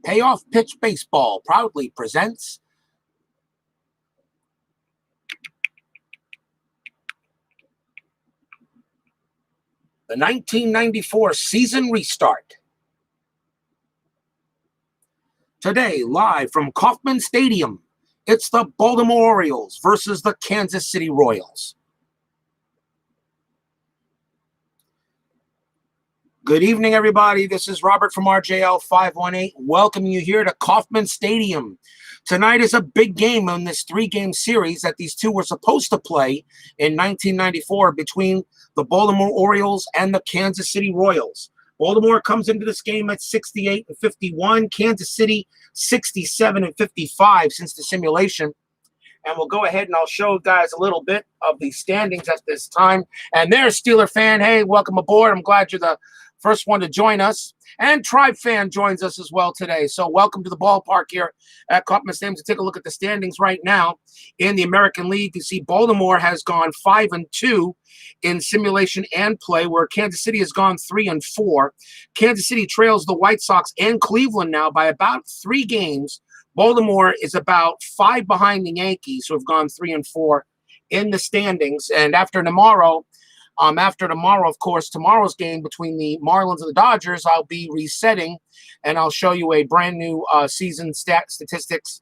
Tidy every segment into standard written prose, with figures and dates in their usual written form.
Payoff Pitch Baseball proudly presents the 1994 season restart. Today, live from Kauffman Stadium, it's the Baltimore Orioles versus the Kansas City Royals. Good evening, everybody. This is Robert from RJL 518, welcoming you here to Kauffman Stadium. Tonight is a big game in this three-game series that these two were supposed to play in 1994 between the Baltimore Orioles and the Kansas City Royals. Baltimore comes into this game at 68-51, Kansas City 67-55 since the simulation. And we'll go ahead and I'll show you guys a little bit of the standings at this time. And there's Steeler fan. Hey, welcome aboard. I'm glad you're the first one to join us. And Tribe fan joins us as well today. So welcome to the ballpark here at Kauffman Stadium to take a look at the standings right now in the American League. You see Baltimore has gone 5-2 in simulation and play, where Kansas City has gone 3-4. Kansas City trails the White Sox and Cleveland now by about 3 games. Baltimore is about 5 behind the Yankees, who have gone 3-4 in the standings. And after tomorrow, of course, tomorrow's game between the Marlins and the Dodgers, I'll be resetting, and I'll show you a brand new season statistics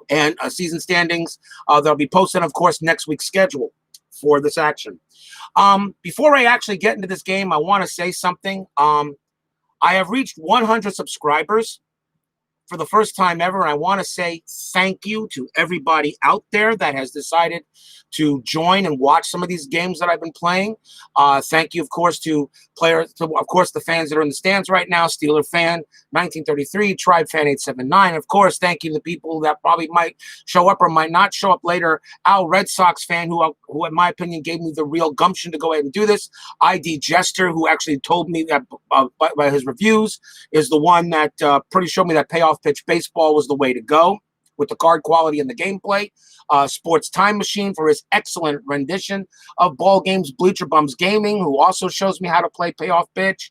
and season standings. They'll be posted, of course, next week's schedule for this action. Before I actually get into this game, I want to say something. I have reached 100 subscribers for the first time ever. I want to say thank you to everybody out there that has decided to join and watch some of these games that I've been playing. Thank you, of course, to the fans that are in the stands right now. Steeler fan 1933, Tribe fan 879. Of course, thank you to the people that probably might show up or might not show up later. Al, Red Sox fan, who in my opinion gave me the real gumption to go ahead and do this. ID Jester, who actually told me that by his reviews, is the one that pretty showed me that Payoff Pitch Baseball was the way to go with the card quality and the gameplay. Sports Time Machine for his excellent rendition of ball games. Bleacher Bums Gaming, who also shows me how to play Payoff Pitch.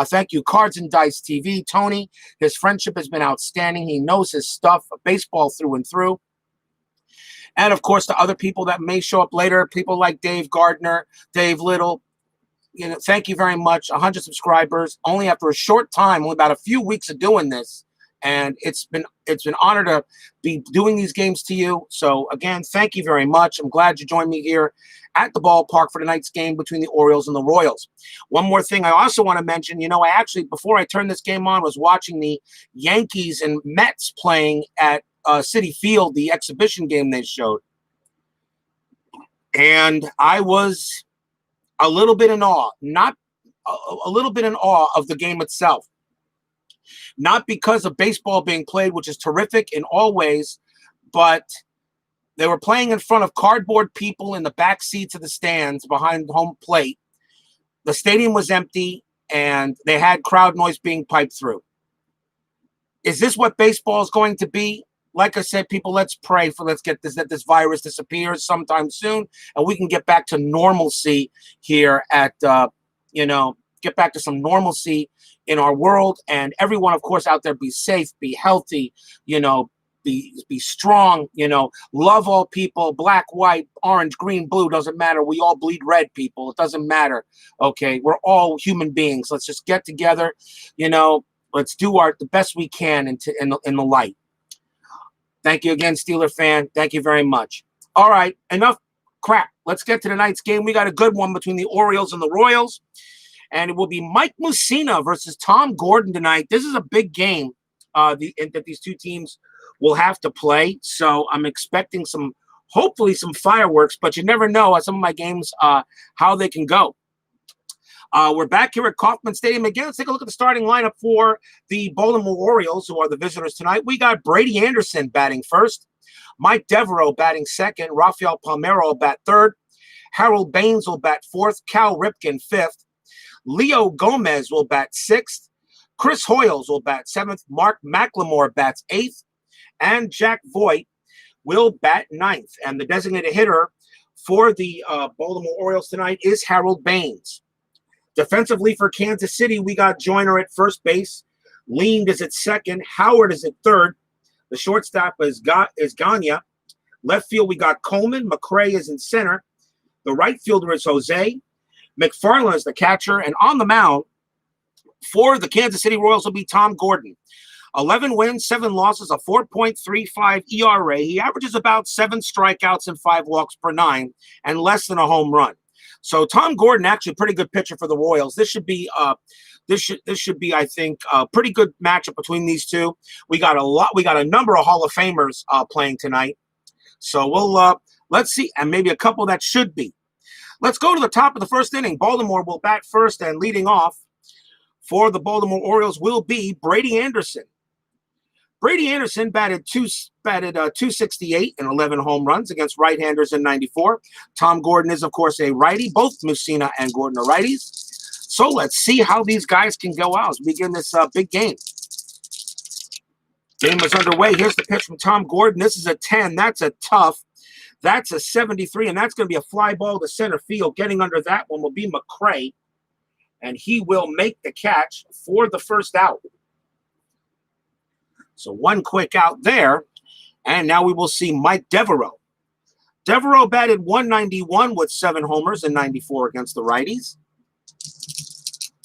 Thank you, Cards and Dice TV. Tony, his friendship has been outstanding. He knows his stuff, baseball through and through. And, of course, the other people that may show up later, people like Dave Gardner, Dave Little. You know, thank you very much. 100 subscribers, only after a short time, only about a few weeks of doing this. And it's been an honor to be doing these games to you. So, again, thank you very much. I'm glad you joined me here at the ballpark for tonight's game between the Orioles and the Royals. One more thing I also want to mention, I actually, before I turned this game on, was watching the Yankees and Mets playing at Citi Field, the exhibition game they showed. And I was a little bit in awe, a little bit in awe of the game itself. Not because of baseball being played, which is terrific in all ways, but they were playing in front of cardboard people in the back seats of the stands behind home plate. The stadium was empty, and they had crowd noise being piped through. Is this what baseball is going to be? Like I said, people, let's pray that this virus disappears sometime soon, and we can get back to normalcy here at, get back to some normalcy in our world. And everyone, of course, out there, be safe, be healthy, be strong, love all people, black, white, orange, green, blue, doesn't matter. We all bleed red, people. It doesn't matter. Okay. We're all human beings. Let's just get together, let's do the best we can in the light. Thank you again, Steeler fan. Thank you very much. All right. Enough crap. Let's get to tonight's game. We got a good one between the Orioles and the Royals. And it will be Mike Mussina versus Tom Gordon tonight. This is a big game that these two teams will have to play. So I'm expecting hopefully some fireworks, but you never know some of my games, how they can go. We're back here at Kauffman Stadium again. Let's take a look at the starting lineup for the Baltimore Orioles, who are the visitors tonight. We got Brady Anderson batting first, Mike Devereaux batting second, Rafael Palmeiro will bat third, Harold Baines will bat fourth, Cal Ripken fifth, Leo Gomez will bat sixth, Chris Hoyles will bat seventh, Mark McLemore bats eighth, and Jack Voigt will bat ninth. And the designated hitter for the Baltimore Orioles tonight is Harold Baines. Defensively for Kansas City, we got Joyner at first base, Lean is at second. Howard is at third. The shortstop is Gagne. Left field, we got Coleman. McRae is in center. The right fielder is Jose. McFarland is the catcher. And on the mound for the Kansas City Royals will be Tom Gordon. 11 wins, 7 losses, a 4.35 ERA. He averages about 7 strikeouts and 5 walks per 9 and less than a home run. So Tom Gordon, actually a pretty good pitcher for the Royals. This should be I think, a pretty good matchup between these two. We got a number of Hall of Famers playing tonight. So let's see, and maybe a couple that should be. Let's go to the top of the first inning. Baltimore will bat first, and leading off for the Baltimore Orioles will be Brady Anderson. Brady Anderson batted 268 and 11 home runs against right-handers in 94. Tom Gordon is, of course, a righty. Both Mussina and Gordon are righties. So let's see how these guys can go out as we begin this big game. Game is underway. Here's the pitch from Tom Gordon. This is a 10. That's a tough. That's a 73, and that's going to be a fly ball to center field. Getting under that one will be McRae, and he will make the catch for the first out. So one quick out there, and now we will see Mike Devereaux. Devereaux batted 191 with 7 homers in 94 against the righties.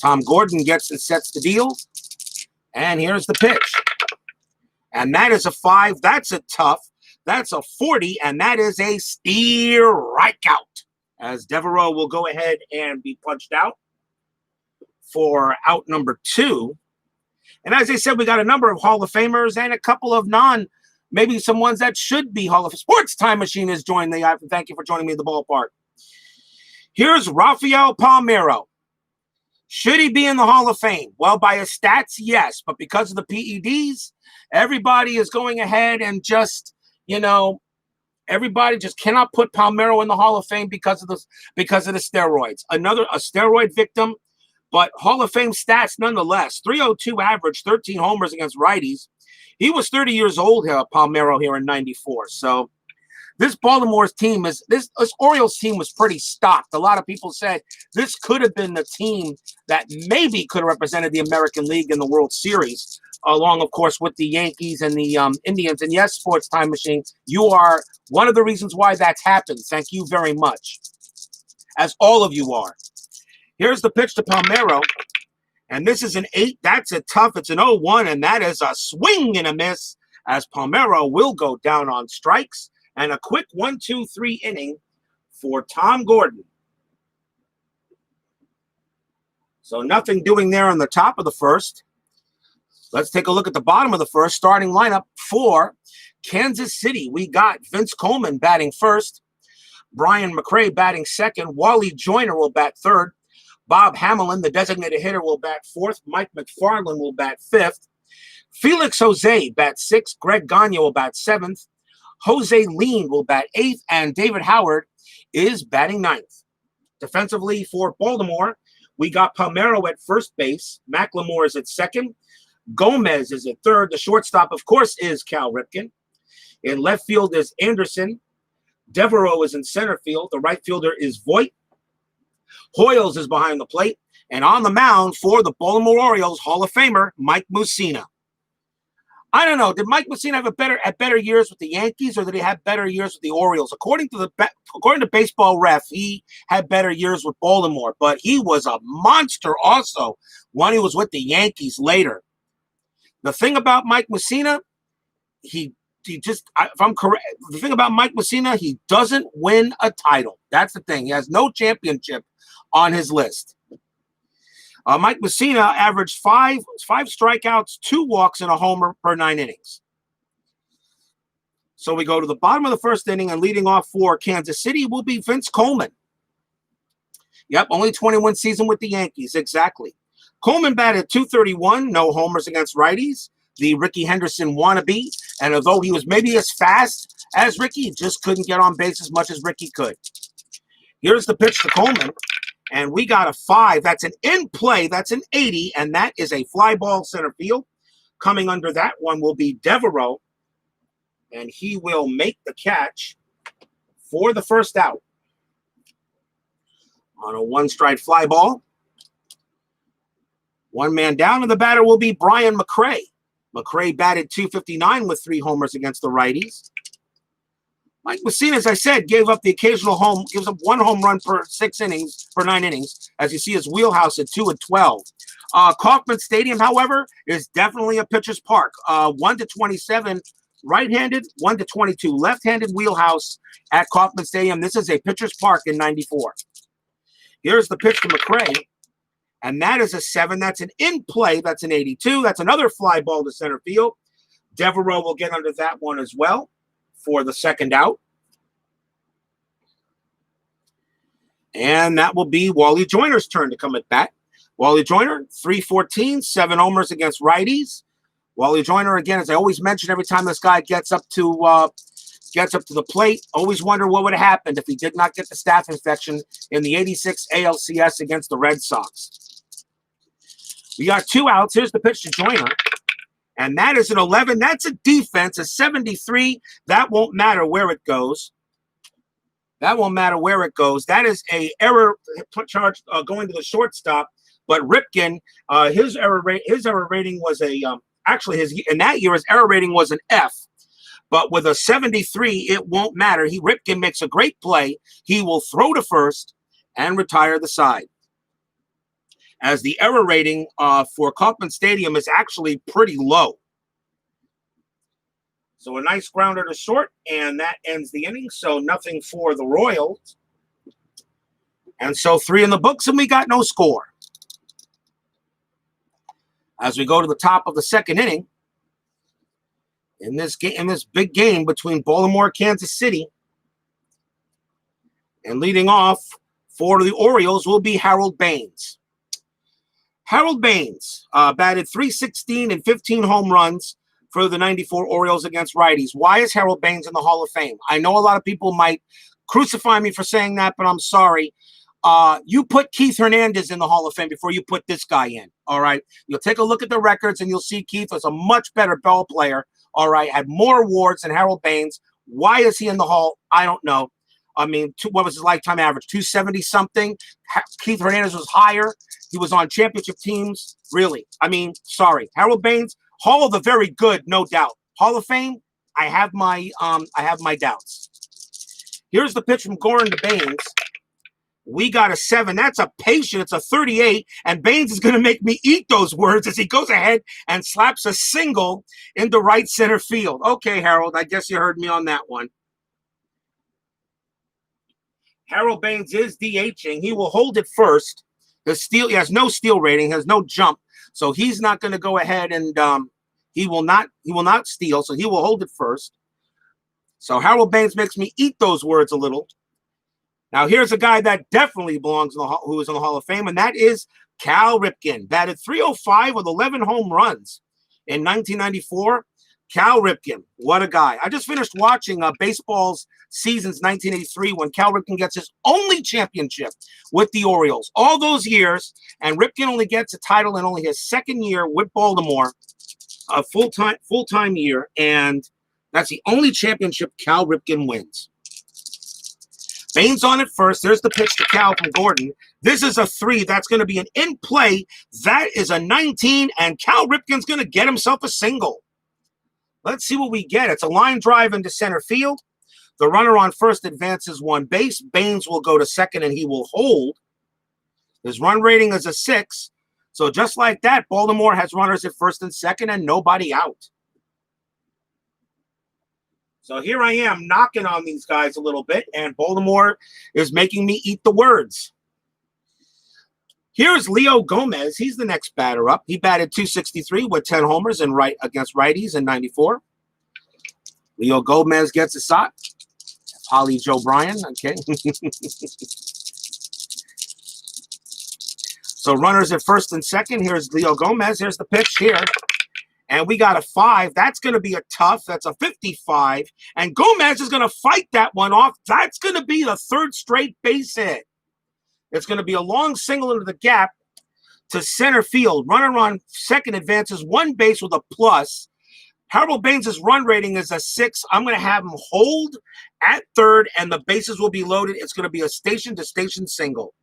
Tom Gordon gets and sets the deal, and here's the pitch. And that is a 5. That's a tough. That's a 40, and that is a strikeout. As Devereaux will go ahead and be punched out for out number 2. And as I said, we got a number of Hall of Famers and a couple of maybe some ones that should be Hall of Sports Time Machine has joined the. Thank you for joining me in the ballpark. Here's Rafael Palmeiro. Should he be in the Hall of Fame? Well, by his stats, yes. But because of the PEDs, everybody is going ahead and just, everybody just cannot put Palmeiro in the Hall of Fame because of the steroids. A steroid victim, but Hall of Fame stats nonetheless. 302 average, 13 homers against righties. He was 30 years old here, Palmeiro, here in 94. So this Baltimore's team this Orioles team was pretty stocked. A lot of people said this could have been the team that maybe could have represented the American League in the World Series, along, of course, with the Yankees and the Indians. And yes, Sports Time Machine, you are one of the reasons why that's happened. Thank you very much, as all of you are. Here's the pitch to Palmeiro, and this is an 8. That's a tough. It's an 0-1, and that is a swing and a miss, as Palmeiro will go down on strikes. And a quick 1-2-3 inning for Tom Gordon. So nothing doing there on the top of the first. Let's take a look at the bottom of the first. Starting lineup for Kansas City. We got Vince Coleman batting first. Brian McRae batting second. Wally Joyner will bat third. Bob Hamelin, the designated hitter, will bat fourth. Mike McFarland will bat fifth. Felix Jose bat sixth. Greg Gagne will bat seventh. Jose Lean will bat 8th, and David Howard is batting 9th. Defensively for Baltimore, we got Palmeiro at first base. McLemore is at second. Gomez is at third. The shortstop, of course, is Cal Ripken. In left field is Anderson. Devereaux is in center field. The right fielder is Voit. Hoyles is behind the plate. And on the mound for the Baltimore Orioles, Hall of Famer Mike Mussina. I don't know. Did Mike Mussina have better years with the Yankees, or did he have better years with the Orioles? According to Baseball Ref, he had better years with Baltimore, but he was a monster also when he was with the Yankees later. The thing about Mike Mussina, if I'm correct, the thing about Mike Mussina, he doesn't win a title. That's the thing. He has no championship on his list. Mike Mussina averaged five strikeouts, 2 walks, and a homer per 9 innings. So we go to the bottom of the first inning, and leading off for Kansas City will be Vince Coleman. Yep, only 21 season with the Yankees, exactly. Coleman batted .231, no homers against righties, the Ricky Henderson wannabe, and although he was maybe as fast as Ricky, he just couldn't get on base as much as Ricky could. Here's the pitch to Coleman. And we got a 5. That's an in play. That's an 80. And that is a fly ball center field. Coming under that one will be Devereaux. And he will make the catch for the first out. On a 1-strike fly ball. One man down, and the batter will be Brian McRae. McRae batted .259 with 3 homers against the righties. Mike Mussina, as I said, gave up the occasional home, gives up 1 home run per 9 innings. As you see, his wheelhouse at 2 and 12. Kauffman Stadium, however, is definitely a pitcher's park. 1 to 27 right-handed, 1 to 22 left-handed wheelhouse at Kauffman Stadium. This is a pitcher's park in 94. Here's the pitch to McRae, and that is a 7. That's an in play. That's an 82. That's another fly ball to center field. Devereaux will get under that one as well for the second out. And that will be Wally Joyner's turn to come at bat. Wally Joyner, .314, 7 homers against righties. Wally Joyner, again, as I always mention, every time this guy gets up to the plate, always wonder what would have happened if he did not get the staph infection in the '86 ALCS against the Red Sox. We got 2 outs. Here's the pitch to Joyner. And that is an 11. That's a defense, a 73. That won't matter where it goes. That won't matter where it goes. That is a error charge going to the shortstop. But Ripken, his error rating was a in that year his error rating was an F. But with a 73, it won't matter. Ripken makes a great play. He will throw to first and retire the side. As the error rating for Kauffman Stadium is actually pretty low. So a nice grounder to short, and that ends the inning. So nothing for the Royals. And so 3 in the books, and we got no score. As we go to the top of the second inning, in this big game between Baltimore and Kansas City, and leading off for the Orioles will be Harold Baines. Harold Baines batted .316 and 15 home runs for the 94 Orioles against righties. Why is Harold Baines in the Hall of Fame? I know a lot of people might crucify me for saying that, but I'm sorry. You put Keith Hernandez in the Hall of Fame before you put this guy in, all right? You'll take a look at the records, and you'll see Keith was a much better ball player, all right? Had more awards than Harold Baines. Why is he in the Hall? I don't know. I mean, what was his lifetime average? 270-something? Keith Hernandez was higher. He was on championship teams. Really? I mean, sorry. Harold Baines, Hall of the Very Good, no doubt. Hall of Fame, I have my doubts. Here's the pitch from Gordon to Baines. We got a 7. That's a patient. It's a 38. And Baines is going to make me eat those words as he goes ahead and slaps a single into right center field. Okay, Harold, I guess you heard me on that one. Harold Baines is DHing. He will hold it first. He has no steal rating, has no jump. So he's not going to go ahead and he will not steal. So he will hold it first. So Harold Baines makes me eat those words a little. Now here's a guy that definitely belongs in who is in the Hall of Fame, and that is Cal Ripken. Batted .305 with 11 home runs in 1994. Cal Ripken, what a guy. I just finished watching baseball's seasons 1983 when Cal Ripken gets his only championship with the Orioles. All those years, and Ripken only gets a title in only his second year with Baltimore, a full-time year, and that's the only championship Cal Ripken wins. Baines on it first. There's the pitch to Cal from Gordon. This is a 3. That's going to be an in play. That is a 19, and Cal Ripken's going to get himself a single. Let's see what we get. It's a line drive into center field. The runner on first advances 1 base. Baines will go to second, and he will hold. His run rating is a 6. So just like that, Baltimore has runners at first and second and nobody out. So here I am knocking on these guys a little bit, and Baltimore is making me eat the words. Here's Leo Gomez. He's the next batter up. He batted .263 with 10 homers against righties in 94. Leo Gomez gets a shot. Holly Joe Bryan. Okay. So runners at first and second. Here's Leo Gomez. Here's the pitch here. And we got a 5. That's going to be a tough. That's a 55. And Gomez is going to fight that one off. That's going to be the 3rd straight base hit. It's going to be a long single into the gap to center field. Runner on second advances 1 base with a plus. Harold Baines' run rating is a 6. I'm going to have him hold at third, and the bases will be loaded. It's going to be a station-to-station single.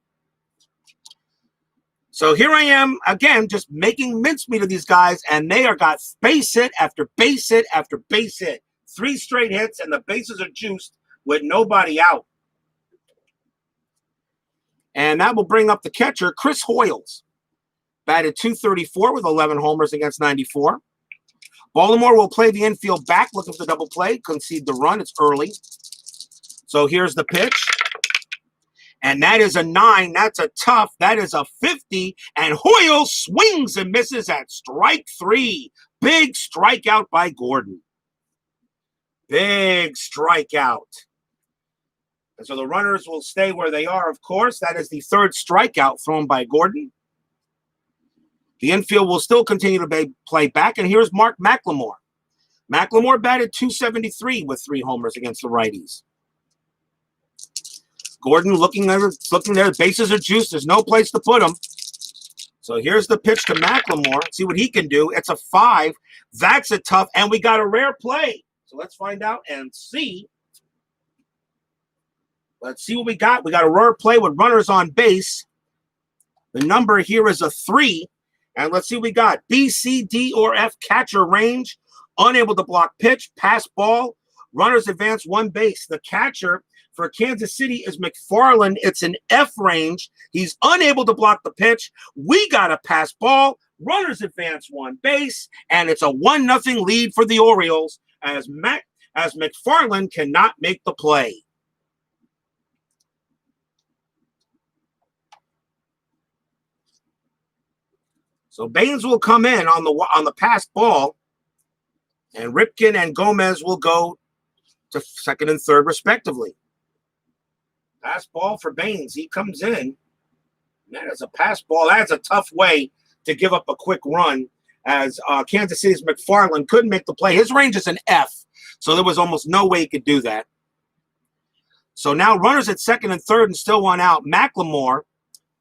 So here I am, again, just making mincemeat of these guys, and they are got base hit after base hit after base hit. 3 straight hits, and the bases are juiced with nobody out. And that will bring up the catcher, Chris Hoyles. Batted .234 with 11 homers against 94. Baltimore will play the infield back, looking for the double play, concede the run. It's early. So here's the pitch. And that is a 9. That's a tough. That is a 50. And Hoyle swings and misses at strike 3. Big strikeout by Gordon. Big strikeout. And so the runners will stay where they are, of course. That is the 3rd strikeout thrown by Gordon. The infield will still continue to play back. And here's Mark McLemore. McLemore batted .273 with 3 homers against the righties. Gordon looking there. The bases are juiced. There's no place to put them. So here's the pitch to McLemore. See what he can do. It's a 5. That's a tough. And we got a rare play. So let's find out and see. Let's see what we got. We got a rare play with runners on base. The number here is a 3. And let's see what we got. B, C, D, or F, catcher range. Unable to block pitch, pass ball. Runners advance 1 base. The catcher for Kansas City is McFarland. It's an F range. He's unable to block the pitch. We got a pass ball. Runners advance 1 base. And it's a 1-0 lead for the Orioles as McFarland cannot make the play. So Baines will come in on the pass ball, and Ripken and Gomez will go to 2nd and 3rd respectively. Pass ball for Baines. He comes in. That is a pass ball. That's a tough way to give up a quick run, as Kansas City's McFarland couldn't make the play. His range is an F, so there was almost no way he could do that. So now runners at 2nd and 3rd and still 1 out. McLemore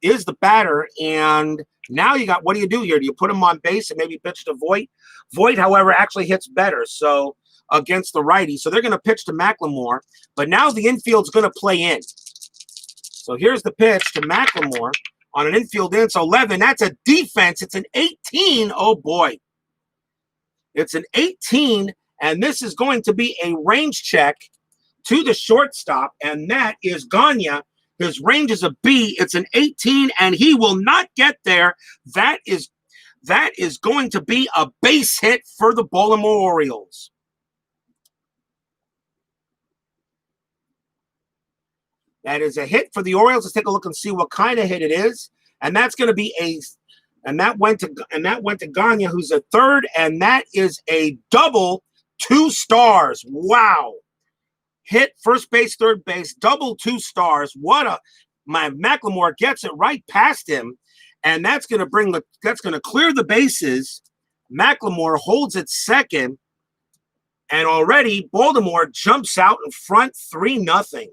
is the batter, and now you got, what do you do here? Do you put him on base and maybe pitch to Voit? Voit, however, actually hits better, so against the righty. So they're going to pitch to McLemore, but now the infield's going to play in. So here's the pitch to McLemore on an infield in. So 11, that's a defense. It's an 18. Oh, boy. It's an 18, and this is going to be a range check to the shortstop, and that is Gagne. His range is a B. It's an 18, and he will not get there. That is going to be a base hit for the Baltimore Orioles. That is a hit for the Orioles. Let's take a look and see what kind of hit it is. And that's going to be that went to Gagne, who's a 3rd, and that is a double, 2 stars. Wow. Hit first base, 3rd base, double 2 stars. My McLemore gets it right past him, and that's going to clear the bases. McLemore holds it 2nd, and already Baltimore jumps out in front 3-0.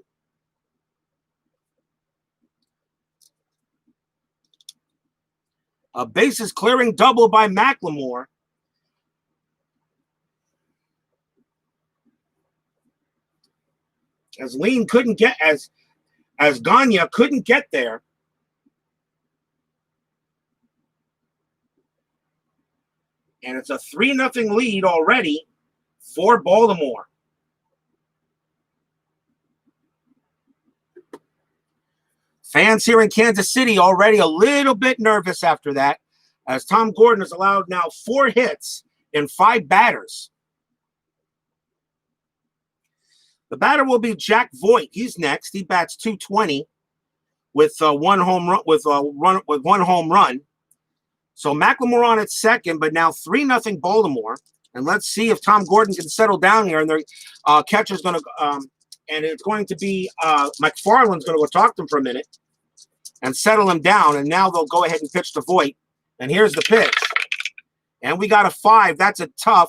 A bases clearing double by McLemore. As Lean couldn't get, as Gagne couldn't get there. And it's a 3-0 lead already for Baltimore. Fans here in Kansas City already a little bit nervous after that, as Tom Gordon has allowed now 4 hits in 5 batters. The batter will be Jack Voit. He's next. He bats .220 with 1 home run. With 1 home run. So McLemore on at 2nd, but now 3-0 Baltimore. And let's see if Tom Gordon can settle down here. And their catcher's going to, and it's going to be McFarland's going to go talk to him for a minute and settle him down. And now they'll go ahead and pitch to Voit. And here's the pitch. And we got a 5. That's a tough.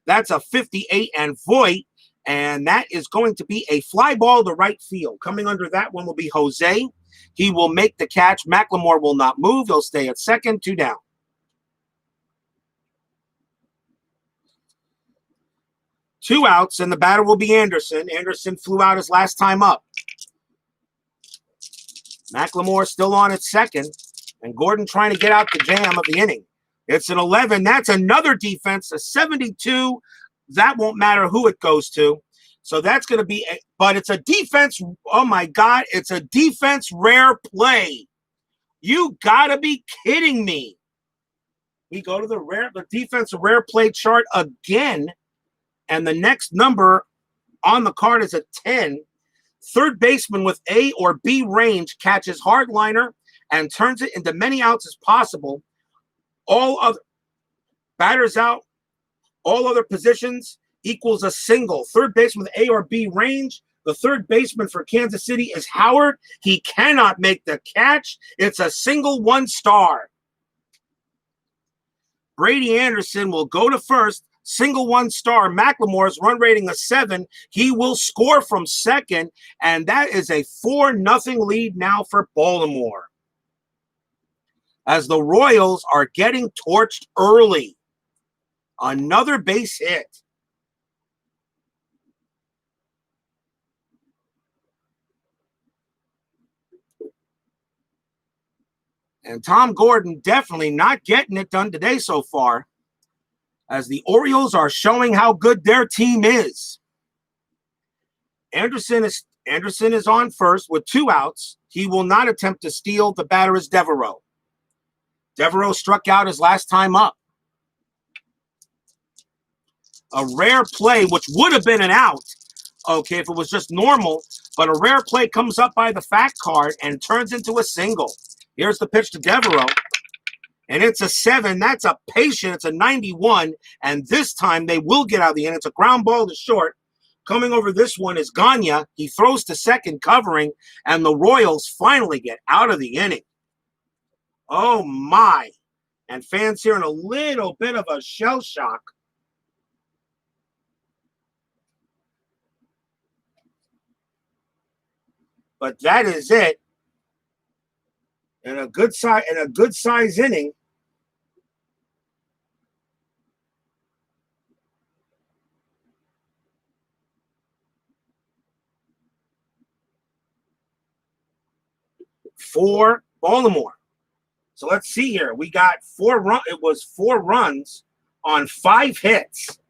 That's a 58. And Voit. And that is going to be a fly ball to right field. Coming under that one will be Jose. He will make the catch. McLemore will not move. He'll stay at 2nd, 2 down. Two outs, and the batter will be Anderson. Anderson flew out his last time up. McLemore still on at 2nd. And Gordon trying to get out the jam of the inning. It's an 11. That's another defense, a 72. That won't matter who it goes to. So that's going to be, but it's a defense. Oh my God, it's a defense rare play. You got to be kidding me. We go to the defense rare play chart again. And the next number on the card is a 10. Third baseman with A or B range catches hard liner and turns it into many outs as possible. All other batters out, all other positions equals a single. Third baseman with A or B range. The third baseman for Kansas City is Howard. He cannot make the catch. It's a single 1 star. Brady Anderson will go to first. Single 1 star. McLemore's run rating a 7. He will score from second. And that is a 4-0 lead now for Baltimore, as the Royals are getting torched early. Another base hit. And Tom Gordon definitely not getting it done today so far, as the Orioles are showing how good their team is. Anderson is on first with 2 outs. He will not attempt to steal. The batter is Devereaux. Devereaux struck out his last time up. A rare play, which would have been an out, okay, if it was just normal, but a rare play comes up by the fact card and turns into a single. Here's the pitch to Devereaux, and it's a 7. That's a patient. It's a 91, and this time they will get out of the inning. It's a ground ball to short. Coming over this one is Gagne. He throws to second, covering, and the Royals finally get out of the inning. Oh, my. And fans here in a little bit of a shell shock. But that is it. In a good size inning. For Baltimore. So let's see here. We got 4 runs. It was 4 runs on 5 hits.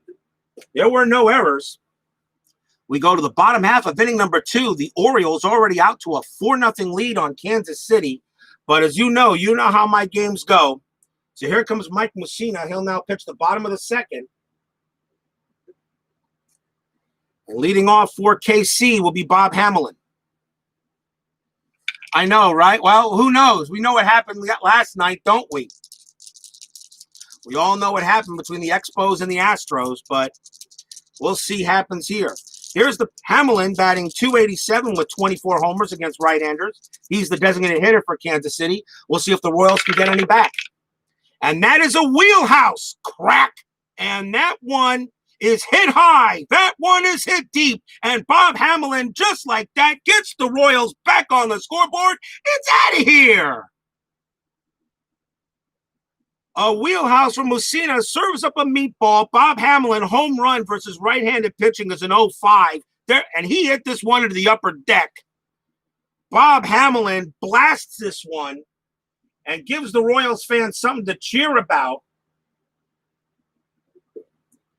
There were no errors. We go to the bottom half of inning number 2. The Orioles already out to a 4-0 lead on Kansas City. But as you know how my games go. So here comes Mike Mussina. He'll now pitch the bottom of the second. And leading off for KC will be Bob Hamelin. I know, right? Well, who knows? We know what happened last night, don't we? We all know what happened between the Expos and the Astros, but we'll see happens here. Here's the Hamelin batting .287 with 24 homers against right-handers. He's the designated hitter for Kansas City. We'll see if the Royals can get any back. And that is a wheelhouse crack. And that one is hit high. That one is hit deep. And Bob Hamelin, just like that, gets the Royals back on the scoreboard. It's out of here. A wheelhouse from Mussina serves up a meatball. Bob Hamelin, home run versus right-handed pitching is an 0-5. There, and he hit this one into the upper deck. Bob Hamelin blasts this one and gives the Royals fans something to cheer about.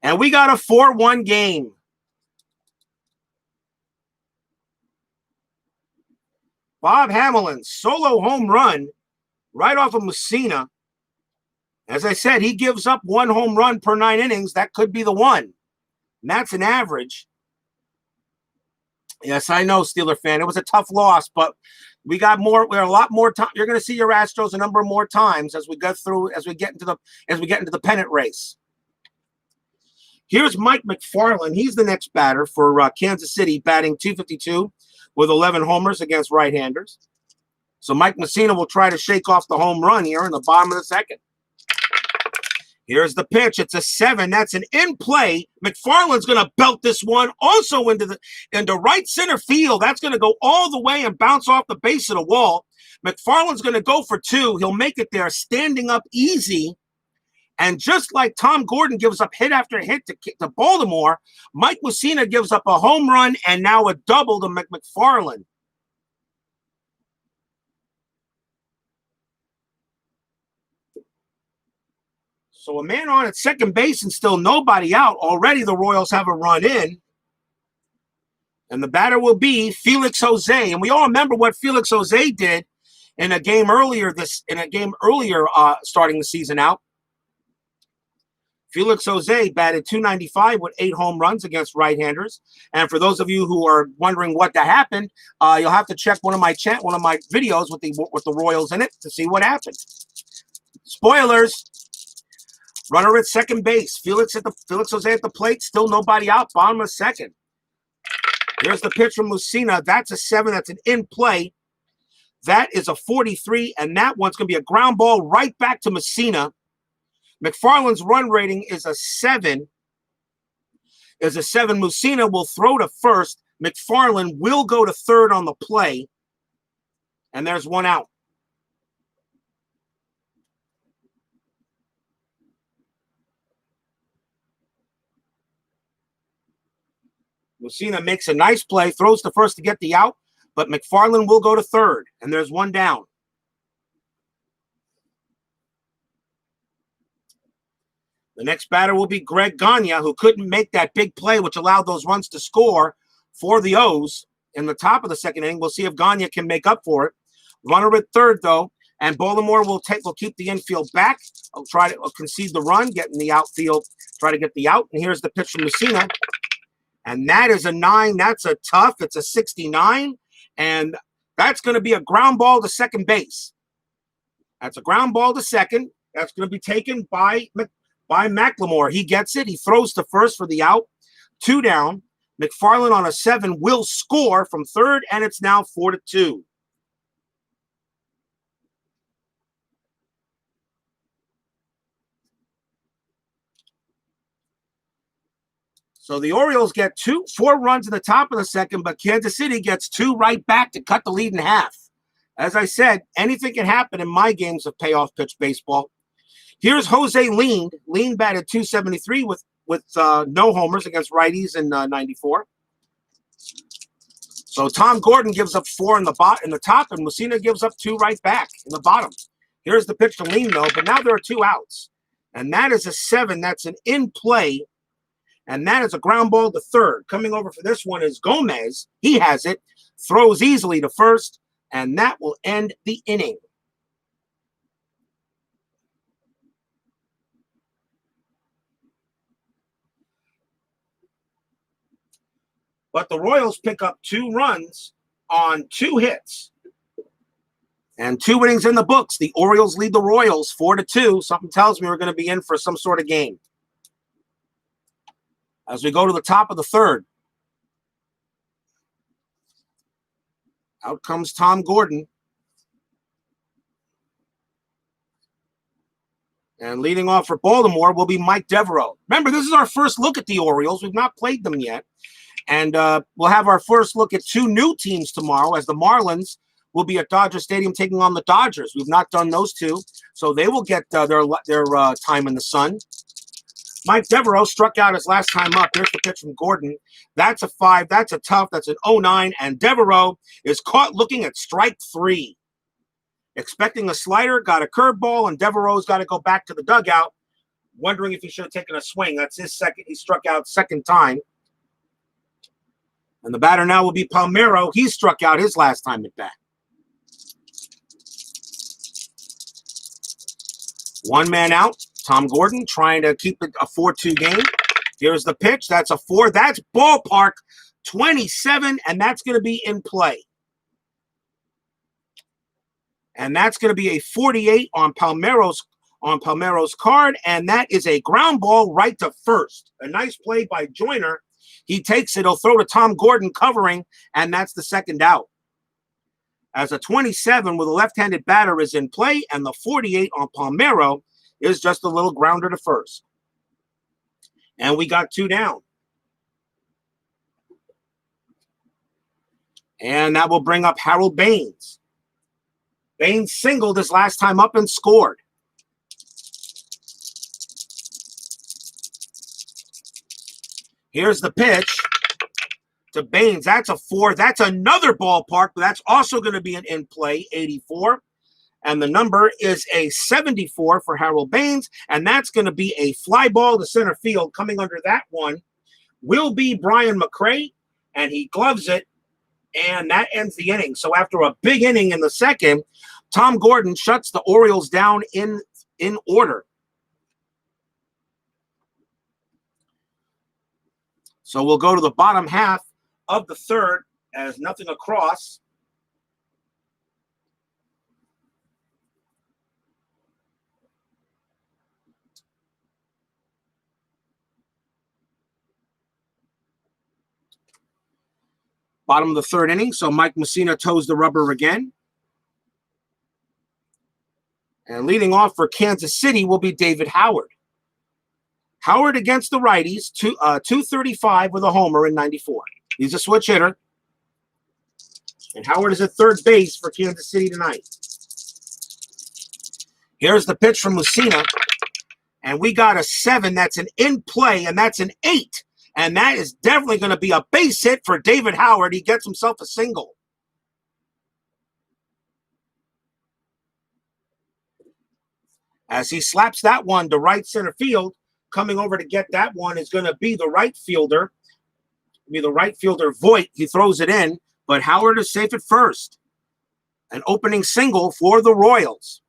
And we got a 4-1 game. Bob Hamelin, solo home run right off of Mussina. As I said, he gives up 1 home run per 9 innings. That could be the one. And that's an average. Yes, I know, Steeler fan. It was a tough loss, but we got more. We're a lot more time. You're going to see your Astros a number more times as we get into the pennant race. Here's Mike McFarland. He's the next batter for Kansas City, batting .252 with 11 homers against right-handers. So Mike Mussina will try to shake off the home run here in the bottom of the second. Here's the pitch. It's a 7. That's an in play. McFarland's going to belt this one also into right center field. That's going to go all the way and bounce off the base of the wall. McFarland's going to go for 2. He'll make it there standing up easy. And just like Tom Gordon gives up hit after hit to Baltimore, Mike Mussina gives up a home run and now a double to McFarland. So a man on at second base and still nobody out. Already the Royals have a run in. And the batter will be Felix Jose. And we all remember what Felix Jose did in a game earlier starting the season out. Felix Jose batted .295 with 8 home runs against right-handers. And for those of you who are wondering what that happened, you'll have to check one of my videos with the Royals in it to see what happened. Spoilers. Runner at second base. Felix Jose at the plate. Still nobody out. Bottom of second. Here's the pitch from Mussina. That's a 7. That's an in play. That is a 43, and that one's going to be a ground ball right back to Mussina. McFarland's run rating is a 7. Mussina will throw to first. McFarland will go to third on the play, and there's one out. Mussina makes a nice play, throws to first to get the out, but McFarland will go to third, and there's one down. The next batter will be Greg Gagne, who couldn't make that big play, which allowed those runs to score for the O's in the top of the second inning. We'll see if Gagne can make up for it. Runner at third, though, and Baltimore will keep the infield back. I'll try to concede the run, get in the outfield, try to get the out. And here's the pitch from Mussina. And that is a 9. That's a tough. It's a 69. And that's going to be a ground ball to second base. That's a ground ball to second. That's going to be taken by McLemore. He gets it. He throws to first for the out. 2 down. McFarland on a 7 will score from third, and it's now 4-2. So the Orioles get 4 runs in the top of the second, but Kansas City gets 2 right back to cut the lead in half. As I said, anything can happen in my games of payoff pitch baseball. Here's Jose Lean. Lean batted .273 with no homers against righties in '94. So Tom Gordon gives up 4 in the top, and Mussina gives up 2 right back in the bottom. Here's the pitch to Lean, though, but now there are 2 outs. And that is a 7. That's an in play. And that is a ground ball to third. Coming over for this one is Gomez. He has it. Throws easily to first. And that will end the inning. But the Royals pick up 2 runs on 2 hits. And 2 innings in the books. The Orioles lead the Royals 4-2. Something tells me we're going to be in for some sort of game. As we go to the top of the third. Out comes Tom Gordon. And leading off for Baltimore will be Mike Devereaux. Remember, this is our first look at the Orioles. We've not played them yet. And we'll have our first look at 2 new teams tomorrow, as the Marlins will be at Dodger Stadium taking on the Dodgers. We've not done those 2, so they will get their time in the sun. Mike Devereaux struck out his last time up. Here's the pitch from Gordon. That's a 5. That's a tough. That's an 0-9. And Devereaux is caught looking at strike 3. Expecting a slider, got a curveball, and Devereaux's got to go back to the dugout, wondering if he should have taken a swing. That's his second. He struck out second time. And the batter now will be Palmeiro. He struck out his last time at bat. 1 man out. Tom Gordon trying to keep it a 4-2 game. Here's the pitch. That's a 4. That's ballpark 27, and that's going to be in play. And that's going to be a 48 on Palmeiro's card, and that is a ground ball right to first. A nice play by Joyner. He takes it. He'll throw to Tom Gordon covering, and that's the second out. As a 27 with a left-handed batter is in play, and the 48 on Palmeiro is just a little grounder to first. And we got 2 down. And that will bring up Harold Baines. Baines singled his last time up and scored. Here's the pitch to Baines. That's a 4. That's another ballpark, but that's also going to be an in play, 84. And the number is a 74 for Harold Baines, and that's going to be a fly ball to center field. Coming under that one will be Brian McRae, and he gloves it, and that ends the inning. So after a big inning in the second, Tom Gordon shuts the Orioles down in order. So we'll go to the bottom half of the third as nothing across. Bottom of the third inning, so Mike Mussina toes the rubber again. And leading off for Kansas City will be David Howard. Howard against the righties, 235 with a homer in 94. He's a switch hitter. And Howard is at third base for Kansas City tonight. Here's the pitch from Mussina. And we got a 7. That's an in play, and that's an 8. And that is definitely going to be a base hit for David Howard. He gets himself a single. As he slaps that one to right center field, coming over to get that one is going to be the right fielder. Voigt. He throws it in, but Howard is safe at first. An opening single for the Royals.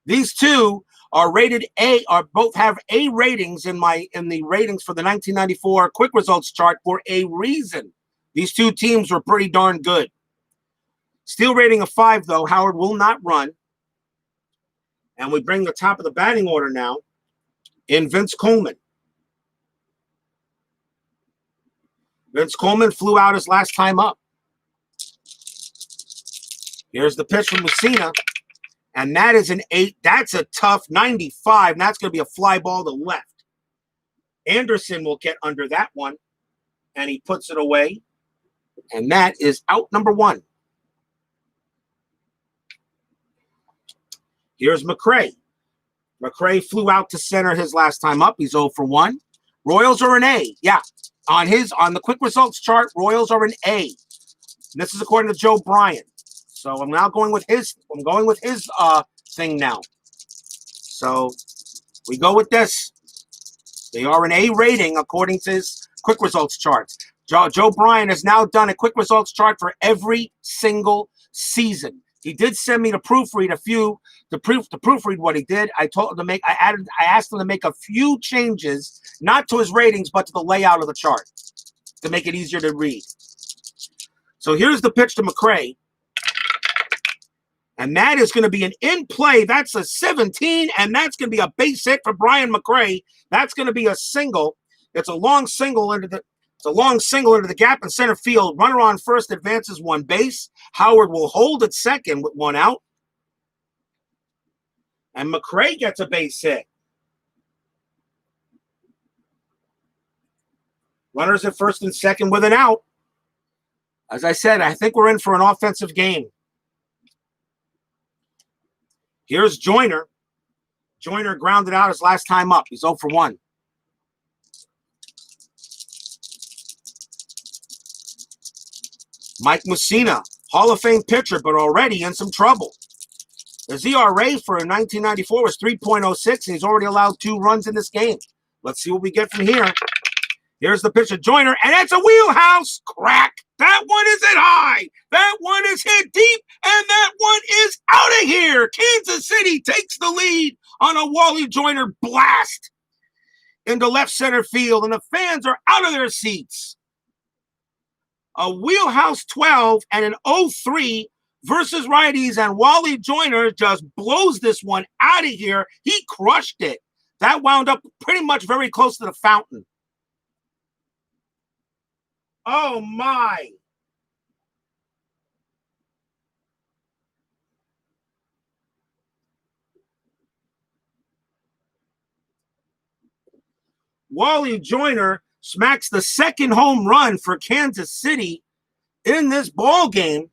These two are rated A, both have A ratings in the ratings for the 1994 quick results chart for a reason. These two teams were pretty darn good. Steal rating of 5, though. Howard will not run. And we bring the top of the batting order now in Vince Coleman. Vince Coleman flew out his last time up. Here's the pitch from Mussina. And that is an 8. That's a tough 95. And that's going to be a fly ball to left. Anderson will get under that one. And he puts it away. And that is out number 1. Here's McRae. McRae flew out to center his last time up. He's 0 for 1. Royals are an A. Yeah. On the quick results chart, Royals are an A. And this is according to Joe Bryan. So I'm now going with his thing now. So we go with this. They are an A rating according to his quick results charts. Joe Bryan has now done a quick results chart for every single season. He did send me to proofread to proofread what he did. I asked him to make a few changes, not to his ratings, but to the layout of the chart to make it easier to read. So here's the pitch to McRae. And that is going to be an in play. That's a 17, and that's going to be a base hit for Brian McRae. That's going to be a single. It's a long single into the gap in center field. Runner on first advances 1 base. Howard will hold at second with 1 out. And McRae gets a base hit. Runners at first and second with an out. As I said, I think we're in for an offensive game. Here's Joyner. Joyner grounded out his last time up. He's 0 for 1. Mike Mussina, Hall of Fame pitcher, but already in some trouble. His ERA for 1994 was 3.06, and he's already allowed 2 runs in this game. Let's see what we get from here. Here's the pitch of Joyner, and it's a wheelhouse crack. That one is hit high. That one is hit deep, and that one is out of here. Kansas City takes the lead on a Wally Joyner blast into left center field, and the fans are out of their seats. A wheelhouse 12 and an 0-3 versus righties, and Wally Joyner just blows this one out of here. He crushed it. That wound up pretty much very close to the fountain. Oh, my. Wally Joyner smacks the second home run for Kansas City in this ball game.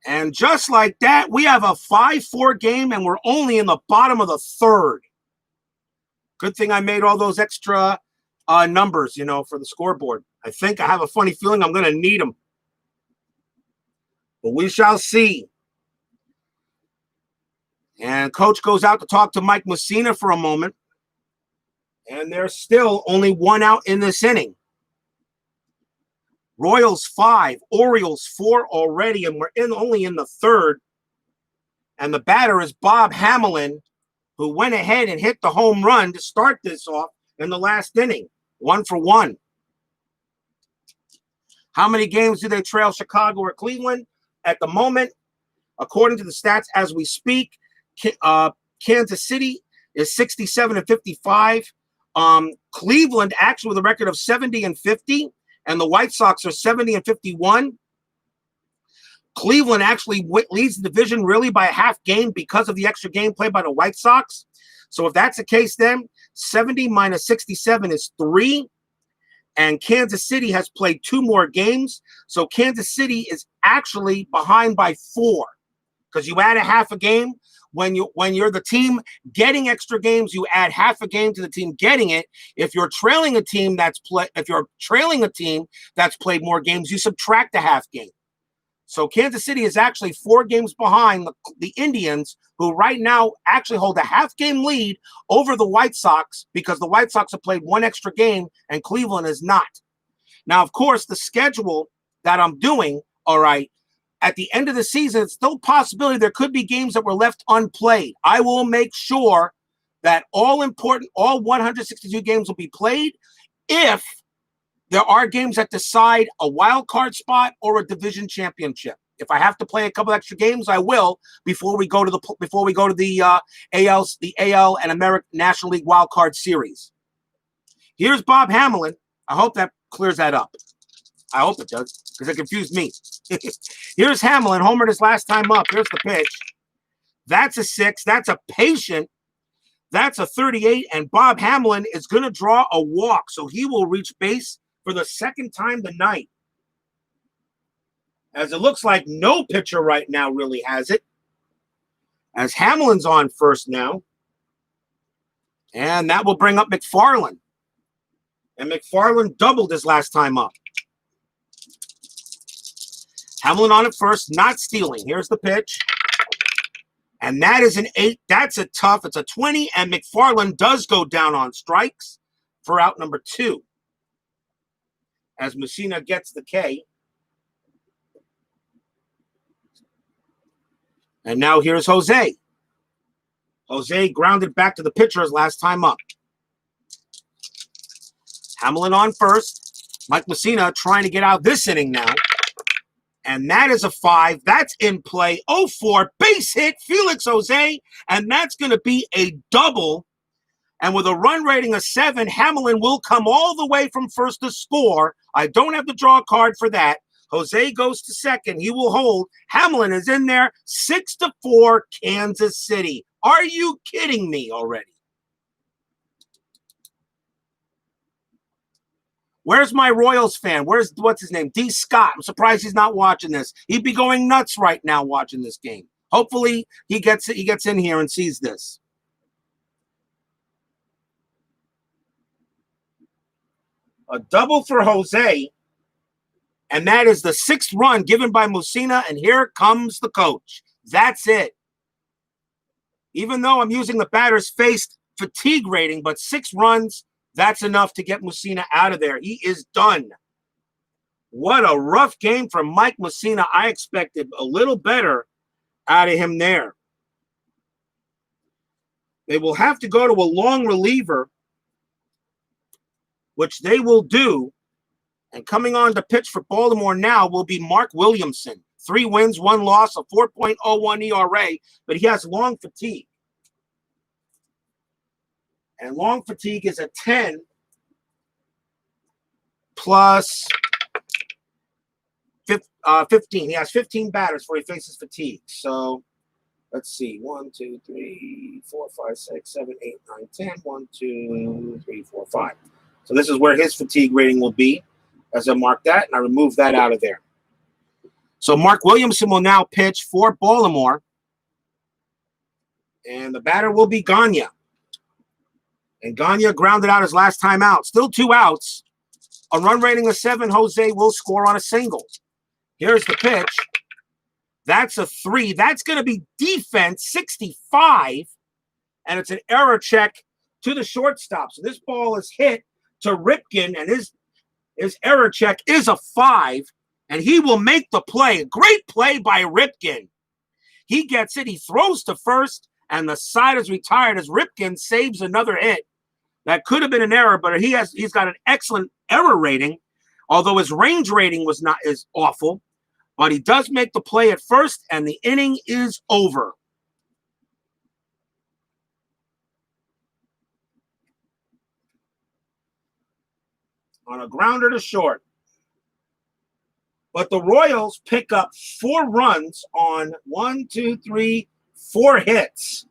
And just like that, we have a 5-4 game, and we're only in the bottom of the third. Good thing I made all those extra numbers, for the scoreboard. I think I have a funny feeling I'm going to need them. But we shall see. And coach goes out to talk to Mike Mussina for a moment. And there's still only one out in this inning. Royals 5, Orioles 4 already, and we're only in the third. And the batter is Bob Hamelin, who went ahead and hit the home run to start this off in the last inning. 1 for 1. How many games do they trail Chicago or Cleveland? At the moment, according to the stats as we speak, Kansas City is 67-55. Cleveland actually with a record of 70-50, and the White Sox are 70-51. Cleveland actually leads the division really by a half game because of the extra game played by the White Sox. So if that's the case, then 70 minus 67 is 3. And Kansas City has played 2 more games. So Kansas City is actually behind by 4 because you add a half a game. When you're the team getting extra games, you add half a game to the team getting it. If you're trailing a team that's played more games, you subtract a half game. So Kansas City is actually 4 games behind the Indians, who right now actually hold a half game lead over the White Sox because the White Sox have played 1 extra game and Cleveland is not. Now, of course, the schedule that I'm doing, all right, at the end of the season, it's still a possibility there could be games that were left unplayed. I will make sure that all 162 games will be played if there are games that decide a wild card spot or a division championship. If I have to play a couple extra games, I will before we go to the AL and American National League wild card series. Here's Bob Hamelin. I hope that clears that up. I hope it does because it confused me. Here's Hamelin, homered his last time up. Here's the pitch. That's a 6. That's a patient. That's a 38, and Bob Hamelin is going to draw a walk, so he will reach base for the second time tonight. As it looks like no pitcher right now really has it. As Hamelin's on first now. And that will bring up McFarland. And McFarland doubled his last time up. Hamelin on at first, not stealing. Here's the pitch. And that is an 8. That's a tough. It's a 20, and McFarland does go down on strikes for out number 2. As Mussina gets the K. And now here's Jose. Jose grounded back to the pitcher his last time up. Hamelin on first. Mike Mussina trying to get out this inning now. And that is a 5. That's in play. 0-4. Base hit. Felix Jose. And that's going to be a double. And with a run rating of 7, Hamelin will come all the way from first to score. I don't have to draw a card for that. Jose goes to second. He will hold. Hamelin is in there. 6-4, Kansas City. Are you kidding me already? Where's my Royals fan? What's his name? D. Scott. I'm surprised he's not watching this. He'd be going nuts right now watching this game. Hopefully he gets in here and sees this. A double for Jose. And that is the 6th run given by Mussina. And here comes the coach. That's it. Even though I'm using the batter's faced fatigue rating, but 6 runs, that's enough to get Mussina out of there. He is done. What a rough game from Mike Mussina. I expected a little better out of him there. They will have to go to a long reliever, which they will do. And coming on to pitch for Baltimore now will be Mark Williamson. 3 wins, 1 loss, a 4.01 ERA, but he has long fatigue. And long fatigue is a 10 plus 15. He has 15 batters before he faces fatigue. So let's see. 1, 2, 3, 4, 5, 6, 7, 8, 9, 10. 1, 2, 3, 4, 5. So this is where his fatigue rating will be. As I mark that, and I remove that out of there. So Mark Williamson will now pitch for Baltimore. And the batter will be Gagne. And Gagne grounded out his last time out. Still 2 outs. A run rating of 7, Jose will score on a single. Here's the pitch. That's a 3. That's going to be defense 65, and it's an error check to the shortstop. So this ball is hit to Ripken, and his error check is a 5, and he will make the play. A great play by Ripken. He gets it. He throws to first, and the side is retired as Ripken saves another hit. That could have been an error, but he's got an excellent error rating, although his range rating is awful. But he does make the play at first, and the inning is over. On a grounder to short. But the Royals pick up 4 runs on 4 hits.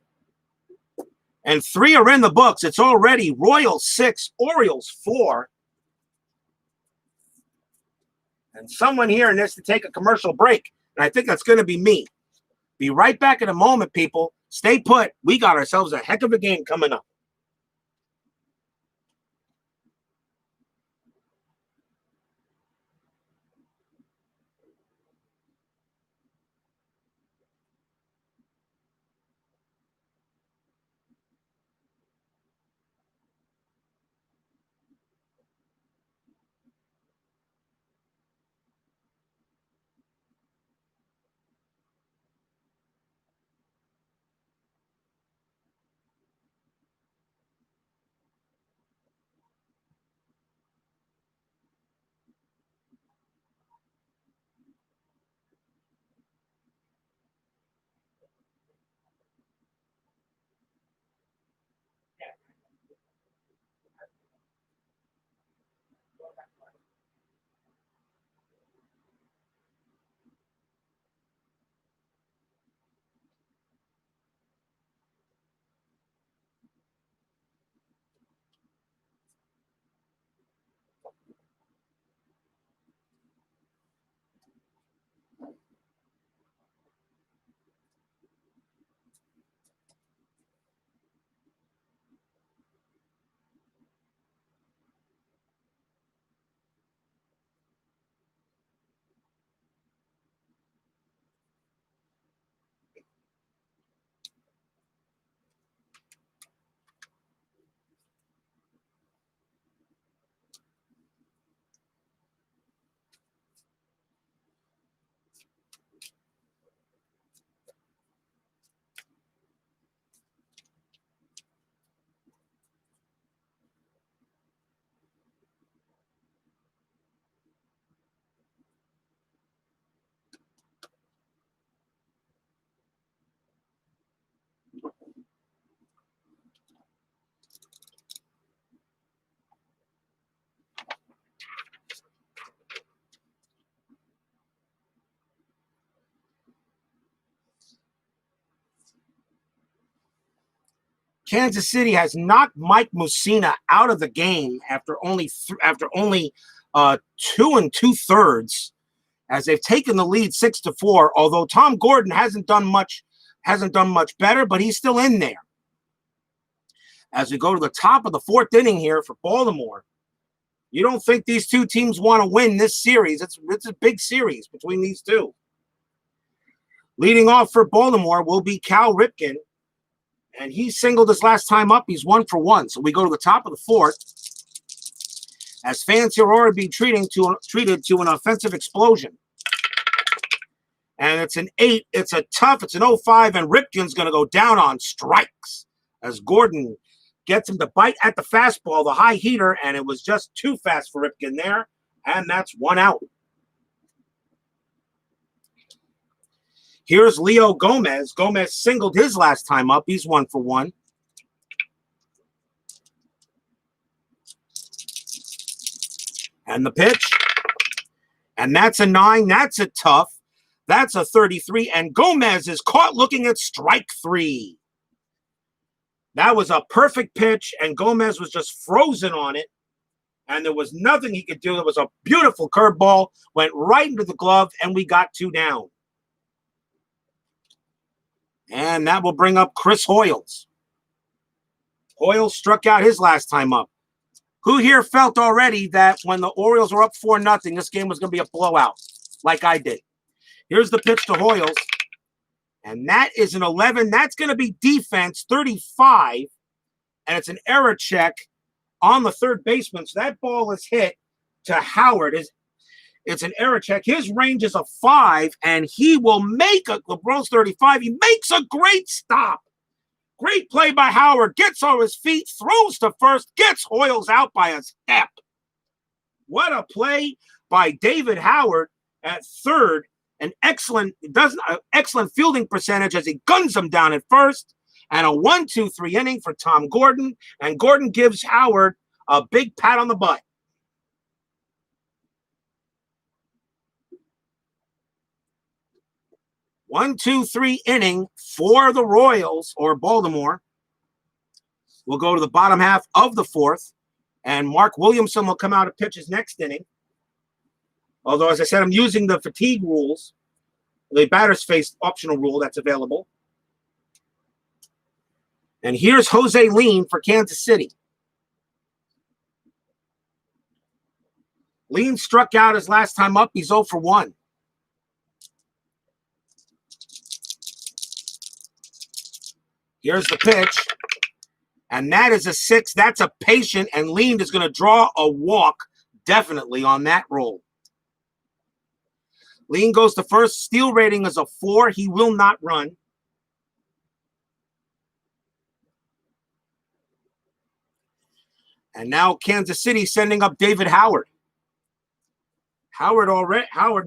And 3 are in the books. It's already Royals 6, Orioles 4. And someone here needs to take a commercial break. And I think that's going to be me. Be right back in a moment, people. Stay put. We got ourselves a heck of a game coming up. Kansas City has knocked Mike Mussina out of the game after only 2 2/3, as they've taken the lead 6-4. Although Tom Gordon hasn't done much better, but he's still in there. As we go to the top of the 4th inning here for Baltimore, you don't think these two teams want to win this series? It's a big series between these two. Leading off for Baltimore will be Cal Ripken. And he singled his last time up. He's 1 for 1. So we go to the top of the 4th. As fans here are already being treated to an offensive explosion. And it's an 8. It's an 0-5. And Ripken's going to go down on strikes. As Gordon gets him to bite at the fastball, the high heater. And it was just too fast for Ripken there. And that's 1 out. Here's Leo Gomez. Gomez singled his last time up. He's 1 for 1. And the pitch. And that's a 9. That's a tough. That's a 33. And Gomez is caught looking at strike 3. That was a perfect pitch, and Gomez was just frozen on it. And there was nothing he could do. It was a beautiful curveball. Went right into the glove, and we got 2 down. And that will bring up Chris Hoyles. Hoyles struck out his last time up. Who here felt already that when the Orioles were up 4-0, this game was going to be a blowout, like I did? Here's the pitch to Hoyles. And that is an 11. That's going to be defense, 35. And it's an error check on the third baseman. So that ball is hit to Howard. It's an error check. His range is a 5, and he will make a LeBron's 35. He makes a great stop. Great play by Howard. Gets on his feet, throws to first, gets Hoyles out by a step. What a play by David Howard at third. An excellent fielding percentage as he guns him down at first. And a 1-2-3 inning for Tom Gordon. And Gordon gives Howard a big pat on the butt. 1-2-3 inning for the Royals, or Baltimore. We'll go to the bottom half of the fourth. And Mark Williamson will come out and pitch his next inning. Although, as I said, I'm using the fatigue rules, the batter's face optional rule that's available. And here's Jose Lean for Kansas City. Lean struck out his last time up. He's 0 for 1. Here's the pitch. And that is a 6. That's a patient, and Lean is going to draw a walk definitely on that roll. Lean goes to first. Steal rating is a 4. He will not run. And now Kansas City sending up David Howard. Howard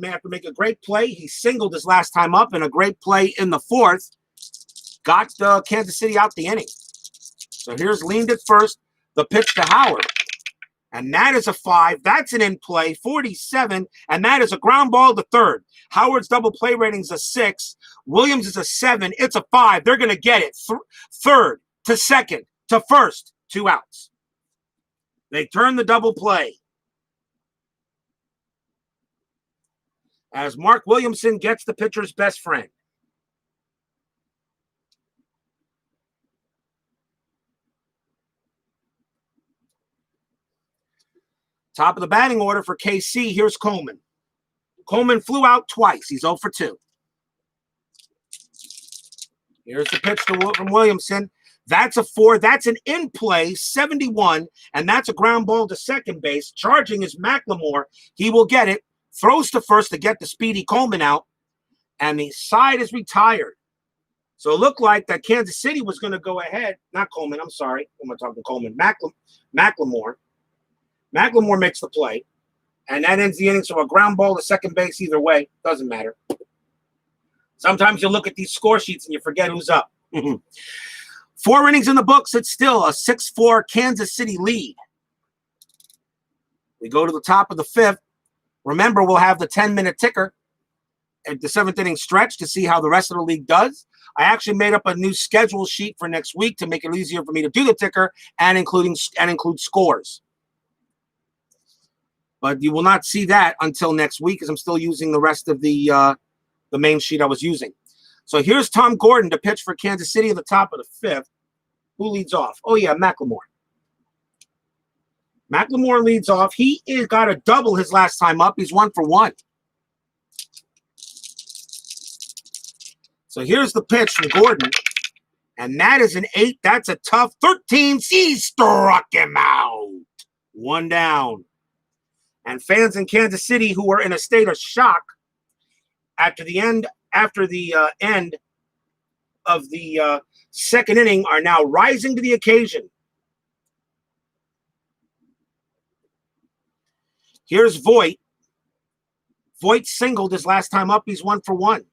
may have to make a great play. He singled his last time up, and a great play in the fourth got Kansas City out the inning. So here's Lean at first. The pitch to Howard. And that is a 5. That's an in play, 47. And that is a ground ball to third. Howard's double play rating is a 6. Williams is a 7. It's a 5. They're going to get it. Third to second to first. 2 outs. They turn the double play. As Mark Williamson gets the pitcher's best friend. Top of the batting order for KC, here's Coleman. Coleman flew out twice. He's 0 for 2. Here's the pitch from Williamson. That's a 4. That's an in play, 71, and that's a ground ball to second base. Charging is McLemore. He will get it. Throws to first to get the speedy Coleman out, and the side is retired. So it looked like that Kansas City was going to go ahead. Not Coleman, I'm sorry. I'm talking Coleman. McLemore. McLemore makes the play, and that ends the inning. So a ground ball to second base either way. Doesn't matter. Sometimes you look at these score sheets and you forget who's up. 4 innings in the books. It's still a 6-4 Kansas City lead. We go to the top of the 5th. Remember, we'll have the 10-minute ticker at the 7th inning stretch to see how the rest of the league does. I actually made up a new schedule sheet for next week to make it easier for me to do the ticker and include scores. But you will not see that until next week because I'm still using the rest of the main sheet I was using. So here's Tom Gordon to pitch for Kansas City at the top of the 5th. Who leads off? Oh, yeah, McLemore. McLemore leads off. He got a double his last time up. He's 1 for 1. So here's the pitch from Gordon. And that is an 8. That's a tough 13. He struck him out. 1 down. And fans in Kansas City who were in a state of shock after the end of the second inning are now rising to the occasion. Here's Voit. Voit singled his last time up. He's 1 for 1.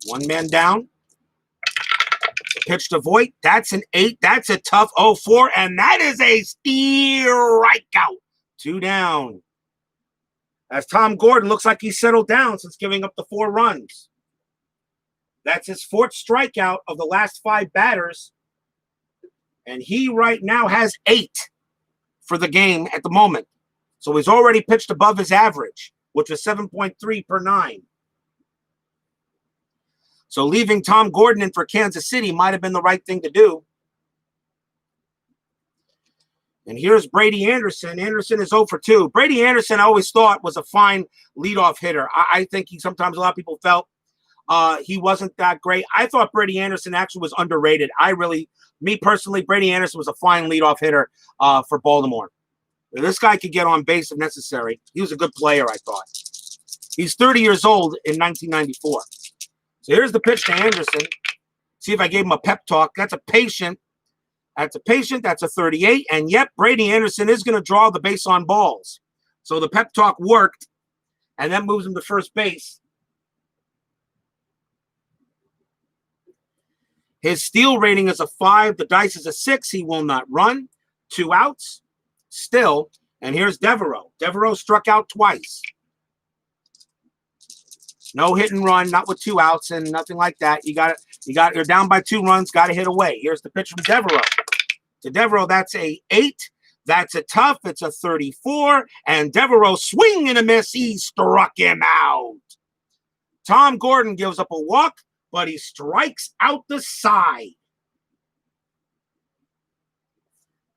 One man down. Pitch to Voit. That's an 8. That's a tough 0-4. And that is a strikeout. 2 down. As Tom Gordon looks like he's settled down since giving up the 4 runs. That's his 4th strikeout of the last 5 batters. And he right now has 8 for the game at the moment. So he's already pitched above his average, which was 7.3 per 9. So leaving Tom Gordon in for Kansas City might have been the right thing to do. And here's Brady Anderson. Anderson is 0 for 2. Brady Anderson, I always thought, was a fine leadoff hitter. I think sometimes a lot of people felt he wasn't that great. I thought Brady Anderson actually was underrated. Me personally, Brady Anderson was a fine leadoff hitter for Baltimore. This guy could get on base if necessary. He was a good player, I thought. He's 30 years old in 1994. So here's the pitch to Anderson. See if I gave him a pep talk. That's a patient. That's a patient. That's a 38. And yep, Brady Anderson is going to draw the base on balls. So the pep talk worked. And that moves him to first base. His steal rating is a 5. The dice is a 6. He will not run. 2 outs. Still. And here's Devereaux. Devereaux struck out twice. No hit and run, not with 2 outs and nothing like that. You're down by 2 runs, got to hit away. Here's the pitch from Devereaux. To Devereaux, that's a 8. That's a tough. It's a 34. And Devereaux swing and a miss. He struck him out. Tom Gordon gives up a walk, but he strikes out the side.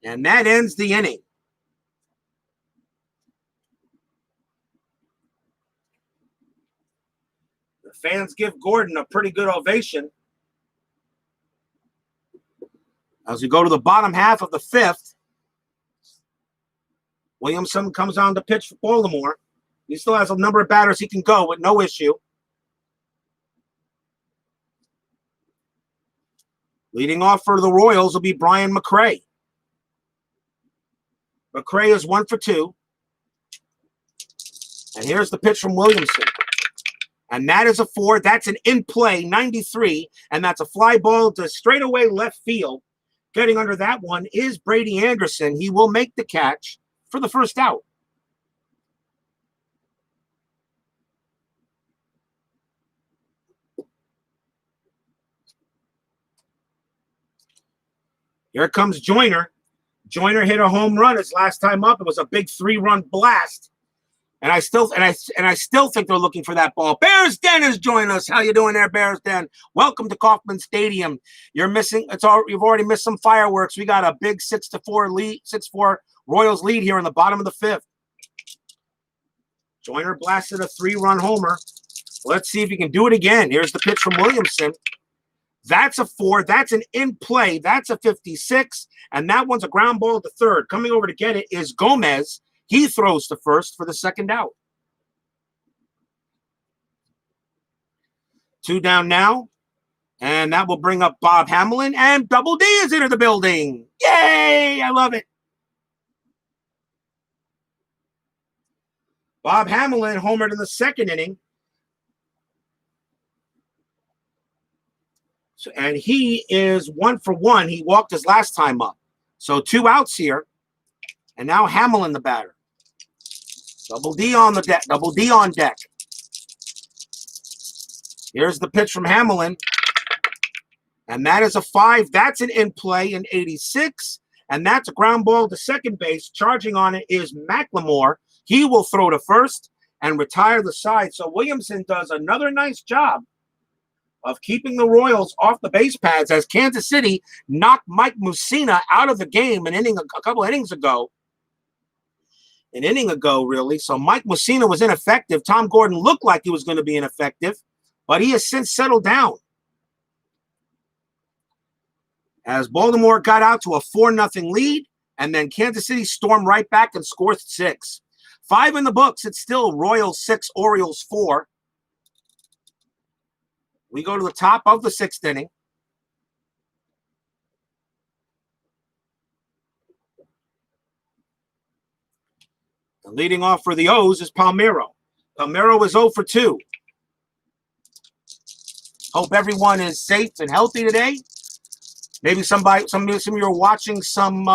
And that ends the inning. Fans give Gordon a pretty good ovation. As we go to the bottom half of the 5th, Williamson comes on to pitch for Baltimore. He still has a number of batters he can go with no issue. Leading off for the Royals will be Brian McRae. McRae is 1 for 2. And here's the pitch from Williamson. And that is a 4. That's an in-play, 93. And that's a fly ball to straightaway left field. Getting under that one is Brady Anderson. He will make the catch for the first out. Here comes Joyner. Joyner hit a home run his last time up. It was a big 3-run blast. And I still think they're looking for that ball. Bears Den is joining us. How you doing there, Bears Den? Welcome to Kauffman Stadium. You've already missed some fireworks. We got a big 6-4 Royals lead here in the bottom of the 5th. Joyner blasted a 3-run homer. Let's see if he can do it again. Here's the pitch from Williamson. That's a 4. That's an in-play. That's a 56. And that one's a ground ball to third. Coming over to get it is Gomez. He throws to first for the second out. 2 down now. And that will bring up Bob Hamlin. And Double D is into the building. Yay! I love it. Bob Hamlin homered in the 2nd inning. And he is 1 for 1. He walked his last time up. So 2 outs here. And now Hamlin the batter. Double D on the deck. Double D on deck. Here's the pitch from Hamlin. And that is a 5. That's an in-play in 86. And that's a ground ball to second base. Charging on it is McLemore. He will throw to first and retire the side. So Williamson does another nice job of keeping the Royals off the base pads as Kansas City knocked Mike Mussina out of the game a couple innings ago. An inning ago, really. So Mike Mussina was ineffective. Tom Gordon looked like he was going to be ineffective, but he has since settled down. As Baltimore got out to a 4-0 lead, and then Kansas City stormed right back and scored 6. 5 in the books. It's still Royals 6, Orioles 4. We go to the top of the 6th inning. And leading off for the O's is Palmeiro. Palmeiro is 0 for 2. Hope everyone is safe and healthy today. Maybe some of you are watching some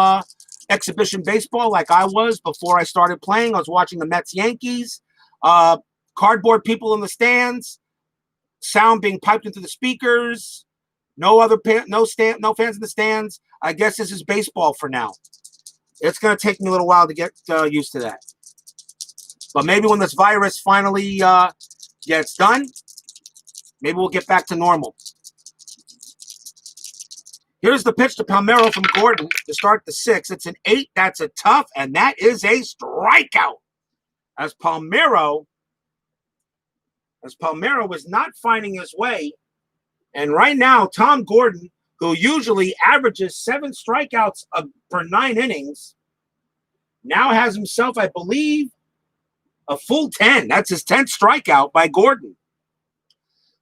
exhibition baseball like I was before I started playing. I was watching the Mets-Yankees. Cardboard people in the stands. Sound being piped into the speakers. No fans in the stands. I guess this is baseball for now. It's going to take me a little while to get used to that. But maybe when this virus finally gets done, maybe we'll get back to normal. Here's the pitch to Palmeiro from Gordon to start the 6th. It's an 8. That's a tough, and that is a strikeout. As Palmeiro was not finding his way. And right now, Tom Gordon, who usually averages 7 strikeouts per 9 innings, now has himself, I believe, a full 10. That's his 10th strikeout by Gordon.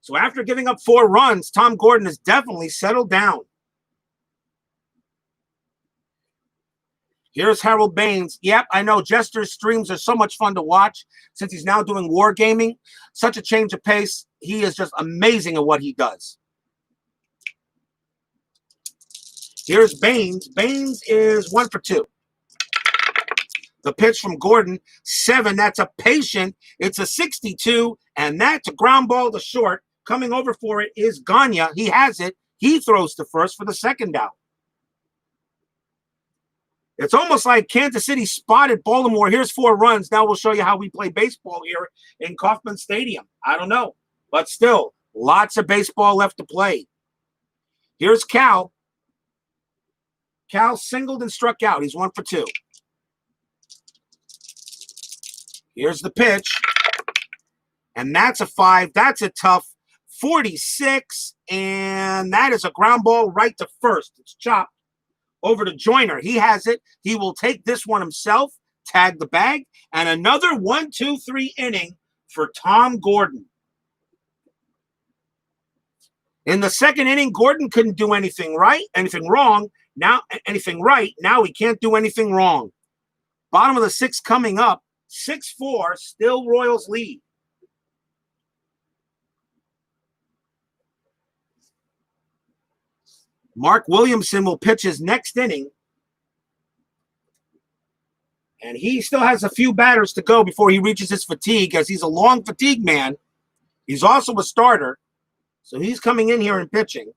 So after giving up 4 runs, Tom Gordon has definitely settled down. Here's Harold Baines. Yep, I know Jester's streams are so much fun to watch since he's now doing wargaming. Such a change of pace. He is just amazing at what he does. Here's Baines. Baines is 1 for 2. The pitch from Gordon, 7. That's a patient. It's a 62, and that's a ground ball to short. Coming over for it is Gagne. He has it. He throws to first for the 2nd out. It's almost like Kansas City spotted Baltimore. Here's 4 runs. Now we'll show you how we play baseball here in Kauffman Stadium. I don't know. But still, lots of baseball left to play. Here's Cal. Cal singled and struck out. He's 1 for 2. Here's the pitch. And that's a 5. That's a tough 46. And that is a ground ball right to first. It's chopped over to Joyner. He has it. He will take this one himself, tag the bag, and another 1-2-3 inning for Tom Gordon. In the 2nd inning, Gordon couldn't do anything wrong. Now he can't do anything wrong. Bottom of the 6th coming up, 6-4, still Royals lead. Mark Williamson will pitch his next inning. And he still has a few batters to go before he reaches his fatigue, as he's a long fatigue man. He's also a starter. So he's coming in here and pitching.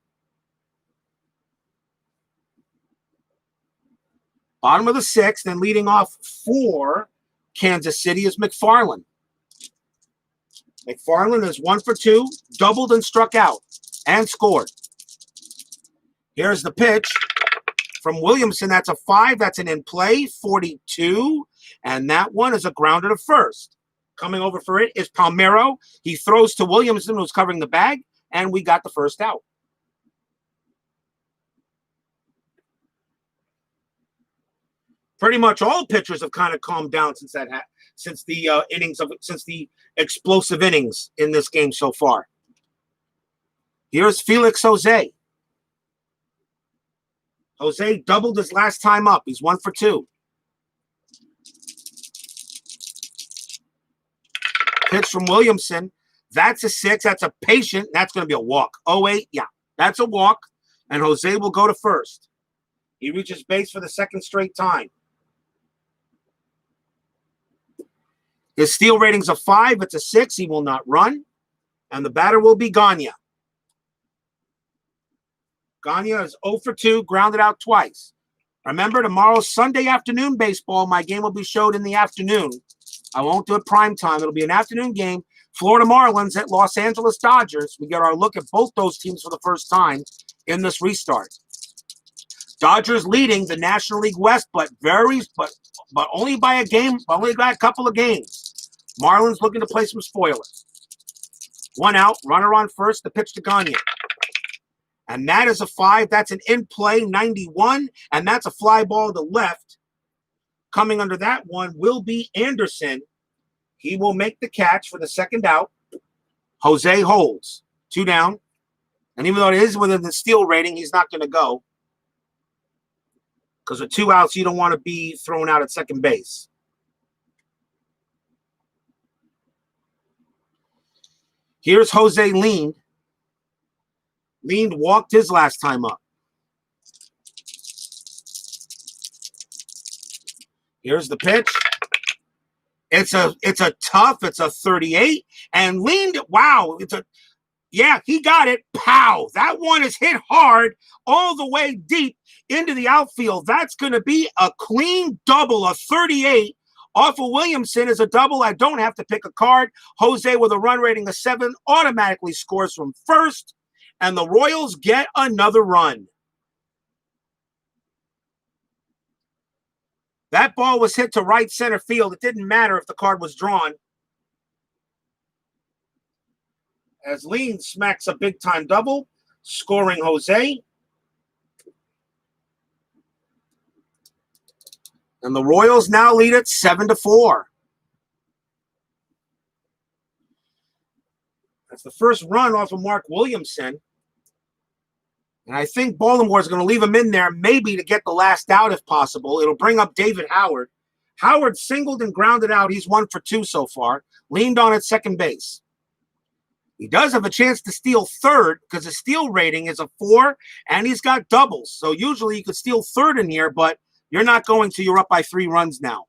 Bottom of the 6th, and leading off for Kansas City is McFarland. McFarland is 1 for 2, doubled and struck out, and scored. Here's the pitch from Williamson. That's a 5. That's an in play, 42. And that one is a grounder to first. Coming over for it is Palmeiro. He throws to Williamson, who's covering the bag, and we got the first out. Pretty much all pitchers have kind of calmed down since the explosive innings in this game so far. Here's Felix Jose. Jose doubled his last time up. He's 1 for 2. Pitch from Williamson. That's a 6. That's a patient. That's going to be a walk. Oh, wait. Yeah, that's a walk. And Jose will go to first. He reaches base for the 2nd straight time. His steal rating's a 5. It's a 6. He will not run. And the batter will be Gagne. Gagne is 0 for 2, grounded out twice. Remember, tomorrow's Sunday afternoon baseball. My game will be showed in the afternoon. I won't do it prime time. It'll be an afternoon game. Florida Marlins at Los Angeles Dodgers. We get our look at both those teams for the first time in this restart. Dodgers leading the National League West, but only by a game, only by a couple of games. Marlins looking to play some spoilers. 1 out, runner on first, the pitch to Gagne. And that is a 5. That's an in-play, 91. And that's a fly ball to left. Coming under that one will be Anderson. He will make the catch for the 2nd out. Jose holds. 2 down. And even though it is within the steal rating, he's not going to go. Because with 2 outs, you don't want to be thrown out at second base. Here's Jose Leaned. Leaned walked his last time up. Here's the pitch. It's a tough, it's a 38. And Leaned, wow, he got it. Pow. That one is hit hard all the way deep into the outfield. That's going to be a clean double, a 38. Off of Williamson is a double. I don't have to pick a card. Jose with a run rating of 7 automatically scores from first. And the Royals get another run. That ball was hit to right center field. It didn't matter if the card was drawn. As Lean smacks a big-time double, scoring Jose. And the Royals now lead it 7-4. That's the first run off of Mark Williamson. And I think Baltimore is going to leave him in there maybe to get the last out if possible. It'll bring up David Howard. Howard singled and grounded out. He's 1 for 2 so far. Leaned on at second base. He does have a chance to steal third because his steal rating is a 4, and he's got doubles. So usually you could steal third in here, but you're not going to. You're up by 3 runs now.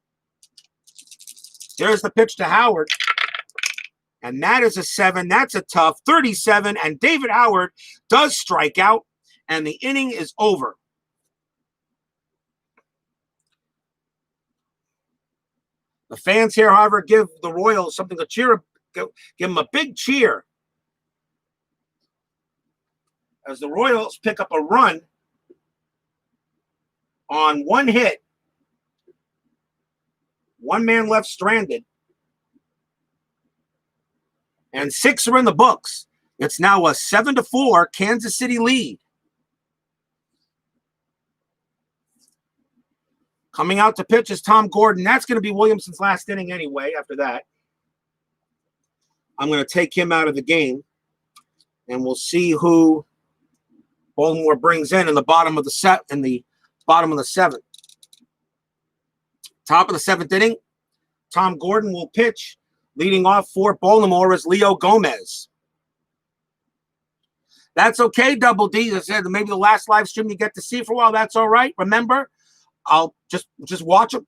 There's the pitch to Howard. And that is a 7. That's a tough 37. And David Howard does strike out, and the inning is over. The fans here, however, give the Royals something to cheer. Give them a big cheer as the Royals pick up a run on 1 hit. 1 man left stranded. And 6 are in the books. It's now a 7-4 Kansas City lead. Coming out to pitch is Tom Gordon. That's going to be Williamson's last inning anyway after that. I'm going to take him out of the game. And we'll see who Baltimore brings in the bottom of the set in the bottom of the 7th. Top of the 7th inning, Tom Gordon will pitch. Leading off for Baltimore is Leo Gomez. That's okay, Double D. I said maybe the last live stream you get to see for a while. That's all right. Remember, I'll just watch them.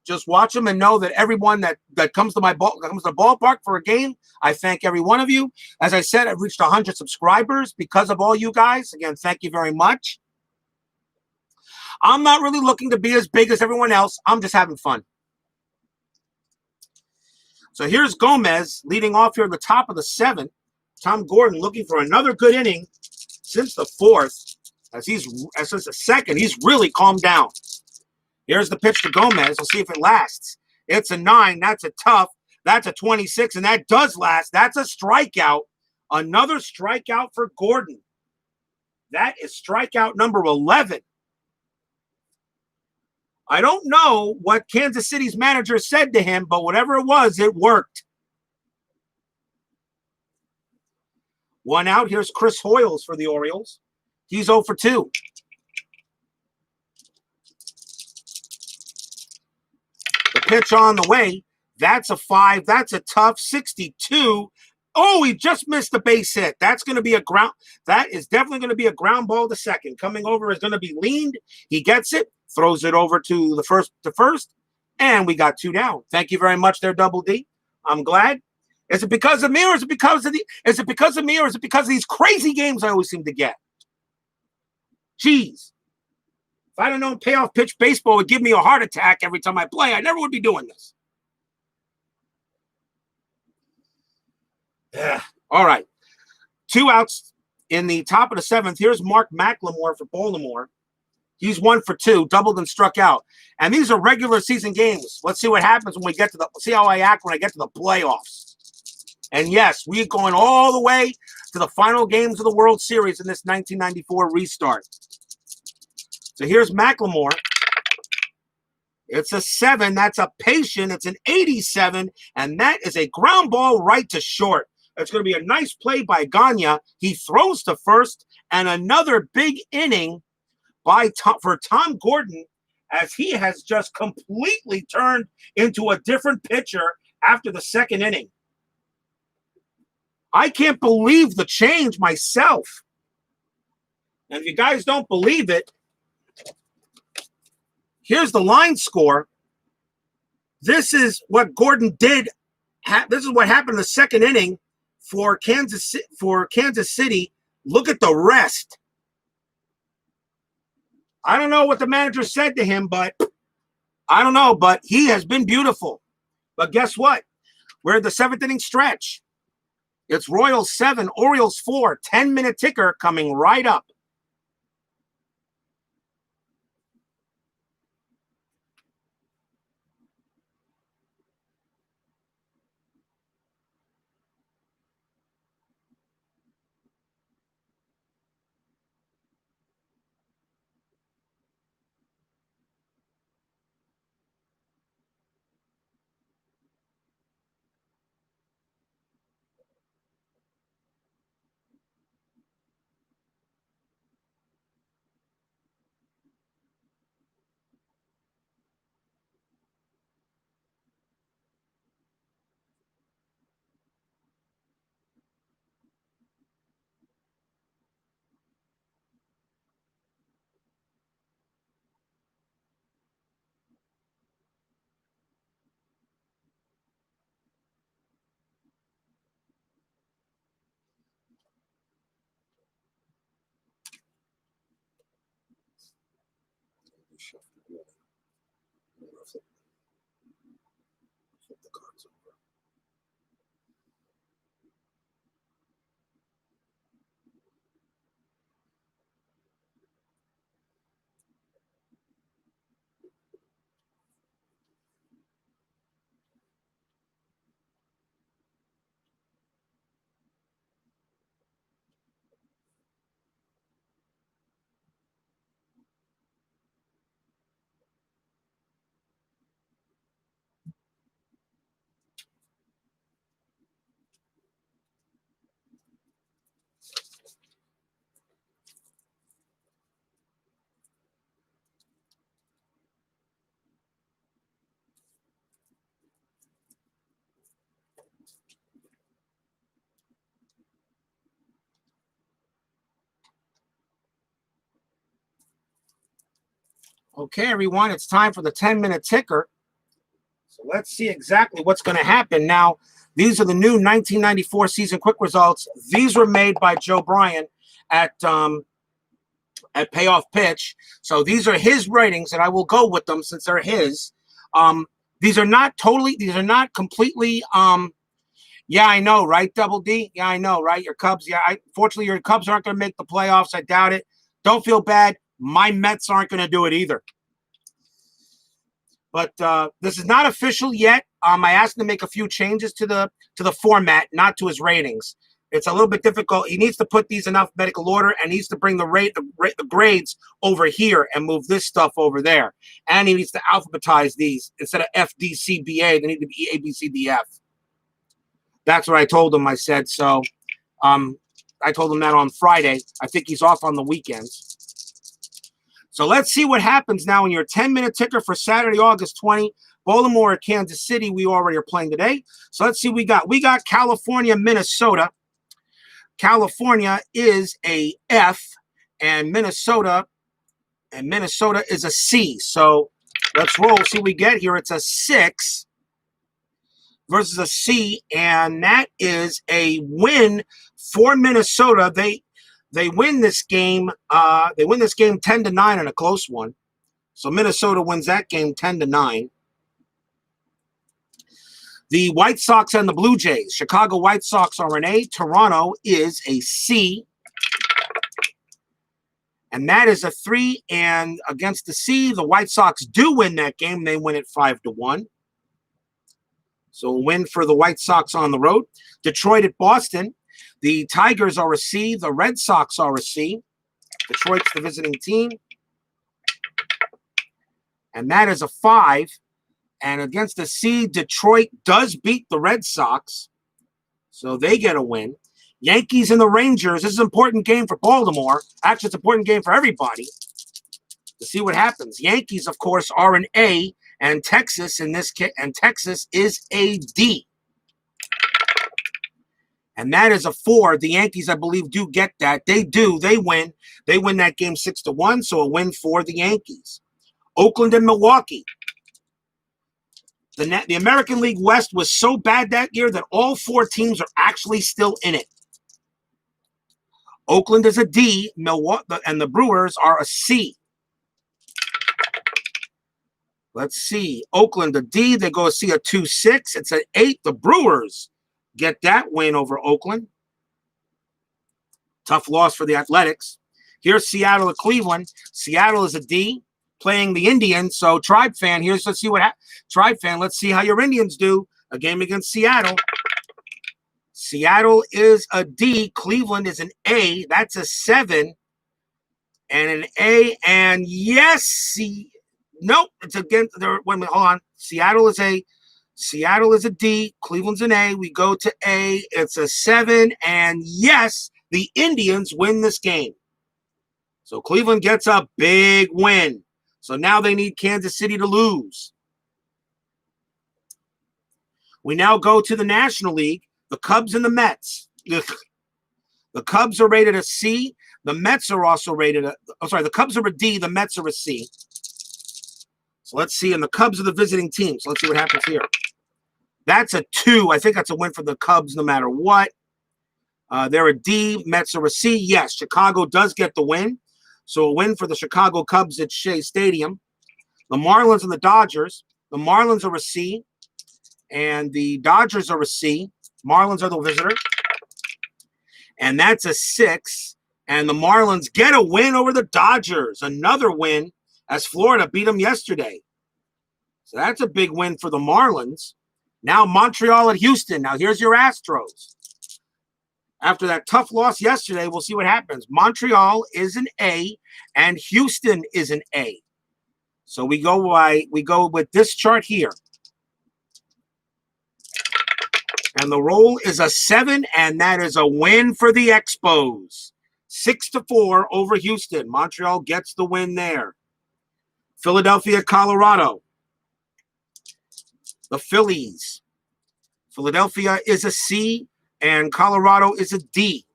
Just watch them and know that everyone that comes to comes to the ballpark for a game, I thank every one of you. As I said, I've reached 100 subscribers because of all you guys. Again, thank you very much. I'm not really looking to be as big as everyone else. I'm just having fun. So here's Gomez leading off here at the top of the 7th. Tom Gordon looking for another good inning since the 4th. Since the 2nd, he's really calmed down. Here's the pitch to Gomez. We'll see if it lasts. It's a 9. That's a tough. That's a 26, and that does last. That's a strikeout. Another strikeout for Gordon. That is strikeout number 11. I don't know what Kansas City's manager said to him, but whatever it was, it worked. 1 out. Here's Chris Hoyles for the Orioles. He's 0 for 2. The pitch on the way. That's a 5. That's a tough 62. Oh, he just missed the base hit. That's going to be a ground. That is definitely going to be a ground ball to second. Coming over is going to be Leaned. He gets it, throws it over to the first, and we got 2 down. Thank you very much there, Double D. I'm glad. Is it because of me, or is it because of these crazy games I always seem to get? Jeez. If I'd have known payoff pitch baseball would give me a heart attack every time I play, I never would be doing this. Yeah. All right. 2 outs in the top of the 7th. Here's Mark McLemore for Baltimore. He's 1 for 2, doubled and struck out. And these are regular season games. Let's see what happens when we get to see how I act when I get to the playoffs. And yes, we're going all the way to the final games of the World Series in this 1994 restart. So here's McLemore. It's a 7. That's a patient. It's an 87. And that is a ground ball right to short. It's going to be a nice play by Gagne. He throws to first. And another big inning for Tom Gordon, as he has just completely turned into a different pitcher after the 2nd inning. I can't believe the change myself. And if you guys don't believe it, here's the line score. This is what Gordon did. This is what happened in the 2nd inning for Kansas City. Look at the rest. I don't know what the manager said to him, but I don't know. But he has been beautiful. But guess what? We're at the 7th inning stretch. It's Royals 7, Orioles 4. 10-minute ticker coming right up. Okay, everyone, it's time for the 10-minute ticker. So let's see exactly what's going to happen. Now, these are the new 1994 season quick results. These were made by Joe Bryan at Payoff Pitch. So these are his ratings, and I will go with them since they're his. These are not completely, yeah, I know, right, Double D? Yeah, I know, right? Your Cubs, yeah, fortunately, your Cubs aren't going to make the playoffs. I doubt it. Don't feel bad. My Mets aren't going to do it either. But this is not official yet. I asked him to make a few changes to the format, not to his ratings. It's a little bit difficult. He needs to put these in alphabetical order and needs to bring the grades over here and move this stuff over there. And he needs to alphabetize these instead of F, D, C, B, A. They need to be A, B, C, D, F. That's what I told him. I said so. I told him that on Friday. I think he's off on the weekends. So let's see what happens now in your 10-minute ticker for Saturday, August 20. Baltimore at Kansas City, we already are playing today. So let's see what we got California, Minnesota. California is a F, and Minnesota is a C. So let's roll, see what we get here. It's a 6 versus a C, and that is a win for Minnesota. They win this game. They win this game 10-9 in a close one. So Minnesota wins that game 10-9. The White Sox and the Blue Jays. Chicago White Sox are an A. Toronto is a C. And that is a 3. And against the C, the White Sox do win that game. They win it 5-1. So a win for the White Sox on the road. Detroit at Boston. The Tigers are a C. The Red Sox are a C. Detroit's the visiting team. And that is a 5. And against the C, Detroit does beat the Red Sox. So they get a win. Yankees and the Rangers. This is an important game for Baltimore. Actually, it's an important game for everybody to see what happens. Yankees, of course, are an A. And Texas Texas is a D. And that is a 4. The Yankees, I believe, do get that. They do. They win. They win that game 6-1, so a win for the Yankees. Oakland and Milwaukee. The American League West was so bad that year that all 4 teams are actually still in it. Oakland is a D, Milwaukee, and the Brewers are a C. Let's see. Oakland, a D. They go see a 2-6. It's an 8. The Brewers get that win over Oakland. Tough loss for the Athletics. Here's Seattle at Cleveland. Seattle is a D, playing the Indians. So Tribe fan, let's see what happens. Tribe fan, let's see how your Indians do. A game against Seattle. Seattle is a D. Cleveland is an A. That's a 7. And an A. And yes, nope, it's against. Wait a minute, hold on. Seattle is a D. Cleveland's an A. We go to A. It's a 7. And yes, the Indians win this game. So Cleveland gets a big win. So now they need Kansas City to lose. We now go to the National League. The Cubs and the Mets. The Cubs are rated a C. The Mets are also rated the Cubs are a D. The Mets are a C. So let's see. And the Cubs are the visiting team. So let's see what happens here. That's a 2. I think that's a win for the Cubs no matter what. They're a D. Mets are a C. Yes, Chicago does get the win. So a win for the Chicago Cubs at Shea Stadium. The Marlins and the Dodgers. The Marlins are a C, and the Dodgers are a C. Marlins are the visitor, and that's a 6. And the Marlins get a win over the Dodgers. Another win as Florida beat them yesterday. So that's a big win for the Marlins. Now Montreal at Houston. Now here's your Astros. After that tough loss yesterday, we'll see what happens. Montreal is an A, and Houston is an A. So we go with this chart here. And the roll is a 7, and that is a win for the Expos. 6-4 over Houston. Montreal gets the win there. Philadelphia, Colorado. The Phillies. Philadelphia is a C, and Colorado is a D.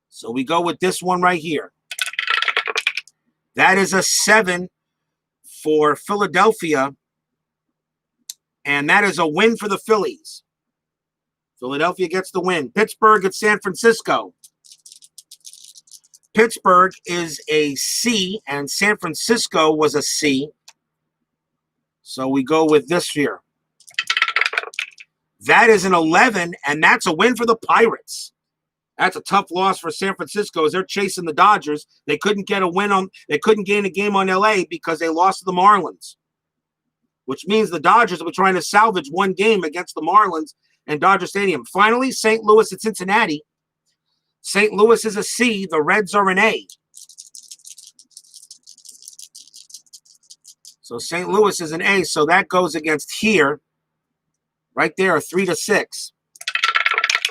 So we go with this one right here. That is a 7 for Philadelphia, and that is a win for the Phillies. Philadelphia gets the win. Pittsburgh at San Francisco. Pittsburgh is a C, and San Francisco was a C. So we go with this here. That is an 11, and that's a win for the Pirates. That's a tough loss for San Francisco as they're chasing the Dodgers. They couldn't get a win on. They couldn't gain a game on LA because they lost to the Marlins, which means the Dodgers will be trying to salvage one game against the Marlins and Dodger Stadium. Finally, St. Louis at Cincinnati. St. Louis is a C. The Reds are an A. So St. Louis is an A. So that goes against here. Right there, 3-6.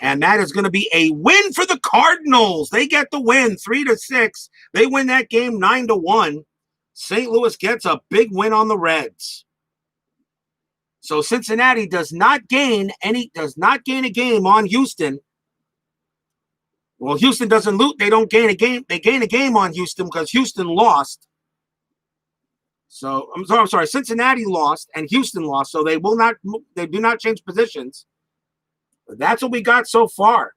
And that is going to be a win for the Cardinals. They get the win, 3-6. They win that game 9-1. St. Louis gets a big win on the Reds. So Cincinnati does not gain a game on Houston. Well, Houston doesn't loot. They don't gain a game. They gain a game on Houston because Houston lost. So I'm sorry. Cincinnati lost and Houston lost. So they do not change positions. But that's what we got so far.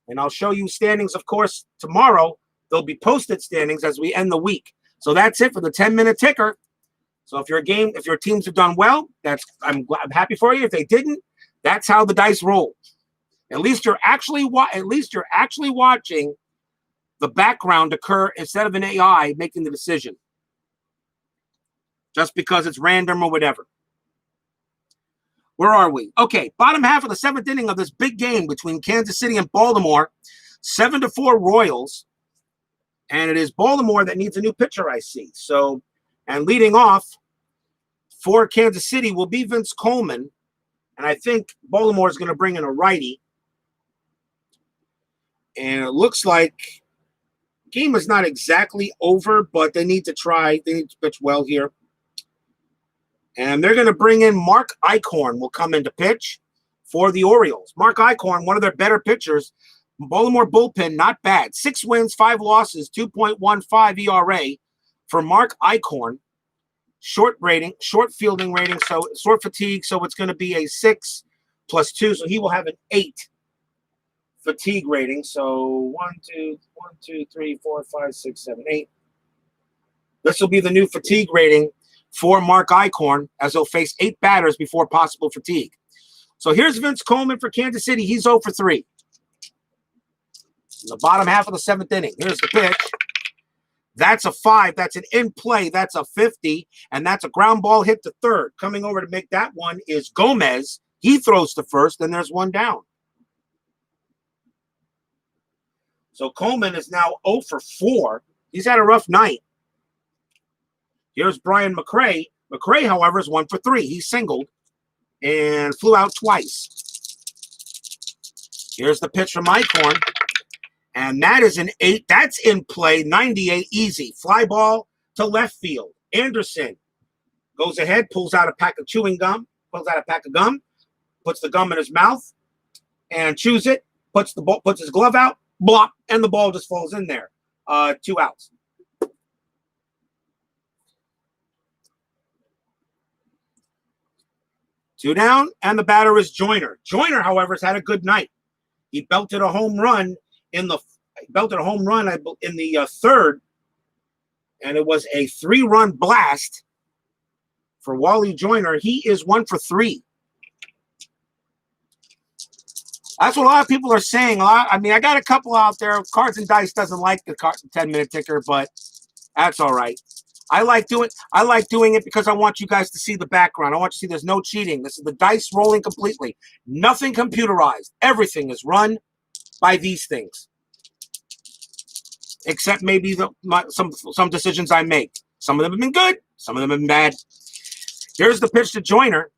And I'll show you standings, of course, tomorrow. There'll be posted standings as we end the week. So that's it for the 10-minute ticker. So if your teams have done well, I'm happy for you. If they didn't, that's how the dice roll. At least you're actually watching the background occur instead of an AI making the decision. Just because it's random or whatever. Where are we? Okay, bottom half of the 7th inning of this big game between Kansas City and Baltimore. 7-4 Royals. And it is Baltimore that needs a new pitcher, I see. So, and leading off for Kansas City will be Vince Coleman. And I think Baltimore is going to bring in a righty. And it looks like the game is not exactly over, but they need to try. They need to pitch well here. And they're going to bring in Mark Eichhorn will come in to pitch for the Orioles. Mark Eichhorn, one of their better pitchers. Baltimore bullpen, not bad. 6 wins, 5 losses, 2.15 ERA for Mark Eichhorn. Short fielding rating, so short fatigue, so it's going to be a 6 + 2, so he will have an 8 fatigue rating. So 1, 2, 3, 4, 5, 6, 7, 8. This will be the new fatigue rating for Mark Eichhorn as he'll face 8 batters before possible fatigue. So here's Vince Coleman for Kansas City. He's 0 for 3. In the bottom half of the 7th inning. Here's the pitch. That's a 5. That's an in play. That's a 50. And that's a ground ball hit to third. Coming over to make that one is Gomez. He throws to first, and there's one down. So Coleman is now 0 for 4. He's had a rough night. Here's Brian McRae. McRae, however, is 1 for 3. He singled and flew out twice. Here's the pitch from Eichhorn. And that is an 8. That's in play. 98 easy. Fly ball to left field. Anderson goes ahead, pulls out a pack of gum, puts the gum in his mouth, and chews it, puts his glove out, blop, and the ball just falls in there. 2 outs. Two down, and the batter is Joyner. Joyner, however, has had a good night. He belted a home run in the third, And it was a 3-run blast for Wally Joyner. He is 1 for 3. That's what a lot of people are saying. I got a couple out there. Cards and Dice doesn't like the 10-minute ticker, but that's all right. I like doing it because I want you guys to see the background. I want you to see there's no cheating. This is the dice rolling completely. Nothing computerized. Everything is run by these things. Except maybe some decisions I make. Some of them have been good. Some of them have been bad. Here's the pitch to Joyner.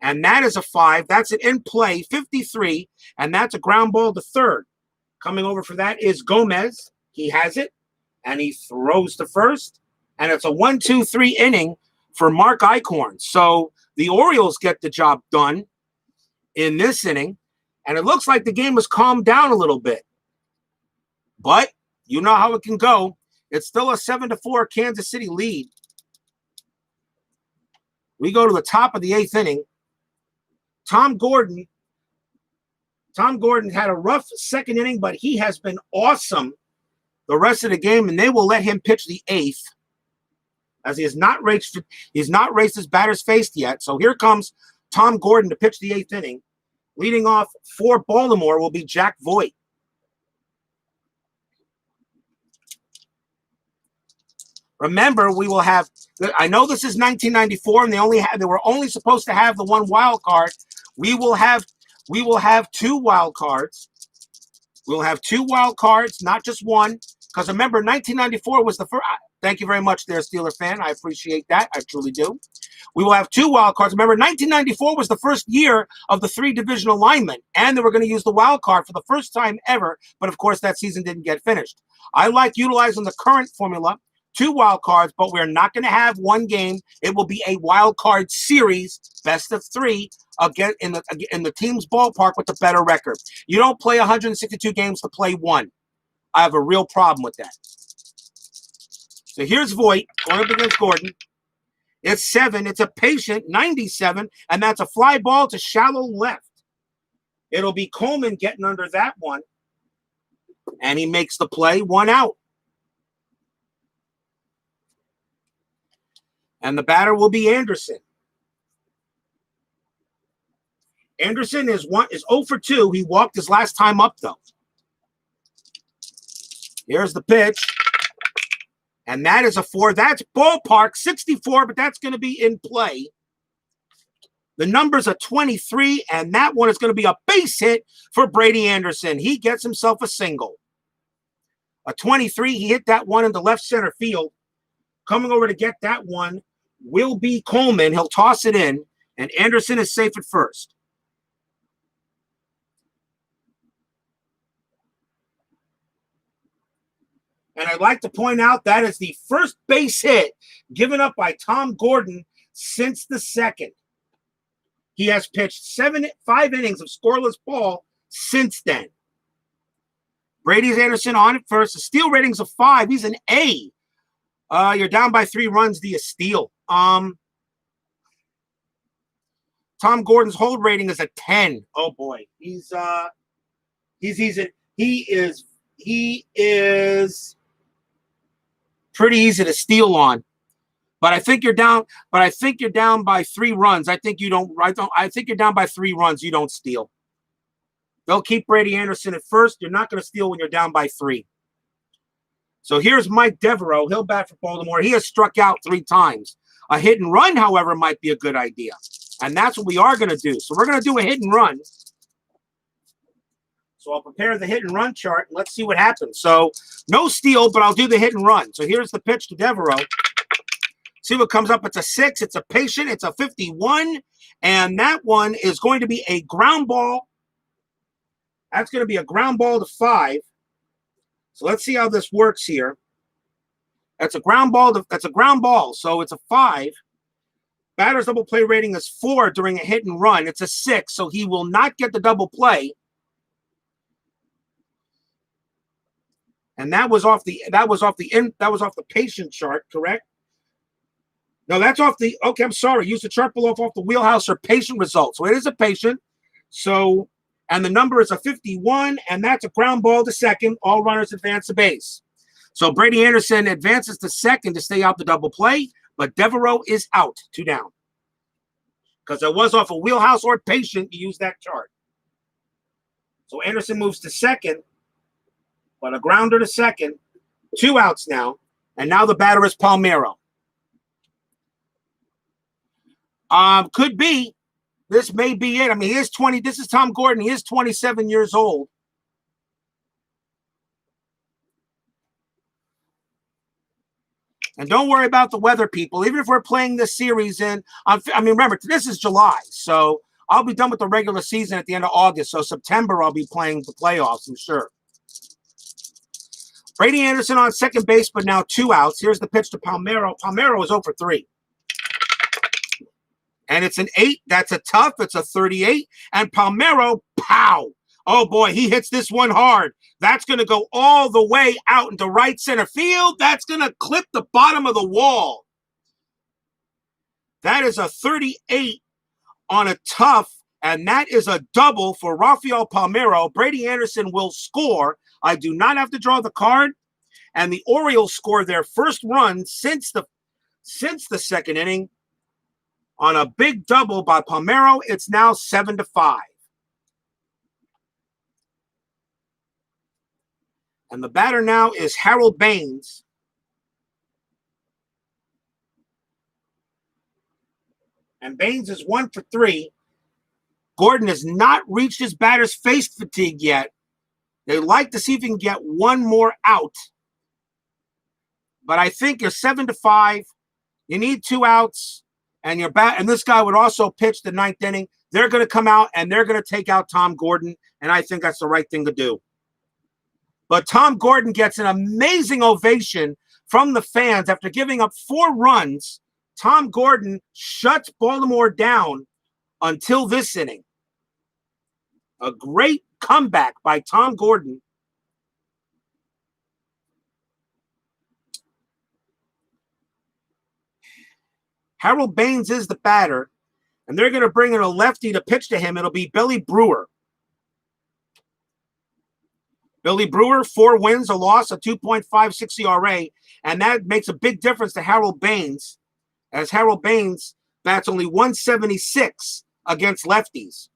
And that is a 5. That's an in play, 53. And that's a ground ball to third. Coming over for that is Gomez. He has it. And he throws to first. And it's a 1-2-3 inning for Mark Eichhorn. So the Orioles get the job done in this inning. And it looks like the game has calmed down a little bit. But you know how it can go. It's still a 7-4 Kansas City lead. We go to the top of the 8th inning. Tom Gordon had a rough second inning, but he has been awesome the rest of the game, and they will let him pitch the 8th, as he has not raced his batters faced yet. So here comes Tom Gordon to pitch the 8th inning. Leading off for Baltimore will be Jack Voigt. Remember, we will have. I know this is 1994, and they were only supposed to have the one wild card. We will have 2 wild cards. We'll have 2 wild cards, not just one. Because remember, 1994 was the first. Thank you very much, there, Steeler fan. I appreciate that. I truly do. We will have 2 wild cards. Remember, 1994 was the first year of the 3 division alignment, and they were going to use the wild card for the first time ever. But of course, that season didn't get finished. I like utilizing the current formula. 2 wild cards, but we're not going to have one game. It will be a wild card series, best of 3, again in the team's ballpark with the better record. You don't play 162 games to play 1. I have a real problem with that. So here's Voigt going up against Gordon. It's 7. It's a patient 97, and that's a fly ball to shallow left. It'll be Coleman getting under that one, and he makes the play, 1 out. And the batter will be Anderson. Anderson is 0 for 2. He walked his last time up, though. Here's the pitch. And that is a 4. That's ballpark, 64, but that's going to be in play. The number's a 23, and that one is going to be a base hit for Brady Anderson. He gets himself a single. A 23, he hit that one in the left center field. Coming over to get that one will be Coleman. He'll toss it in, and Anderson is safe at first. And I'd like to point out that is the first base hit given up by Tom Gordon since the second. He has pitched 5 innings of scoreless ball since then. Brady's Anderson on at first. A steal ratings of 5. He's an A. You're down by 3 runs. Do you steal? Tom Gordon's hold rating is a 10. Oh boy, he is pretty easy to steal on. But I think you're down. But I think you're down by 3 runs. I think you're down by 3 runs. You don't steal. They'll keep Brady Anderson at first. You're not going to steal when you're down by 3. So here's Mike Devereaux. He'll bat for Baltimore. He has struck out 3 times. A hit and run, however, might be a good idea. And that's what we are going to do. So we're going to do a hit and run. So I'll prepare the hit and run chart, and let's see what happens. So no steal, but I'll do the hit and run. So here's the pitch to Devereaux. See what comes up. It's a 6. It's a patient. It's a 51. And that one is going to be a ground ball. That's going to be a ground ball to 5. So let's see how this works here. That's a ground ball. That's a ground ball. So it's a 5. Batter's double play rating is 4 during a hit and run. It's a 6, so he will not get the double play. And that was off the patient chart, correct? No, that's off the. Okay, I'm sorry. Use the chart below off the wheelhouse or patient results. So it is a patient. So, and the number is a 51, and that's a ground ball to second. All runners advance to base. So Brady Anderson advances to second to stay out the double play, but Devereaux is out, 2 down. Because it was off a wheelhouse or patient, you use that chart. So Anderson moves to second, but a grounder to second. 2 outs now, and now the batter is Palmeiro. Could be. This may be it. I mean, he is 20. This is Tom Gordon. He is 27 years old. And don't worry about the weather, people. Even if we're playing this series in, I mean, remember, this is July. So I'll be done with the regular season at the end of August. So September, I'll be playing the playoffs, I'm sure. Brady Anderson on second base, but now 2 outs. Here's the pitch to Palmeiro. Palmeiro is 0 for 3. And it's an 8. That's a tough. It's a 38. And Palmeiro, pow. Oh, boy, he hits this one hard. That's going to go all the way out into right center field. That's going to clip the bottom of the wall. That is a 38 on a tough, and that is a double for Rafael Palmeiro. Brady Anderson will score. I do not have to draw the card. And the Orioles score their first run since the second inning on a big double by Palmeiro. It's now 7-5. And the batter now is Harold Baines. And Baines is 1 for 3. Gordon has not reached his batter's face fatigue yet. They like to see if he can get one more out. But I think you're 7-5. You need 2 outs. And and this guy would also pitch the 9th inning. They're going to come out and they're going to take out Tom Gordon. And I think that's the right thing to do. But Tom Gordon gets an amazing ovation from the fans after giving up 4 runs. Tom Gordon shuts Baltimore down until this inning. A great comeback by Tom Gordon. Harold Baines is the batter, and they're going to bring in a lefty to pitch to him. It'll be Billy Brewer. Billy Brewer, 4 wins, a loss, a 2.56 ERA, and that makes a big difference to Harold Baines, as Harold Baines bats only 176 against lefties.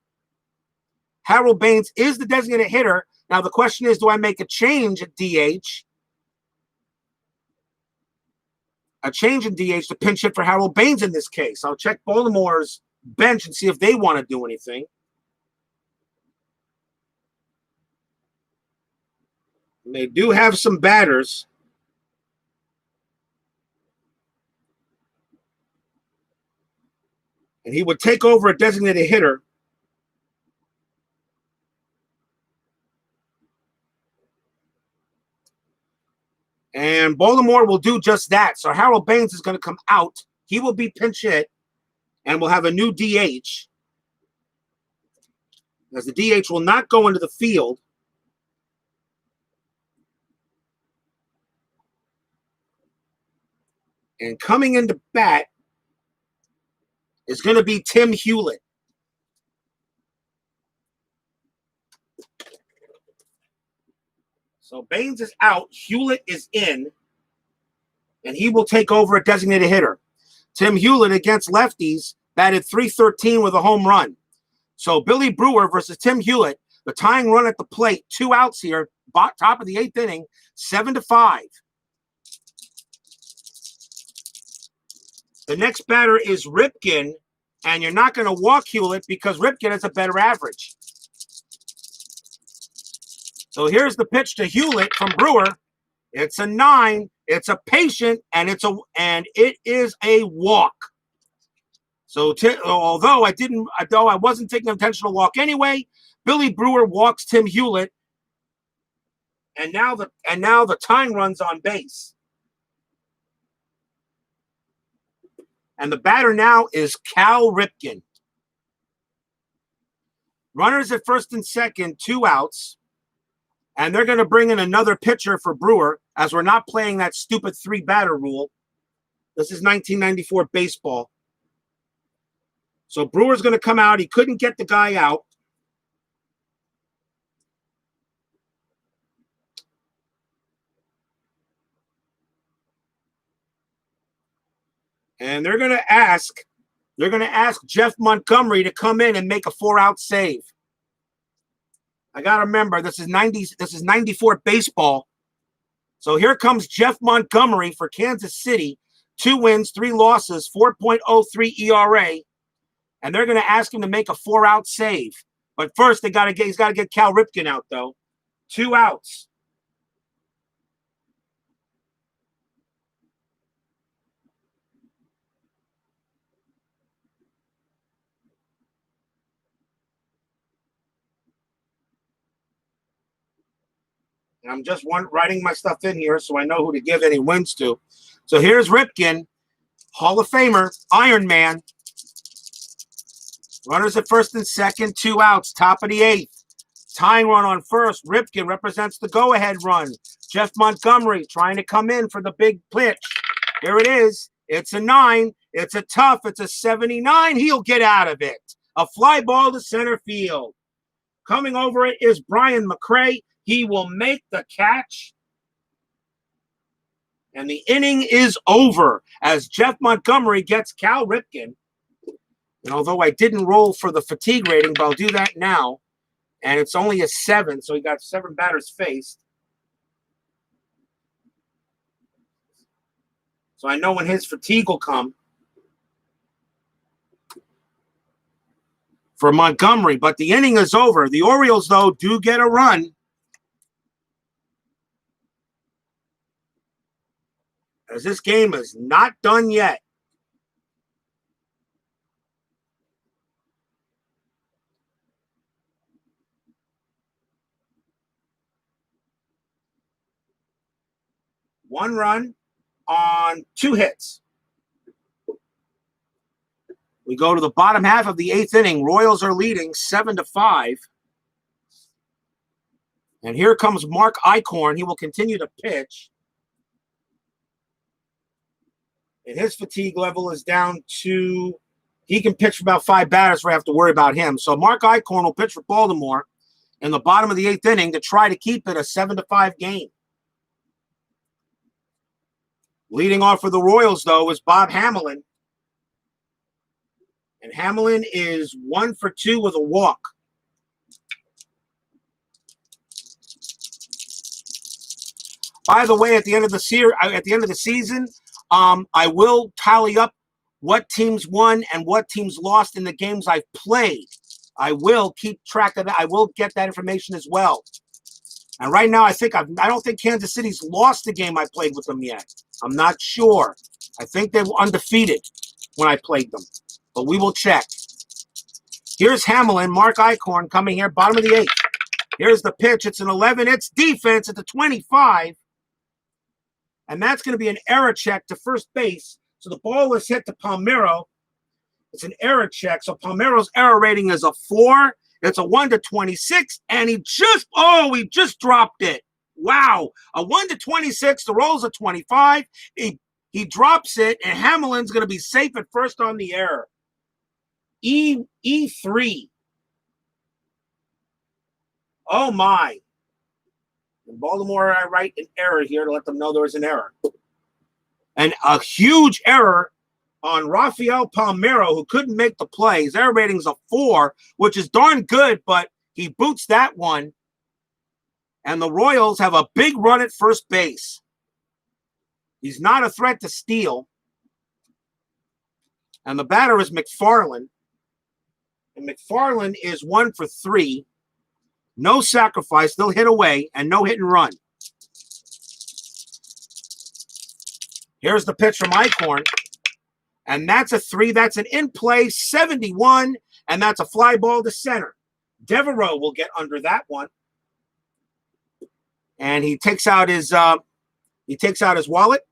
Harold Baines is the designated hitter. Now the question is, do I make a change at DH? A change in DH to pinch hit for Harold Baines in this case. I'll check Baltimore's bench and see if they want to do anything. And they do have some batters. And he would take over a designated hitter. And Baltimore will do just that. So Harold Baines is going to come out. He will be pinch hit. And we'll have a new DH. As the DH will not go into the field. And coming into bat is going to be Tim Hewlett. So Baines is out. Hewlett is in. And he will take over a designated hitter. Tim Hewlett against lefties batted .313 with a home run. So Billy Brewer versus Tim Hewlett. The tying run at the plate. 2 outs here. Top of the 8th inning. 7-5. The next batter is Ripken, and you're not going to walk Hewlett because Ripken has a better average. So here's the pitch to Hewlett from Brewer. It's a 9. It's a patient, and it is a walk. So although I wasn't taking intentional walk anyway, Billy Brewer walks Tim Hewlett, and now the tying run's on base. And the batter now is Cal Ripken. Runners at first and second, 2 outs. And they're going to bring in another pitcher for Brewer, as we're not playing that stupid 3-batter rule. This is 1994 baseball. So Brewer's going to come out. He couldn't get the guy out. And they're going to ask Jeff Montgomery to come in and make a 4-out save. I got to remember, this is 94 baseball. So here comes Jeff Montgomery for Kansas City. 2 wins, 3 losses, 4.03 ERA. And they're going to ask him to make a 4-out save. But first, he's got to get Cal Ripken out, though. 2 outs. And I'm just writing my stuff in here so I know who to give any wins to. So here's Ripken, Hall of Famer, Iron Man. Runners at first and second, 2 outs, top of the 8th. Tying run on first. Ripken represents the go-ahead run. Jeff Montgomery trying to come in for the big pitch. Here it is. It's a 9. It's a tough. It's a 79. He'll get out of it. A fly ball to center field. Coming over it is Brian McRae. He will make the catch. And the inning is over as Jeff Montgomery gets Cal Ripken. And although I didn't roll for the fatigue rating, but I'll do that now. And it's only a 7, so he got 7 batters faced. So I know when his fatigue will come for Montgomery. But the inning is over. The Orioles, though, do get a run. As this game is not done yet. One run on 2 hits. We go to the bottom half of the 8th inning. Royals are leading 7-5. And here comes Mark Eichhorn. He will continue to pitch. And his fatigue level is down to, he can pitch for about 5 batters before I have to worry about him. So Mark Eichhorn will pitch for Baltimore in the bottom of the 8th inning to try to keep it a 7-5 game. Leading off for the Royals, though, is Bob Hamelin. And Hamelin is 1 for 2 with a walk. By the way, at the end of the season, I will tally up what teams won and what teams lost in the games I've played. I will keep track of that. I will get that information as well. And right now, I don't think Kansas City's lost a game I played with them yet. I'm not sure. I think they were undefeated when I played them. But we will check. Here's Hamelin, Mark Eichhorn coming here, bottom of the 8th. Here's the pitch. It's an 11. It's defense at the 25. And that's going to be an error check to first base. So the ball is hit to Palmeiro. It's an error check. So Palmeiro's error rating is a 4. It's a 1-26. And he just dropped it. Wow. A 1-26. The roll's a 25. He drops it, and Hamelin's going to be safe at first on the error. E3. Oh, my. In Baltimore, I write an error here to let them know there was an error. And a huge error on Rafael Palmeiro, who couldn't make the play. His error rating's a 4, which is darn good, but he boots that one. And the Royals have a big run at first base. He's not a threat to steal. And the batter is McFarland. And McFarland is 1 for 3. No sacrifice, they'll hit away, and no hit and run. Here's the pitch from Eichhorn. And that's a 3. That's an in-play 71, and that's a fly ball to center. Devereaux will get under that one. And he takes out his wallet,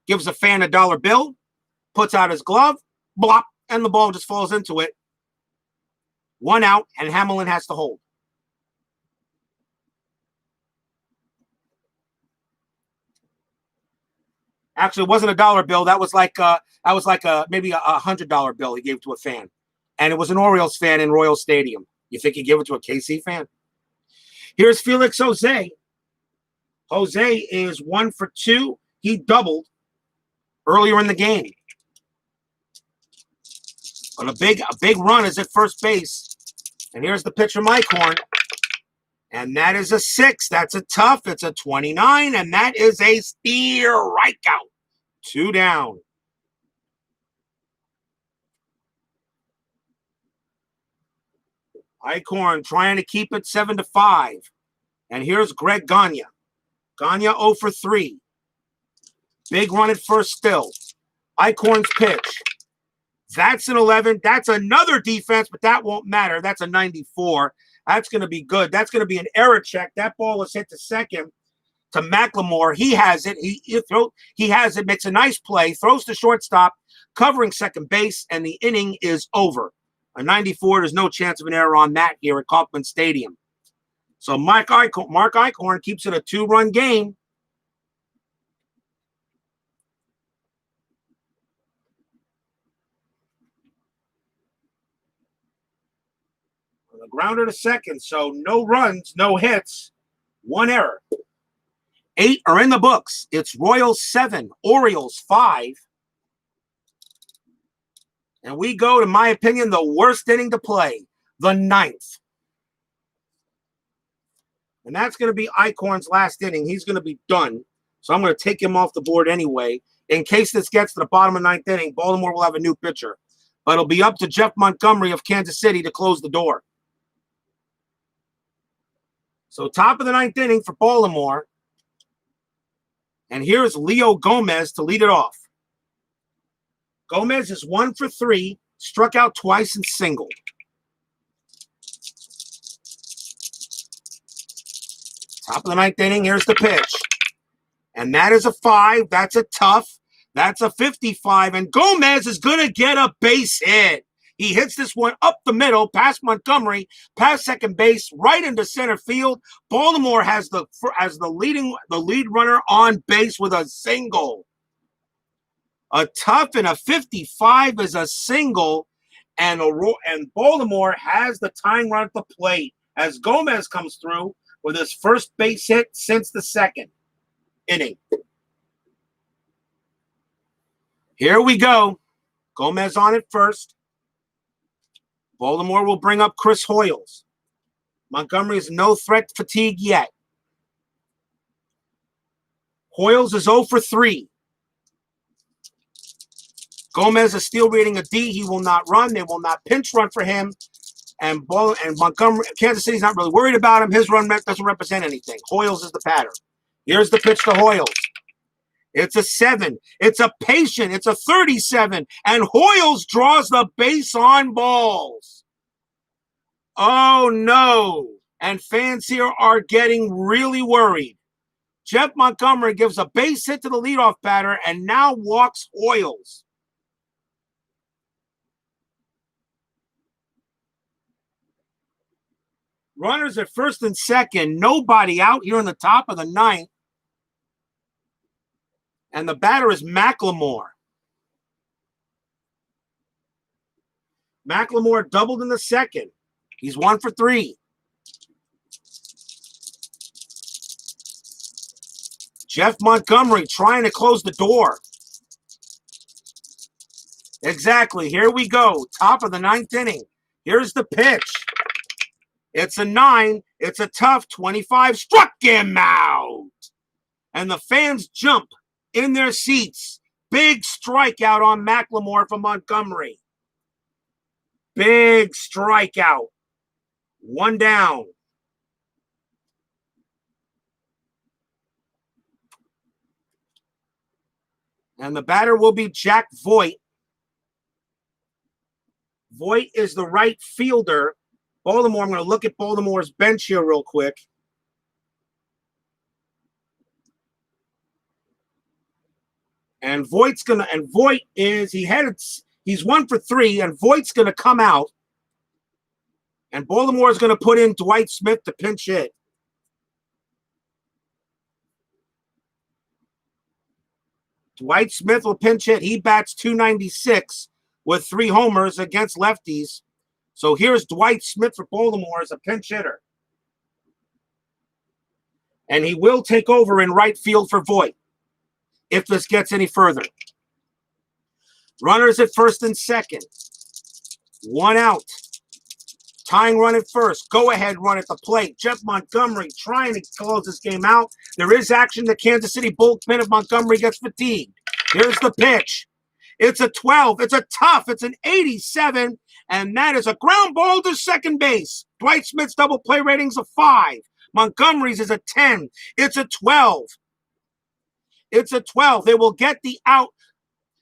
gives a fan a dollar bill, puts out his glove, blop, and the ball just falls into it. 1 out, and Hamelin has to hold. Actually, it wasn't a dollar bill. That was like maybe a $100 bill he gave to a fan, and it was an Orioles fan in Royal Stadium. You think he'd give it to a KC fan? Here's Felix Jose. Jose is 1 for 2. He doubled earlier in the game. But a big run is at first base. And here's the pitch from Eichhorn. And that is a 6. That's a tough. It's a 29. And that is a strikeout. 2 down. Eichhorn trying to keep it 7-5. And here's Greg Gagne. Gagne 0 for 3. Big run at first still. Eichhorn's pitch. That's an 11. That's another defense, but that won't matter. That's a 94. That's going to be good. That's going to be an error check. That ball was hit to second to McLemore. He has it. He has it, makes a nice play, throws to shortstop, covering second base, and the inning is over. A 94, there's no chance of an error on that here at Kauffman Stadium. So Mark Eichhorn keeps it a 2-run game. A grounder to second, so no runs, no hits, 1 error. 8 are in the books. It's Royals 7, Orioles 5. And we go, to my opinion, the worst inning to play, the 9th. And that's going to be Eichhorn's last inning. He's going to be done. So I'm going to take him off the board anyway. In case this gets to the bottom of the 9th inning, Baltimore will have a new pitcher. But it'll be up to Jeff Montgomery of Kansas City to close the door. So top of the 9th inning for Baltimore. And here's Leo Gomez to lead it off. Gomez is 1 for 3, struck out twice and singled. Top of the 9th inning, here's the pitch. And that is a 5. That's a tough. That's a 55. And Gomez is going to get a base hit. He hits this one up the middle, past Montgomery, past second base, right into center field. Baltimore has the lead runner on base with a single. A tough and a 55 is a single, and Baltimore has the tying run at the plate as Gomez comes through with his first base hit since the 2nd inning. Here we go. Gomez on it first. Baltimore will bring up Chris Hoyles. Montgomery is no threat fatigue yet. Hoyles is 0 for 3. Gomez is still reading a D. He will not run. They will not pinch run for him. And Montgomery, Kansas City's not really worried about him. His run doesn't represent anything. Hoyles is the batter. Here's the pitch to Hoyles. It's a 7. It's a patient. It's a 37. And Hoyles draws the base on balls. Oh, no. And fans here are getting really worried. Jeff Montgomery gives a base hit to the leadoff batter and now walks Hoyles. Runners at first and second. Nobody out here in the top of the 9th. And the batter is McLemore. McLemore doubled in the 2nd. He's 1 for 3. Jeff Montgomery trying to close the door. Exactly. Here we go. Top of the 9th inning. Here's the pitch. It's a 9. It's a tough 25. Struck him out. And the fans jump in their seats. Big strikeout on McLemore from Montgomery. Big strikeout. 1 down. And the batter will be Jack Voigt. Voigt is the right fielder. Baltimore, I'm going to look at Baltimore's bench here real quick. And Voigt's going to, and Voigt is, he's 1 for 3, and Voigt's going to come out. And Baltimore is going to put in Dwight Smith to pinch hit. Dwight Smith will pinch hit. He bats .296 with 3 homers against lefties. So here's Dwight Smith for Baltimore as a pinch hitter. And he will take over in right field for Voigt if this gets any further. Runners at first and second. 1 out. Tying run at first. Go ahead run at the plate. Jeff Montgomery trying to close this game out. There is action. The Kansas City bullpen if Montgomery gets fatigued. Here's the pitch. It's a 12. It's a tough. It's an 87. And that is a ground ball to second base. Dwight Smith's double play rating's a 5. Montgomery's is a 10. It's a 12. It's a 12. They will get the out.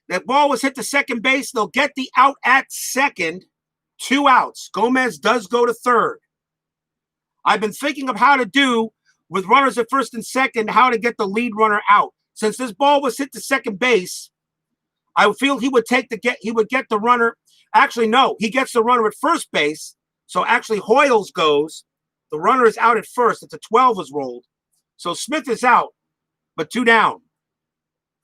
That ball was hit to second base. They'll get the out at second. 2 outs. Gomez does go to third. I've been thinking of how to do with runners at first and second, how to get the lead runner out. Since this ball was hit to second base, I feel he would get the runner. Actually, no, he gets the runner at first base. So actually Hoyles goes. The runner is out at first. It's a 12 was rolled. So Smith is out, but 2 down.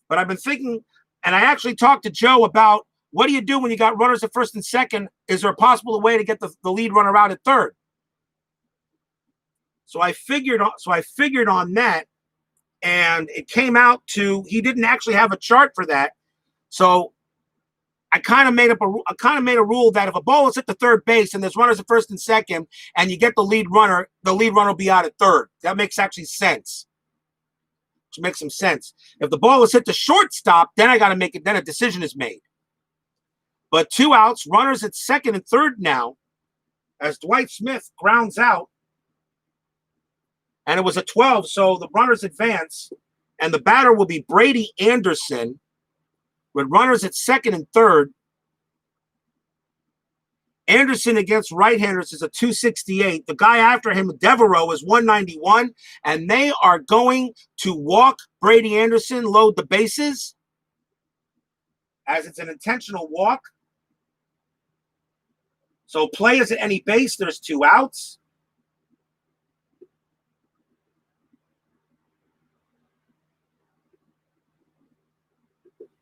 But I've been thinking, and I actually talked to Joe about, what do you do when you got runners at first and second? Is there a possible way to get the lead runner out at third? So I figured on that, and it came out to he didn't actually have a chart for that. So I kind of made a rule that if a ball is hit to third base and there's runners at first and second, and you get the lead runner will be out at third. That makes actually sense. Which makes some sense. If the ball is hit to shortstop, then I got to make it. Then a decision is made. But 2 outs, runners at second and third now, as Dwight Smith grounds out. And it was a 12, so the runners advance. And the batter will be Brady Anderson with runners at second and third. Anderson against right-handers is a 268. The guy after him, Devereaux, is 191. And they are going to walk Brady Anderson, load the bases, as it's an intentional walk. So play is at any base. There's 2 outs.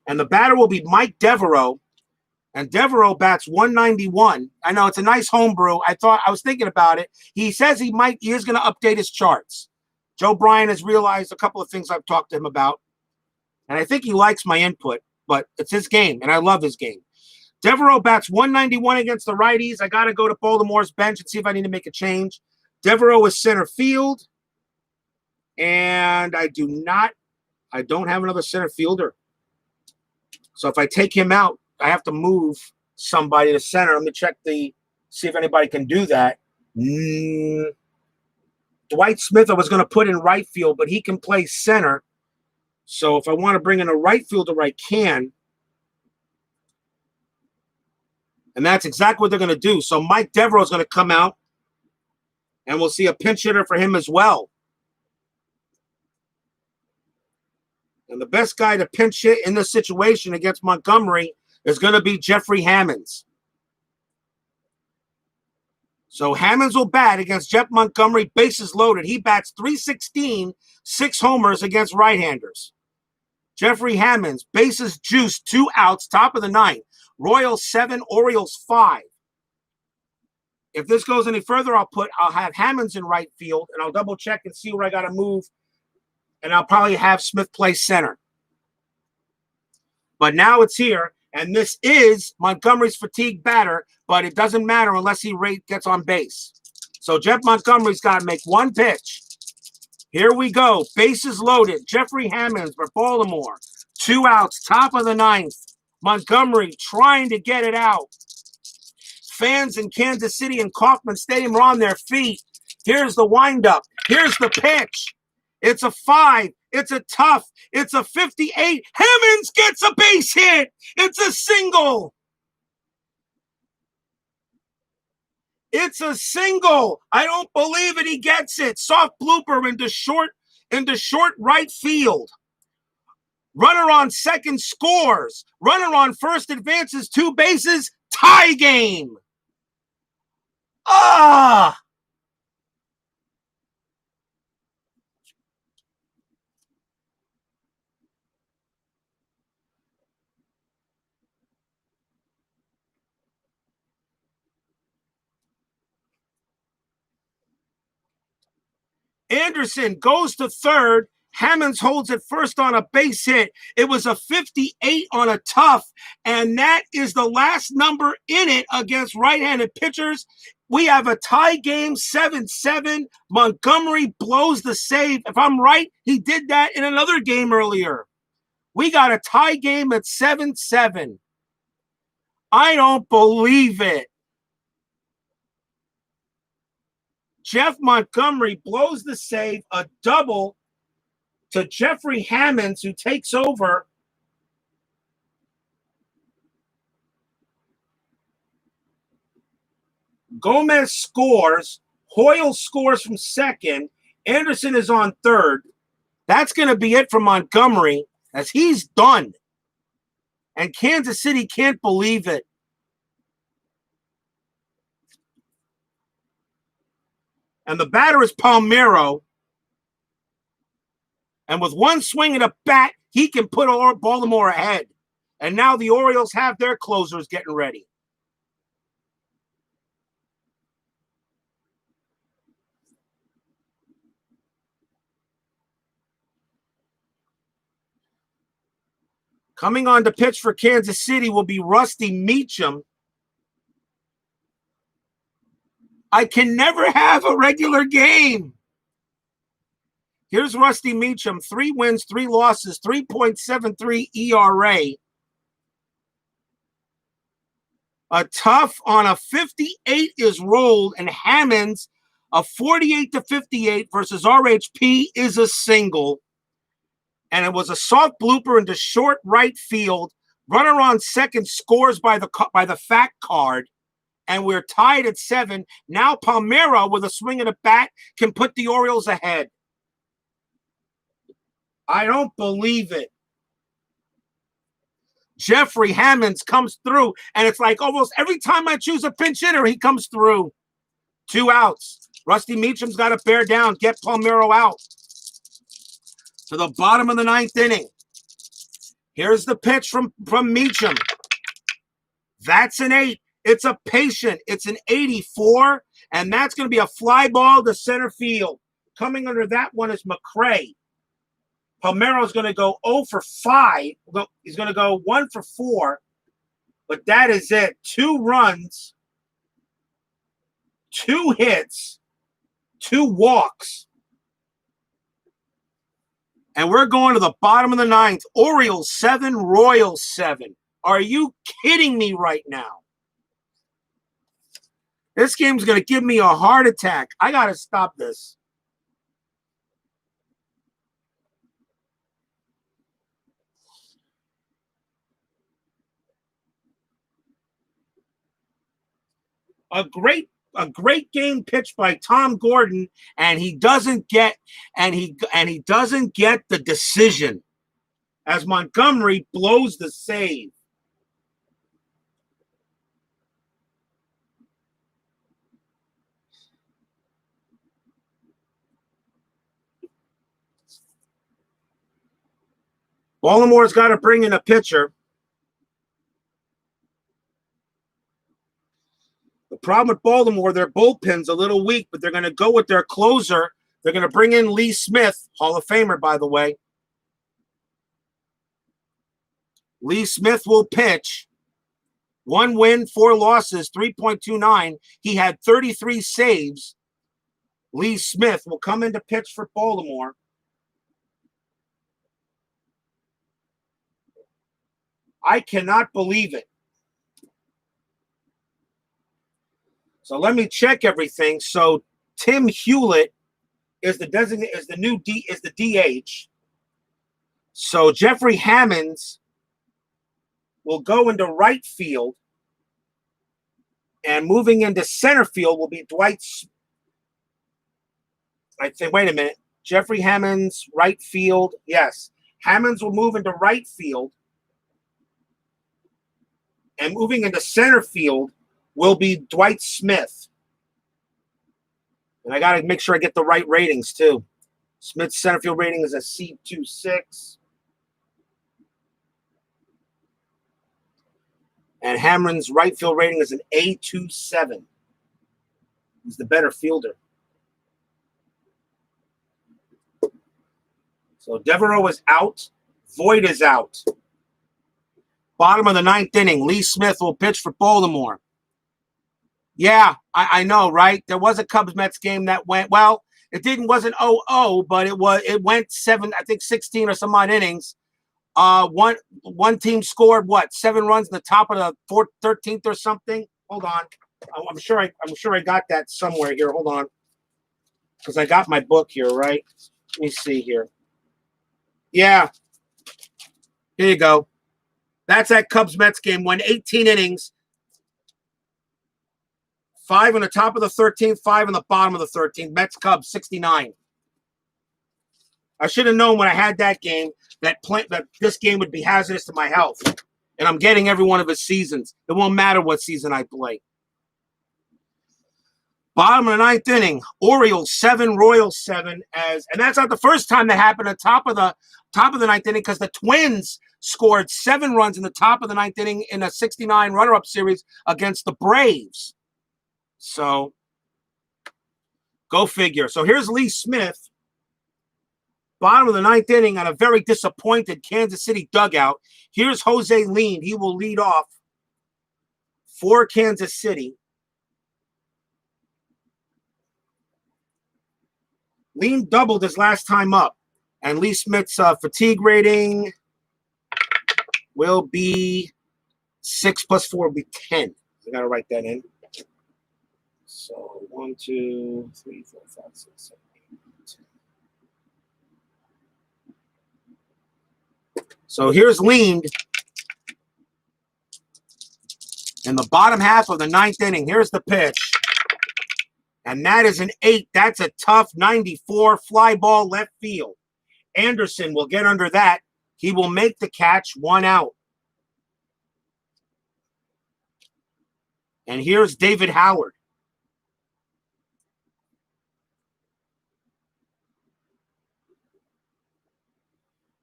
And the batter will be Mike Devereaux. And Devereaux bats 191. I know it's a nice homebrew. I was thinking about it. He says he is going to update his charts. Joe Bryan has realized a couple of things I've talked to him about. And I think he likes my input, but it's his game, and I love his game. Devereaux bats 191 against the righties. I got to go to Baltimore's bench and see if I need to make a change. Devereaux is center field. And I don't have another center fielder. So if I take him out, I have to move somebody to center. Let me see if anybody can do that. Dwight Smith I was going to put in right field, but he can play center. So if I want to bring in a right fielder, I can. And that's exactly what they're going to do. So Mike Devereaux is going to come out, and we'll see a pinch hitter for him as well. And the best guy to pinch hit in this situation against Montgomery is going to be Jeffrey Hammonds. So Hammonds will bat against Jeff Montgomery, bases loaded. He bats .316, 6 homers against right-handers. Jeffrey Hammonds, bases juiced, 2 outs, top of the 9th. Royals 7, Orioles 5. If this goes any further, I'll have Hammonds in right field, and I'll double check and see where I got to move. And I'll probably have Smith play center. But now it's here, and this is Montgomery's fatigue batter, but it doesn't matter unless he gets on base. So Jeff Montgomery's got to make 1 pitch. Here we go. Bases loaded. Jeffrey Hammonds for Baltimore. 2 outs, top of the 9th. Montgomery trying to get it out. Fans in Kansas City and Kauffman Stadium are on their feet. Here's the windup. Here's the pitch. It's a 5. It's a tough. It's a 58. Hammonds gets a base hit. It's a single. It's a single. I don't believe it. He gets it. Soft blooper into short right field. Runner on second scores. Runner on first advances 2 bases. Tie game. Anderson goes to third. Hammonds holds it first on a base hit. It was a 58 on a tough, and that is the last number in it against right-handed pitchers. We have a tie game, 7-7. Montgomery blows the save. If I'm right, he did that in another game earlier. We got a tie game at 7-7. I don't believe it. Jeff Montgomery blows the save, a double to Jeffrey Hammonds, who takes over. Gomez scores. Hoyle scores from second. Anderson is on third. That's going to be it for Montgomery, as he's done. And Kansas City can't believe it. And the batter is Palmeiro. And with one swing of the bat, he can put Baltimore ahead. And now the Orioles have their closers getting ready. Coming on to pitch for Kansas City will be Rusty Meacham. I can never have a regular game. Here's Rusty Meacham, 3 wins, 3 losses, 3.73 ERA. A tough on a 58 is rolled, and Hammonds, a 48-58 versus RHP is a single. And it was a soft blooper into short right field. Runner on second scores by the fact card. And we're tied at 7. Now Palmeiro, with a swing of the bat, can put the Orioles ahead. I don't believe it. Jeffrey Hammonds comes through, and it's like almost every time I choose a pinch hitter, he comes through. 2 outs. Rusty Meacham's got to bear down, get Palmeiro out. To the bottom of the 9th inning. Here's the pitch from Meacham. That's an 8. It's a patient. It's an 84, and that's going to be a fly ball to center field. Coming under that one is McCray. Palmeiro's going to go 0 for 5. He's going to go 1 for 4, but that is it. 2 runs, 2 hits, 2 walks. And we're going to the bottom of the 9th. Orioles 7, Royals 7. Are you kidding me right now? This game's going to give me a heart attack. I got to stop this. A great game pitched by Tom Gordon, and he doesn't get the decision as Montgomery blows the save. Baltimore's got to bring in a pitcher. The problem with Baltimore, their bullpen's a little weak, but they're going to go with their closer. They're going to bring in Lee Smith, Hall of Famer, by the way. Lee Smith will pitch. 1 win, 4 losses, 3.29. He had 33 saves. Lee Smith will come in to pitch for Baltimore. I cannot believe it. So let me check everything. So Tim Hewlett is the DH. So Jeffrey Hammonds will go into right field, and moving into center field will be Dwight. I think. Wait a minute. Jeffrey Hammonds, right field. Yes, Hammonds will move into right field, and moving into center field will be Dwight Smith. And I got to make sure I get the right ratings, too. Smith's center field rating is a C26. And Hammonds' right field rating is an A27. He's the better fielder. So Devereaux is out. Voigt is out. Bottom of the ninth inning. Lee Smith will pitch for Baltimore. Yeah, I know, right? There was a Cubs-Mets game that went, well, wasn't 0-0, but it went 16 or some odd innings. One team scored 7 runs in the top of the 13th or something. Hold on. I'm sure I got that somewhere here. Hold on. Because I got my book here, right? Let me see here. Yeah. Here you go. That's that Cubs-Mets game. Went 18 innings. 5 on the top of the 13th, 5 on the bottom of the 13th. Mets Cubs 69. I should have known when I had that game that this game would be hazardous to my health. And I'm getting every one of his seasons. It won't matter what season I play. Bottom of the ninth inning, Orioles 7, Royals 7, and that's not the first time that happened at top of the ninth inning, because the Twins scored 7 runs in the top of the ninth inning in a 69 runner-up series against the Braves. So, go figure. So here's Lee Smith, bottom of the ninth inning, on a very disappointed Kansas City dugout. Here's Jose Lean. He will lead off for Kansas City. Lean doubled his last time up, and Lee Smith's fatigue rating will be 6 + 4 will be 10. I got to write that in. So 1, 2, 3, 4, 5, 6, 7, 8, 10. So here's Lean in the bottom half of the ninth inning. Here's the pitch. And that is an 8. That's a tough 94 fly ball left field. Anderson will get under that. He will make the catch, 1 out. And here's David Howard.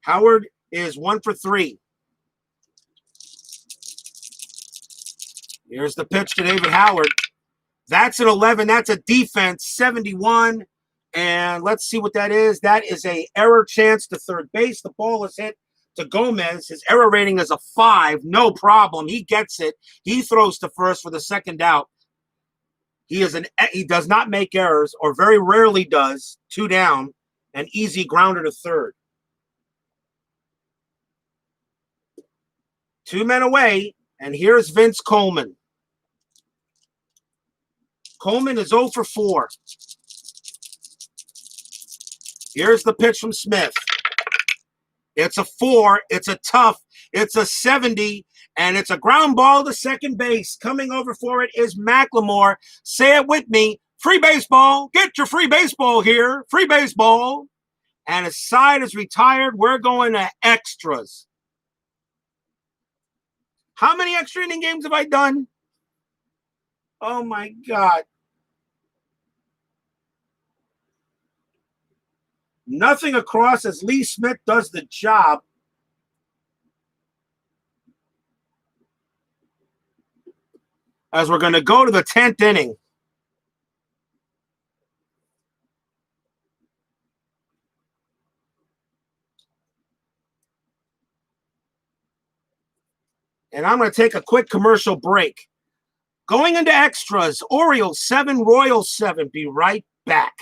Howard is 1 for 3. Here's the pitch to David Howard. That's an 11. That's a defense, 71. And let's see what that is. That is a error chance to third base. The ball is hit to Gomez. His error rating is a 5. No problem. He gets it. He throws to first for the second out. He does not make errors, or very rarely does. 2 down. An easy grounder to third. 2 men away. And here's Vince Coleman. Coleman is 0 for 4. Here's the pitch from Smith. It's a 4. It's a tough. It's a 70. And it's a ground ball to second base. Coming over for it is McLemore. Say it with me. Free baseball. Get your free baseball here. Free baseball. And his side is retired. We're going to extras. How many extra inning games have I done? Oh, my God. Nothing across as Lee Smith does the job. As we're going to go to the 10th inning. And I'm going to take a quick commercial break. Going into extras, Orioles 7, Royals 7. Be right back.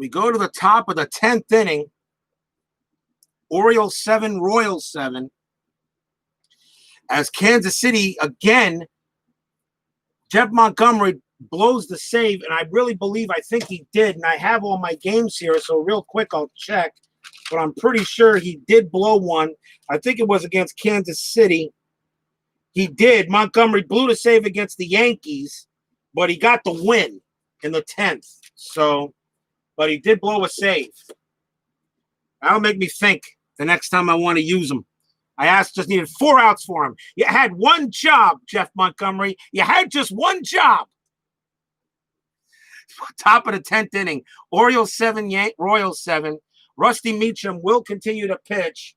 We go to the top of the 10th inning. Orioles 7, Royals 7. As Kansas City, again, Jeff Montgomery blows the save, and I really believe, I think he did, and I have all my games here, so real quick I'll check, but I'm pretty sure he did blow one. I think it was against Kansas City. He did. Montgomery blew the save against the Yankees, but he got the win in the 10th. So, but he did blow a save. That'll make me think the next time I want to use him. I just needed 4 outs for him. You had one job, Jeff Montgomery. You had just one job. Top of the 10th inning. Orioles 7, Royals 7. Rusty Meacham will continue to pitch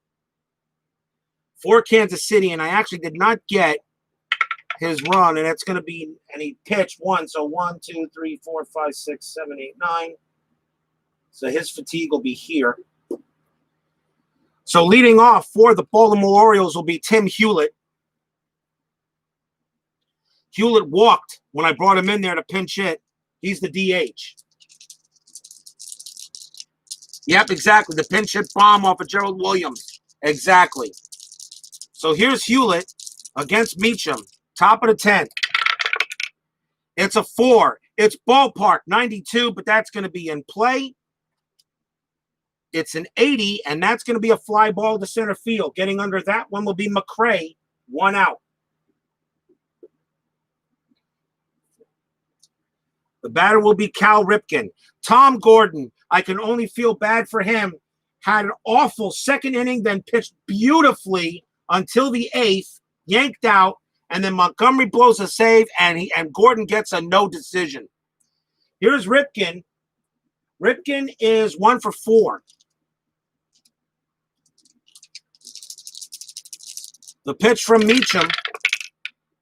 for Kansas City, and I actually did not get his run, and it's going to be, and he pitched 1, so 1, 2, 3, 4, 5, 6, 7, 8, 9. So his fatigue will be here. So leading off for the Baltimore Orioles will be Tim Hewlett. Hewlett walked when I brought him in there to pinch hit. He's the DH. Yep, exactly. The pinch hit bomb off of Gerald Williams. Exactly. So here's Hewlett against Meacham. Top of the 10th. It's a 4. It's ballpark 92, but that's going to be in play. It's an 80, and that's going to be a fly ball to center field. Getting under that one will be McRae, 1 out. The batter will be Cal Ripken. Tom Gordon, I can only feel bad for him, had an awful second inning, then pitched beautifully until the 8th, yanked out, and then Montgomery blows a save, and Gordon gets a no decision. Here's Ripken. Ripken is 1 for 4. The pitch from Meacham,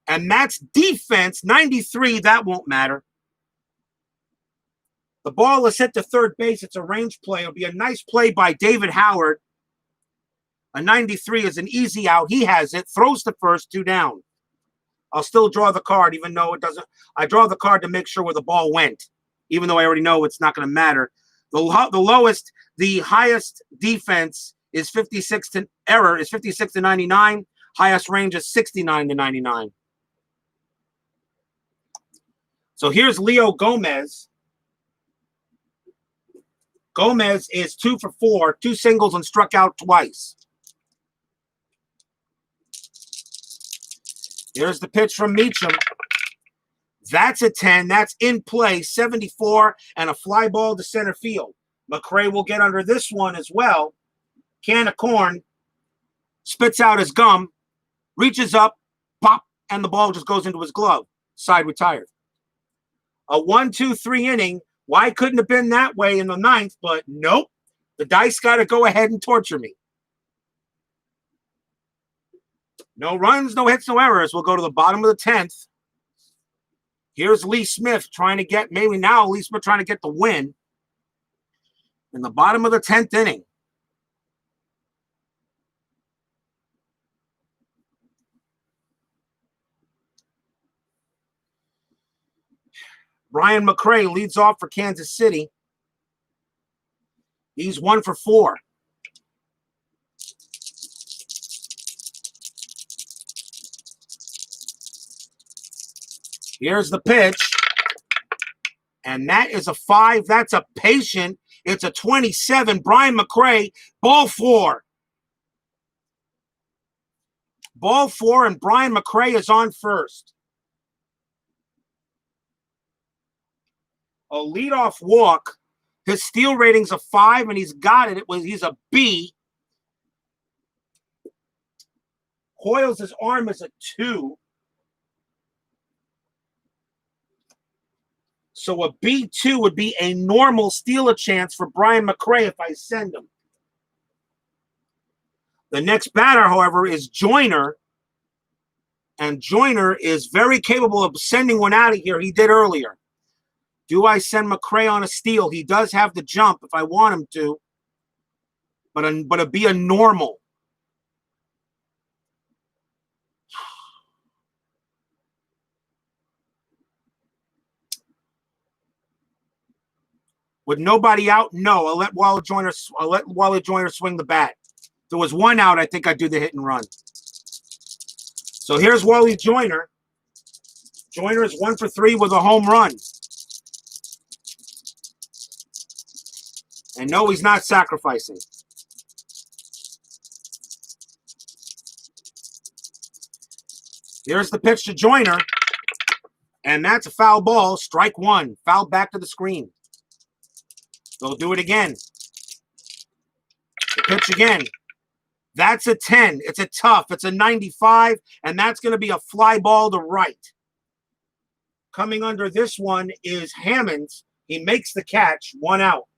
and that's defense, 93, that won't matter. The ball is hit to third base. It's a range play. It'll be a nice play by David Howard. A 93 is an easy out. He has it, throws to first, 2 down. I'll still draw the card, even though it doesn't. I draw the card to make sure where the ball went, even though I already know it's not going to matter. The highest defense is 56 to 99. Highest range is 69 to 99. So here's Leo Gomez. Gomez is 2 for 4, 2 singles and struck out twice. Here's the pitch from Meacham. That's a 10. That's in play, 74, and a fly ball to center field. McRae will get under this one as well. Can of corn, spits out his gum, reaches up, pop, and the ball just goes into his glove. Side retired. A 1-2-3 inning. Why couldn't have been that way in the 9th? But nope. The dice got to go ahead and torture me. No runs, no hits, no errors. We'll go to the bottom of the 10th. Here's Lee Smith trying to get, maybe now Lee Smith trying to get the win. In the bottom of the 10th inning. Brian McRae leads off for Kansas City. He's 1 for 4. Here's the pitch. And that is a 5. That's a patient. It's a 27. Brian McRae, ball 4. Ball 4, and Brian McRae is on first. A leadoff walk. His steal rating's a 5, and he's got it. He's a B. Hoyles' arm is a 2. So a B2 would be a normal steal chance for Brian McRae if I send him. The next batter, however, is Joyner. And Joyner is very capable of sending one out of here. He did earlier. Do I send McRae on a steal? He does have the jump if I want him to. But it'd be a normal. With nobody out, no. I'll let Wally Joyner swing the bat. If there was one out, I think I'd do the hit and run. So here's Wally Joyner. Joyner is 1 for 3 with a home run. And no, he's not sacrificing. Here's the pitch to Joyner. And that's a foul ball. Strike one. Foul back to the screen. They'll do it again. The pitch again. That's a 10. It's a tough. It's a 95. And that's going to be a fly ball to right. Coming under this one is Hammonds. He makes the catch. 1 out.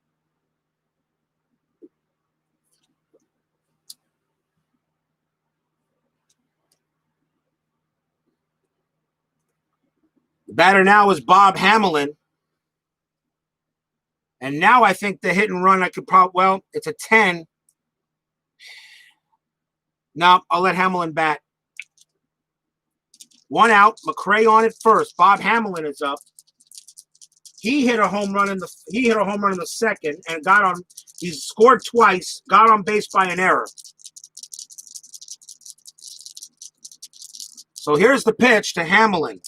The batter now is Bob Hamelin. And now I think the hit and run I could probably, well, it's a 10. No, I'll let Hamelin bat. 1 out. McRae on it first. Bob Hamelin is up. He hit a home run in the second and got on. He scored twice. Got on base by an error. So here's the pitch to Hamelin.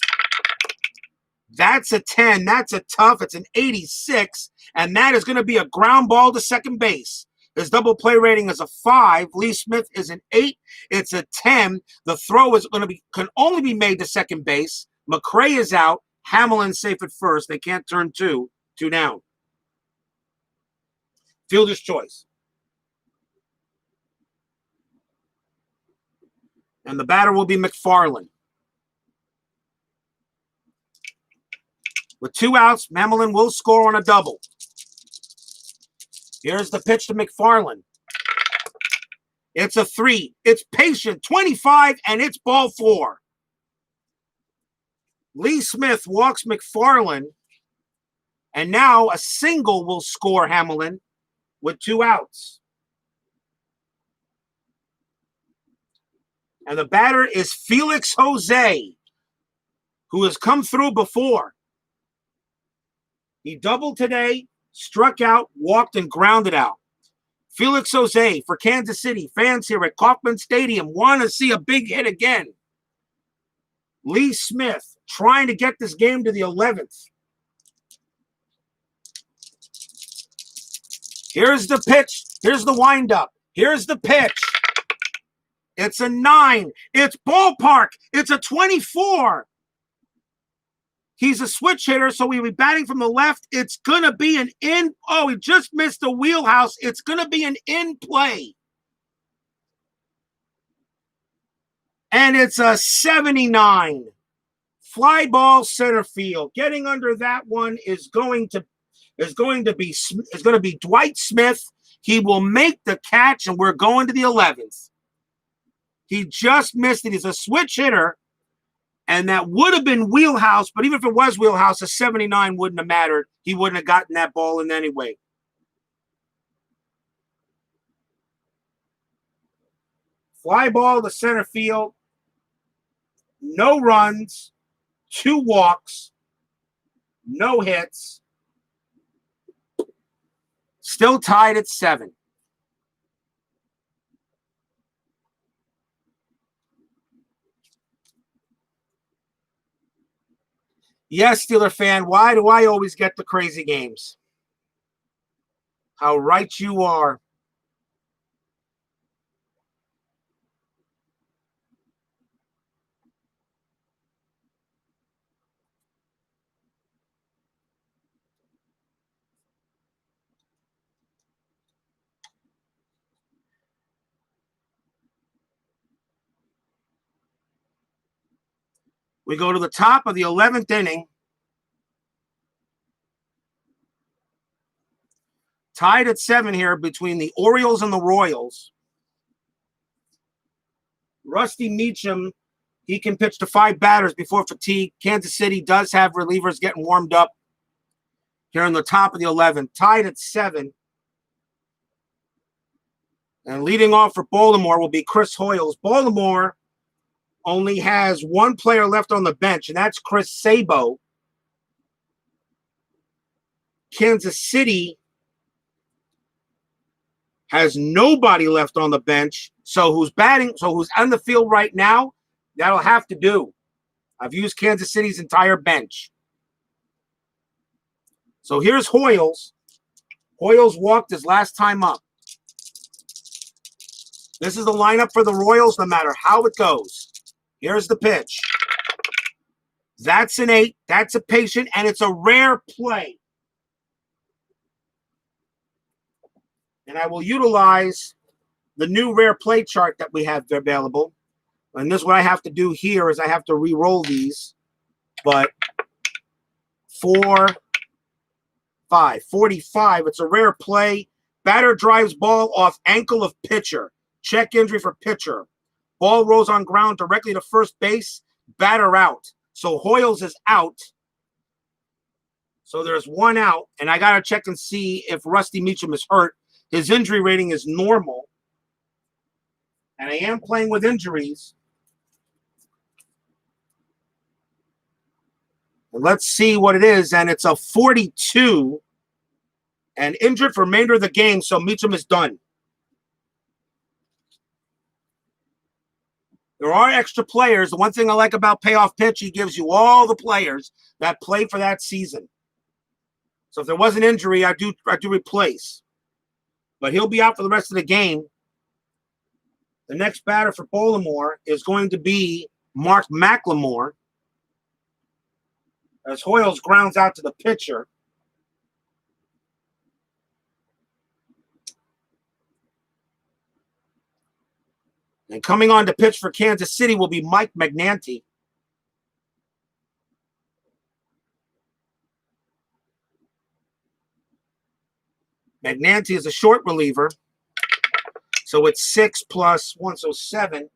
That's a 10. That's a tough. It's an 86. And that is going to be a ground ball to second base. His double play rating is a 5. Lee Smith is an 8. It's a 10. The throw is going to be can only be made to second base. McRae is out. Hamelin's safe at first. They can't turn 2 down. Fielder's choice. And the batter will be McFarland. With 2 outs, Hamelin will score on a double. Here's the pitch to McFarland. It's a 3. It's patient. 25, and it's ball 4. Lee Smith walks McFarland, and now a single will score Hamelin with 2 outs. And the batter is Felix Jose, who has come through before. He doubled today, struck out, walked, and grounded out. Felix Jose for Kansas City. Fans here at Kauffman Stadium want to see a big hit again. Lee Smith trying to get this game to the 11th. Here's the pitch. Here's the windup. Here's the pitch. It's a 9. It's ballpark. It's a 24. He's a switch hitter, so he'll be batting from the left. It's going to be an in. Oh, he just missed the wheelhouse. It's going to be an in play. And it's a 79. Fly ball center field. Getting under that one is going to be Dwight Smith. He will make the catch, and we're going to the 11th. He just missed it. He's a switch hitter. And that would have been wheelhouse, but even if it was wheelhouse, a 79 wouldn't have mattered. He wouldn't have gotten that ball in anyway. Fly ball to center field. No runs. 2 walks. No hits. Still tied at 7. Yes, Steeler fan, why do I always get the crazy games? How right you are. We go to the top of the 11th inning. Tied at 7 here between the Orioles and the Royals. Rusty Meacham, he can pitch to 5 batters before fatigue. Kansas City does have relievers getting warmed up here in the top of the 11th. Tied at 7. And leading off for Baltimore will be Chris Hoyles. Baltimore only has 1 player left on the bench, and that's Chris Sabo. Kansas City has nobody left on the bench. So who's batting? So who's on the field right now? That'll have to do. I've used Kansas City's entire bench. So here's Hoyles. Hoyles walked his last time up. This is the lineup for the Royals no matter how it goes. Here's the pitch. That's an 8. That's a patient, and it's a rare play. And I will utilize the new rare play chart that we have available. And this, what I have to do here is I have to re-roll these. But 4, 5, 45. It's a rare play. Batter drives ball off ankle of pitcher. Check injury for pitcher. Ball rolls on ground directly to first base. Batter out. So Hoyles is out. So there's one out. And I got to check and see if Rusty Meacham is hurt. His injury rating is normal. And I am playing with injuries. And let's see what it is. And it's a 42. And injured for remainder of the game. So Meacham is done. There are extra players. The one thing I like about Payoff Pitch, he gives you all the players that play for that season. So if there was an injury, I do replace. But he'll be out for the rest of the game. The next batter for Baltimore is going to be Mark McLemore. As Hoyles grounds out to the pitcher. And coming on to pitch for Kansas City will be Mike Magnanti. Magnanti is a short reliever. So it's 6 plus 1, so 7.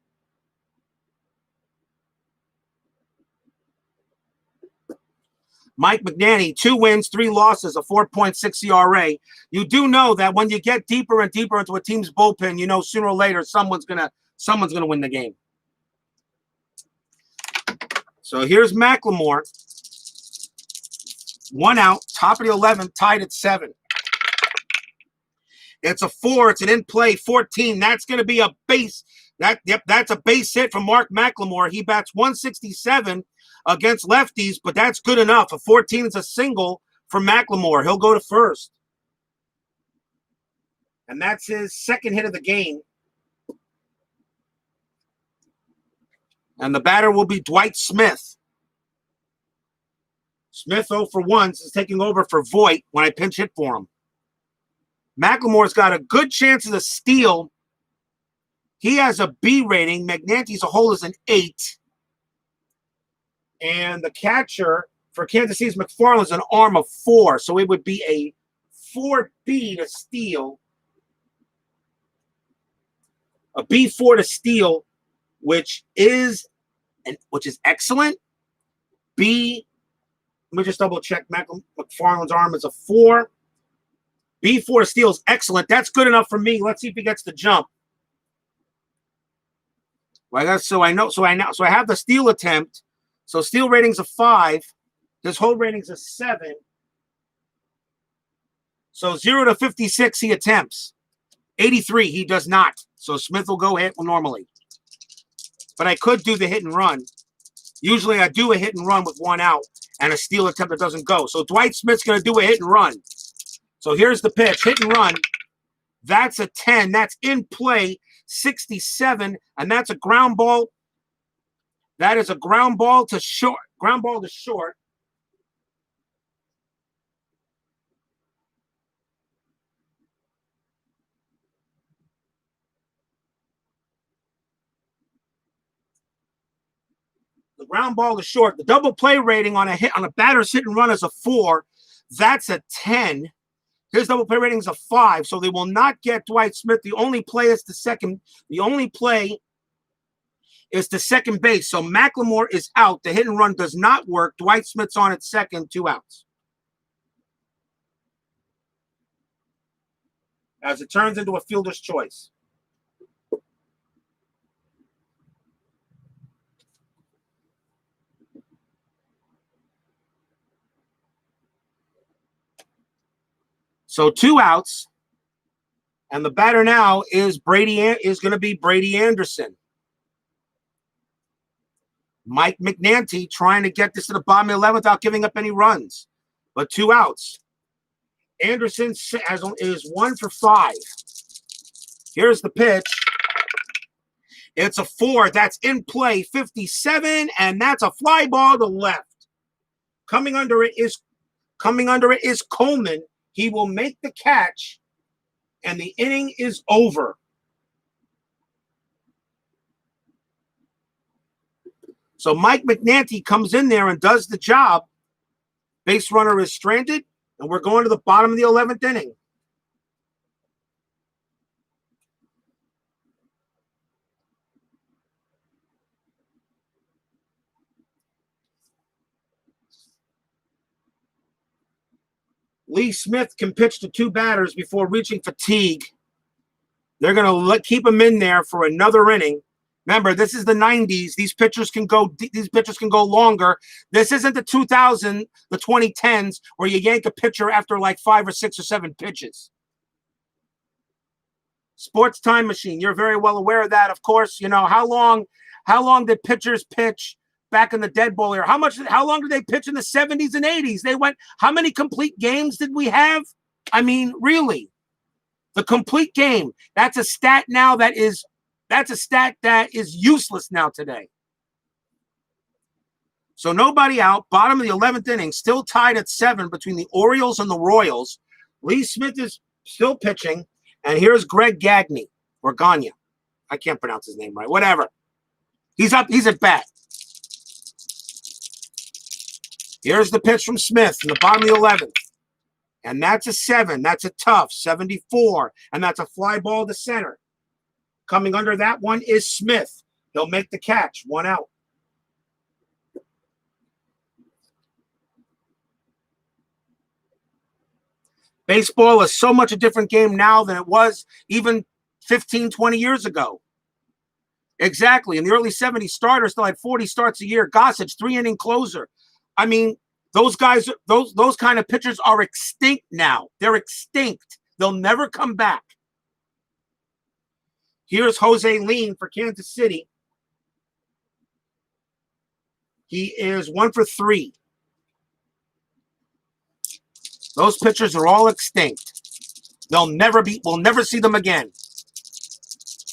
Mike Magnanti, 2 wins, 3 losses, a 4.6 ERA. You do know that when you get deeper and deeper into a team's bullpen, you know sooner or later someone's gonna win the game. So here's McLemore. 1 out, top of the 11th, tied at 7. It's a 4. It's an in-play 14. That's going to be a base. That's a base hit from Mark McLemore. He bats 167 against lefties, but that's good enough. A 14 is a single for McLemore. He'll go to first. And that's his second hit of the game. And the batter will be Dwight Smith. Smith 0 for 1 is taking over for Voit when I pinch hit for him. McLemore's got a good chance of a steal. He has a B rating. Magnanti's a whole is an 8. And the catcher for Kansas City's McFarland is an arm of 4. So it would be a 4B to steal. A B4 to steal, which is excellent. B, let me just double check. McFarland's arm is a 4. B4 steal is excellent. That's good enough for me. Let's see if he gets the jump. Well, so I have the steal attempt. So steal rating's a 5. His whole rating's a 7. So 0 to 56 he attempts. 83 he does not. So Smith will go hit normally. But I could do the hit and run. Usually I do a hit and run with 1 out and a steal attempt that doesn't go. So Dwight Smith's going to do a hit and run. So here's the pitch, hit and run. That's a 10. That's in play, 67, and that's a ground ball. That is a ground ball to short. Ground ball to short. The ground ball is short. The double play rating on a batter's hit and run is a 4. That's a 10. His double play rating is a 5, so they will not get Dwight Smith. The only play is to second. The only play is to second base. So McLemore is out. The hit and run does not work. Dwight Smith's on at second, 2 outs. As it turns into a fielder's choice. So 2 outs. And the batter now is going to be Brady Anderson. Mike McNanty trying to get this to the bottom of the 11th without giving up any runs. But 2 outs. Anderson is 1 for 5. Here's the pitch. It's a 4. That's in play. 57, and that's a fly ball to left. Coming under it is Coleman. He will make the catch, and the inning is over. So Mike McNanty comes in there and does the job. Base runner is stranded, and we're going to the bottom of the 11th inning. Lee Smith can pitch to 2 batters before reaching fatigue. They're going to keep him in there for another inning. Remember, this is the 90s. These pitchers can go longer. This isn't the 2010s where you yank a pitcher after like 5 or 6 or 7 pitches. Sports time machine. You're very well aware of that, of course. You know, how long did pitchers pitch back in the dead ball era? How long did they pitch in the 70s and 80s? How many complete games did we have? I mean, really. The complete game. That's a stat that is useless now today. So nobody out. Bottom of the 11th inning, still tied at 7 between the Orioles and the Royals. Lee Smith is still pitching. And here's Greg Gagne, or Gagne. I can't pronounce his name right. Whatever. He's up. He's at bat. Here's the pitch from Smith in the bottom of the 11th. And that's a 7. That's a tough 74. And that's a fly ball to center. Coming under that one is Smith. He'll make the catch. 1 out. Baseball is so much a different game now than it was even 15, 20 years ago. Exactly. In the early 70s, starters still had 40 starts a year. Gossage, 3-inning closer. I mean, those guys, those kind of pitchers are extinct now. They're extinct. They'll never come back. Here's Jose Lean for Kansas City. He is 1 for 3. Those pitchers are all extinct. We'll never see them again.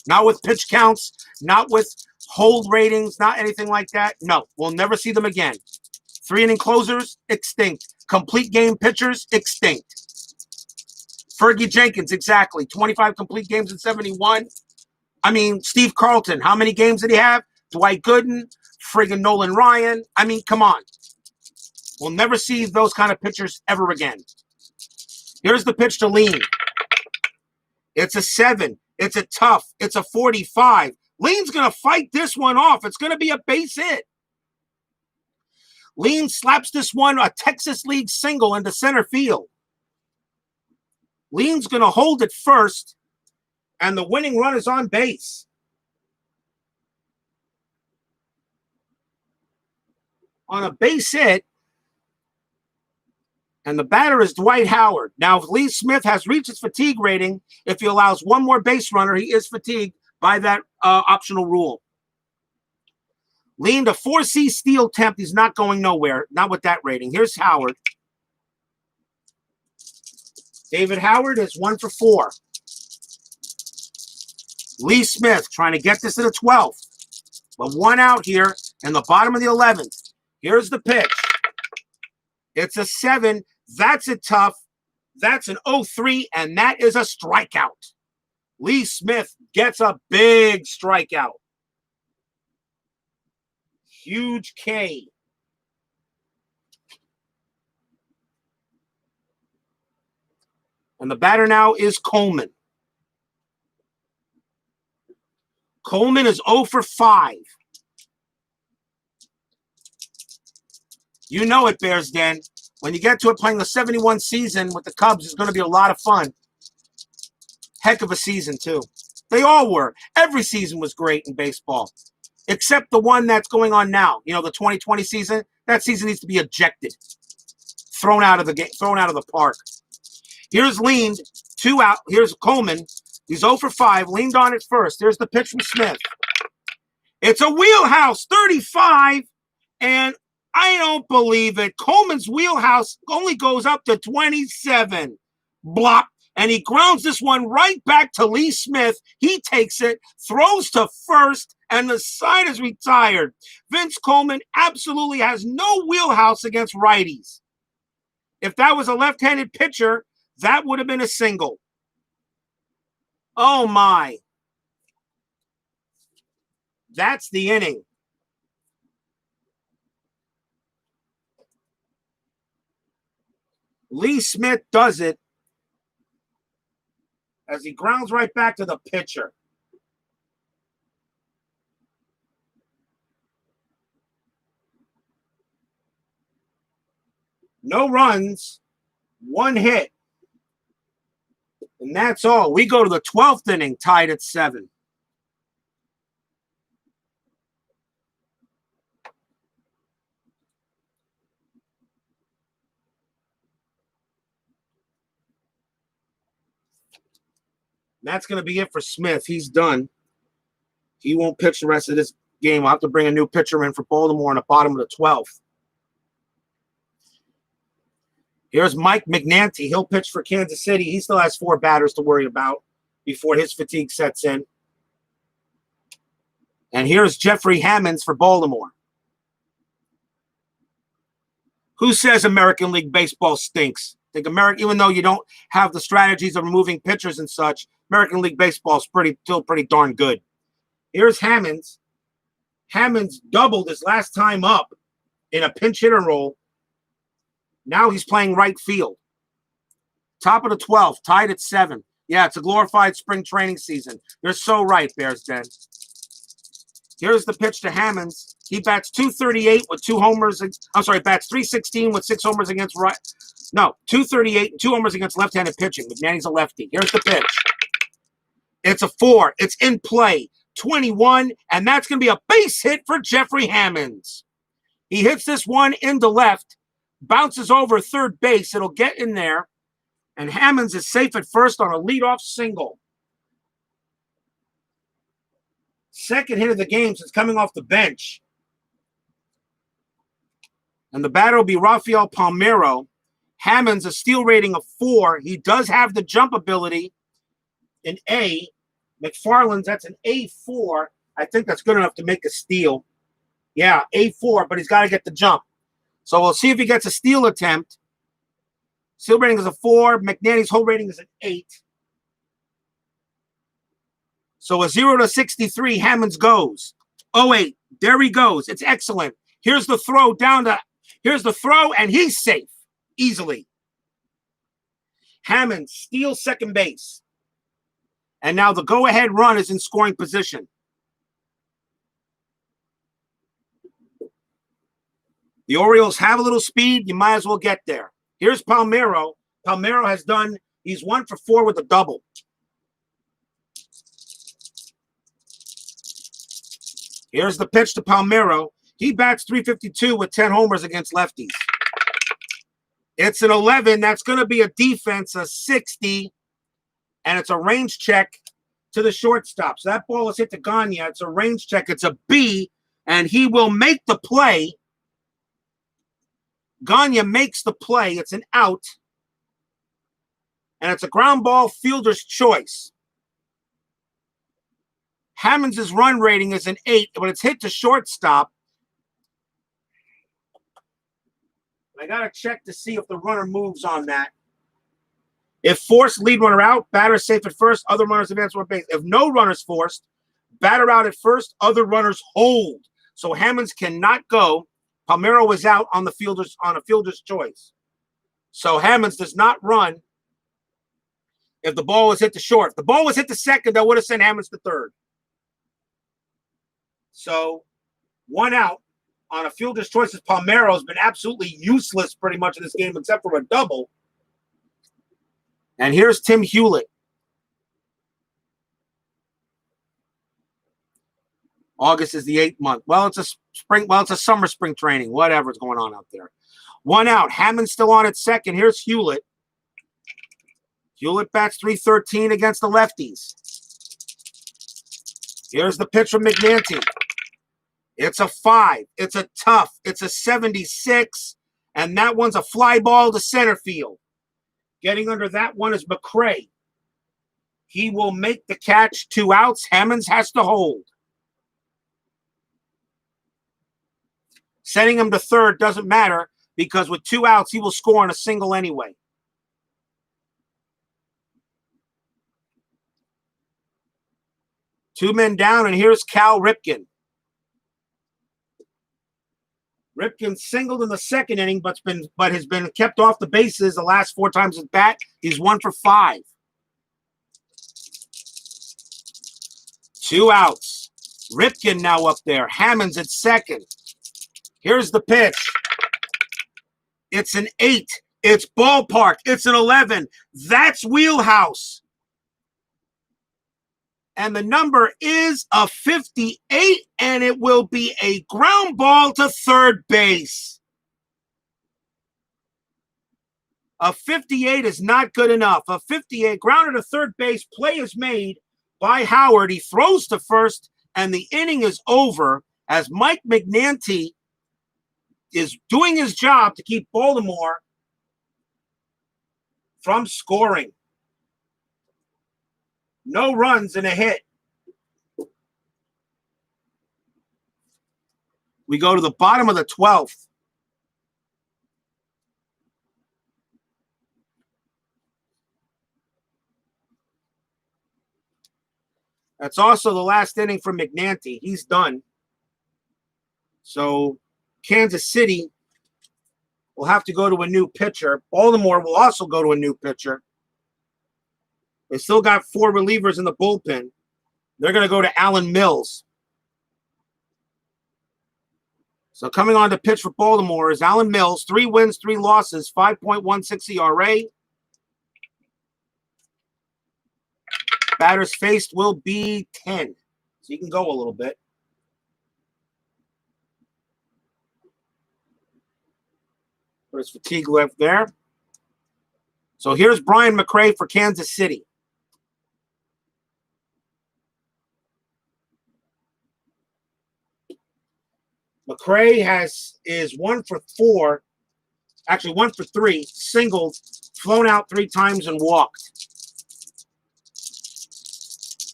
Not with pitch counts, not with hold ratings, not anything like that. No, we'll never see them again. 3-inning closers, extinct. Complete game pitchers, extinct. Fergie Jenkins, exactly. 25 complete games in 71. I mean, Steve Carlton, how many games did he have? Dwight Gooden, friggin' Nolan Ryan. I mean, come on. We'll never see those kind of pitchers ever again. Here's the pitch to Lean. It's a 7. It's a tough. It's a 45. Lean's going to fight this one off. It's going to be a base hit. Lean slaps this one, a Texas League single into center field. Lean's going to hold it first, and the winning run is on base. On a base hit, and the batter is Dwight Howard. Now, if Lee Smith has reached his fatigue rating, if he allows one more base runner, he is fatigued by that optional rule. Lean to 4C steal attempt. He's not going nowhere. Not with that rating. Here's Howard. David Howard is 1 for 4. Lee Smith trying to get this to the 12th. But 1 out here in the bottom of the 11th. Here's the pitch. It's a 7. That's a tough. That's an 0-3, and that is a strikeout. Lee Smith gets a big strikeout. Huge K. And the batter now is Coleman. Coleman is 0 for 5. You know it, Bears Den. When you get to it, playing the 71 season with the Cubs is going to be a lot of fun. Heck of a season, too. They all were. Every season was great in baseball, except the one that's going on now. You know, the 2020 season. That season needs to be ejected, thrown out of the game, thrown out of the park. Here's Lean, 2 out. Here's Coleman. He's 0 for 5, leaned on it first. There's the pitch from Smith. It's a wheelhouse, 35, and I don't believe it. Coleman's wheelhouse only goes up to 27. Blop. And he grounds this one right back to Lee Smith. He takes it, throws to first, and the side is retired. Vince Coleman absolutely has no wheelhouse against righties. If that was a left-handed pitcher, that would have been a single. Oh, my. That's the inning. Lee Smith does it as he grounds right back to the pitcher. No runs, 1 hit. And that's all. We go to the 12th inning, tied at 7. That's going to be it for Smith. He's done. He won't pitch the rest of this game. I'll have to bring a new pitcher in for Baltimore in the bottom of the 12th. Here's Mike McNanty. He'll pitch for Kansas City. He still has 4 batters to worry about before his fatigue sets in. And here's Jeffrey Hammonds for Baltimore. Who says American League Baseball stinks? Think even though you don't have the strategies of removing pitchers and such, American League Baseball is still pretty darn good. Here's Hammonds. Hammonds doubled his last time up in a pinch hitter role. Now he's playing right field. Top of the 12th, tied at 7. Yeah, it's a glorified spring training season. You're so right, Bears Den. Here's the pitch to Hammonds. He bats .238 with 2 homers. Bats .316 with 6 homers against right. No, .238, 2 homers against left-handed pitching. McNanty's a lefty. Here's the pitch. It's a 4. It's in play. 21, and that's going to be a base hit for Jeffrey Hammonds. He hits this one into left, bounces over third base. It'll get in there, and Hammonds is safe at first on a leadoff single. Second hit of the game since coming off the bench. And the batter will be Rafael Palmeiro. Hammonds a steal rating of 4. He does have the jump ability in A. McFarland's, that's an A4. I think that's good enough to make a steal. Yeah, A4, but he's got to get the jump. So we'll see if he gets a steal attempt. Steal rating is a 4. McNanty's whole rating is an 8. So a 0 to 63, Hammonds goes. Oh, wait, there he goes. It's excellent. Here's the throw here's the throw, and he's safe easily. Hammonds steals second base. And now the go-ahead run is in scoring position. The Orioles have a little speed. You might as well get there. Here's Palmeiro. Palmeiro he's 1 for 4 with a double. Here's the pitch to Palmeiro. He bats .352 with 10 homers against lefties. It's an 11. That's going to be a defense, a 60. And it's a range check to the shortstop. So that ball is hit to Gagne. It's a range check. It's a B, and he will make the play. Gagne makes the play. It's an out. And it's a ground ball, fielder's choice. Hammonds' run rating is an 8, but it's hit to shortstop. I got to check to see if the runner moves on that. If forced, lead runner out, batter safe at first, other runners advance one base. If no runners forced, batter out at first, other runners hold. So Hammonds cannot go. Palmeiro is out on a fielder's choice. So Hammonds does not run if the ball was hit to short. If the ball was hit to second, that would have sent Hammonds to third. So 1 out on a fielder's choice. Palmeiro has been absolutely useless pretty much in this game except for a double. And here's Tim Hewlett. August is the 8th month. Well, it's a summer spring training. Whatever's going on out there. 1 out. Hammond's still on at second. Here's Hewlett. Hewlett bats .313 against the lefties. Here's the pitch from McNanty. It's a 5. It's a tough. It's a 76. And that one's a fly ball to center field. Getting under that one is McRae. He will make the catch. 2 outs. Hammonds has to hold. Sending him to third doesn't matter because with 2 outs, he will score on a single anyway. Two men down, and here's Cal Ripken. Ripken singled in the second inning, but has been kept off the bases the last 4 times at bat. He's 1 for 5. 2 outs. Ripken now up there. Hammonds at second. Here's the pitch. It's an 8. It's ballpark. It's an 11. That's wheelhouse. And the number is a 58, and it will be a ground ball to third base. A 58 is not good enough. A 58 grounded to third base. Play is made by Howard. He throws to first, and the inning is over as Mike McNanty is doing his job to keep Baltimore from scoring. No runs and a hit. We go to the bottom of the 12th. That's also the last inning for McNanty. He's done. So Kansas City will have to go to a new pitcher. Baltimore will also go to a new pitcher. They still got 4 relievers in the bullpen. They're going to go to Alan Mills. So coming on to pitch for Baltimore is Alan Mills. 3 wins, 3 losses, 5.16 ERA. Batters faced will be 10. So you can go a little bit. There's fatigue left there. So here's Brian McRae for Kansas City. McRae is 1 for 4, actually 1 for 3, singled, flown out 3 times and walked.